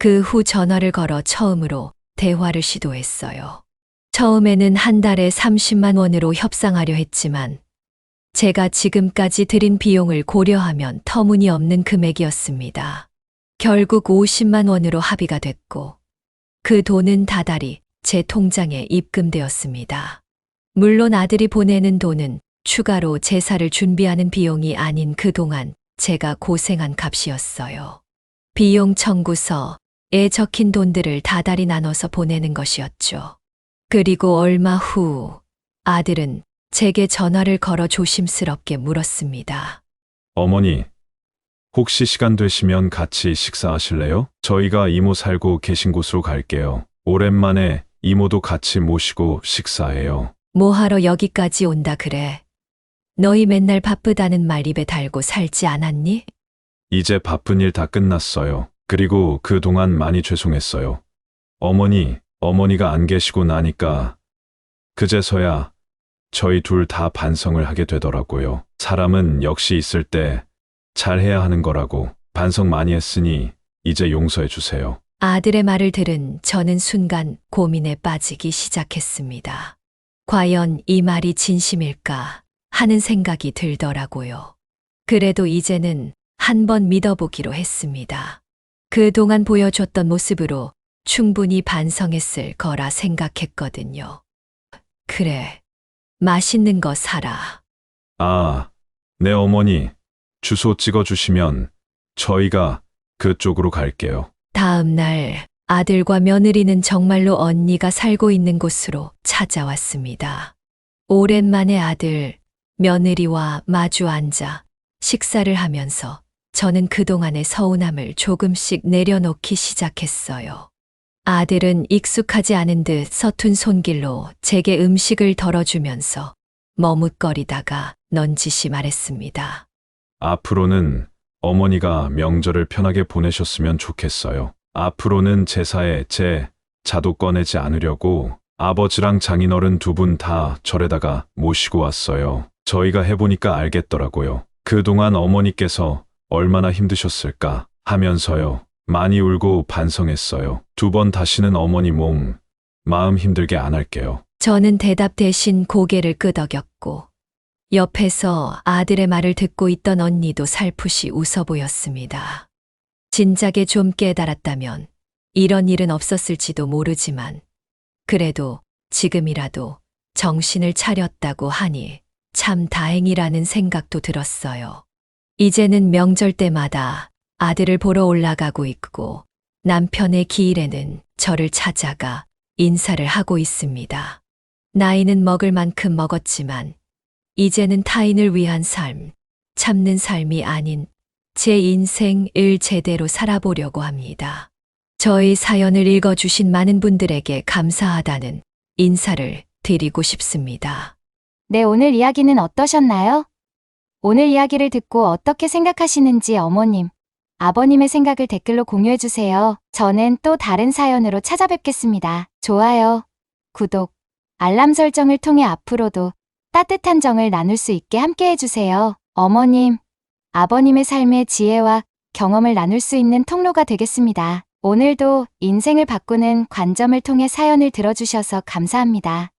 그 후 전화를 걸어 처음으로 대화를 시도했어요. 처음에는 한 달에 30만 원으로 협상하려 했지만 제가 지금까지 들인 비용을 고려하면 터무니없는 금액이었습니다. 결국 50만 원으로 합의가 됐고 그 돈은 다달이 제 통장에 입금되었습니다. 물론 아들이 보내는 돈은 추가로 제사를 준비하는 비용이 아닌 그동안 제가 고생한 값이었어요. 비용 청구서에 적힌 돈들을 다달이 나눠서 보내는 것이었죠. 그리고 얼마 후 아들은 제게 전화를 걸어 조심스럽게 물었습니다. 어머니, 혹시 시간 되시면 같이 식사하실래요? 저희가 이모 살고 계신 곳으로 갈게요. 오랜만에 이모도 같이 모시고 식사해요. 뭐하러 여기까지 온다 그래? 너희 맨날 바쁘다는 말 입에 달고 살지 않았니? 이제 바쁜 일 다 끝났어요. 그리고 그동안 많이 죄송했어요. 어머니가 안 계시고 나니까 그제서야 저희 둘 다 반성을 하게 되더라고요. 사람은 역시 있을 때 잘해야 하는 거라고 반성 많이 했으니 이제 용서해 주세요. 아들의 말을 들은 저는 순간 고민에 빠지기 시작했습니다. 과연 이 말이 진심일까 하는 생각이 들더라고요. 그래도 이제는 한번 믿어보기로 했습니다. 그동안 보여줬던 모습으로 충분히 반성했을 거라 생각했거든요. 그래, 맛있는 거 사라. 아, 네 어머니. 주소 찍어주시면 저희가 그쪽으로 갈게요. 다음 날 아들과 며느리는 정말로 언니가 살고 있는 곳으로 찾아왔습니다. 오랜만에 아들, 며느리와 마주 앉아 식사를 하면서 저는 그동안의 서운함을 조금씩 내려놓기 시작했어요. 아들은 익숙하지 않은 듯 서툰 손길로 제게 음식을 덜어주면서 머뭇거리다가 넌지시 말했습니다. 앞으로는 어머니가 명절을 편하게 보내셨으면 좋겠어요. 앞으로는 제사에 제 자도 꺼내지 않으려고 아버지랑 장인어른 두 분 다 절에다가 모시고 왔어요. 저희가 해보니까 알겠더라고요. 그동안 어머니께서 얼마나 힘드셨을까 하면서요. 많이 울고 반성했어요. 2번 다시는 어머니 마음 힘들게 안 할게요. 저는 대답 대신 고개를 끄덕였고 옆에서 아들의 말을 듣고 있던 언니도 살풋이 웃어 보였습니다. 진작에 좀 깨달았다면 이런 일은 없었을지도 모르지만 그래도 지금이라도 정신을 차렸다고 하니 참 다행이라는 생각도 들었어요. 이제는 명절 때마다 아들을 보러 올라가고 있고 남편의 기일에는 저를 찾아가 인사를 하고 있습니다. 나이는 먹을 만큼 먹었지만 이제는 타인을 위한 삶, 참는 삶이 아닌 제 인생을 제대로 살아보려고 합니다. 저의 사연을 읽어주신 많은 분들에게 감사하다는 인사를 드리고 싶습니다. 네, 오늘 이야기는 어떠셨나요? 오늘 이야기를 듣고 어떻게 생각하시는지 어머님, 아버님의 생각을 댓글로 공유해주세요. 저는 또 다른 사연으로 찾아뵙겠습니다. 좋아요, 구독, 알람 설정을 통해 앞으로도 따뜻한 정을 나눌 수 있게 함께 해주세요. 어머님, 아버님의 삶의 지혜와 경험을 나눌 수 있는 통로가 되겠습니다. 오늘도 인생을 바꾸는 관점을 통해 사연을 들어주셔서 감사합니다.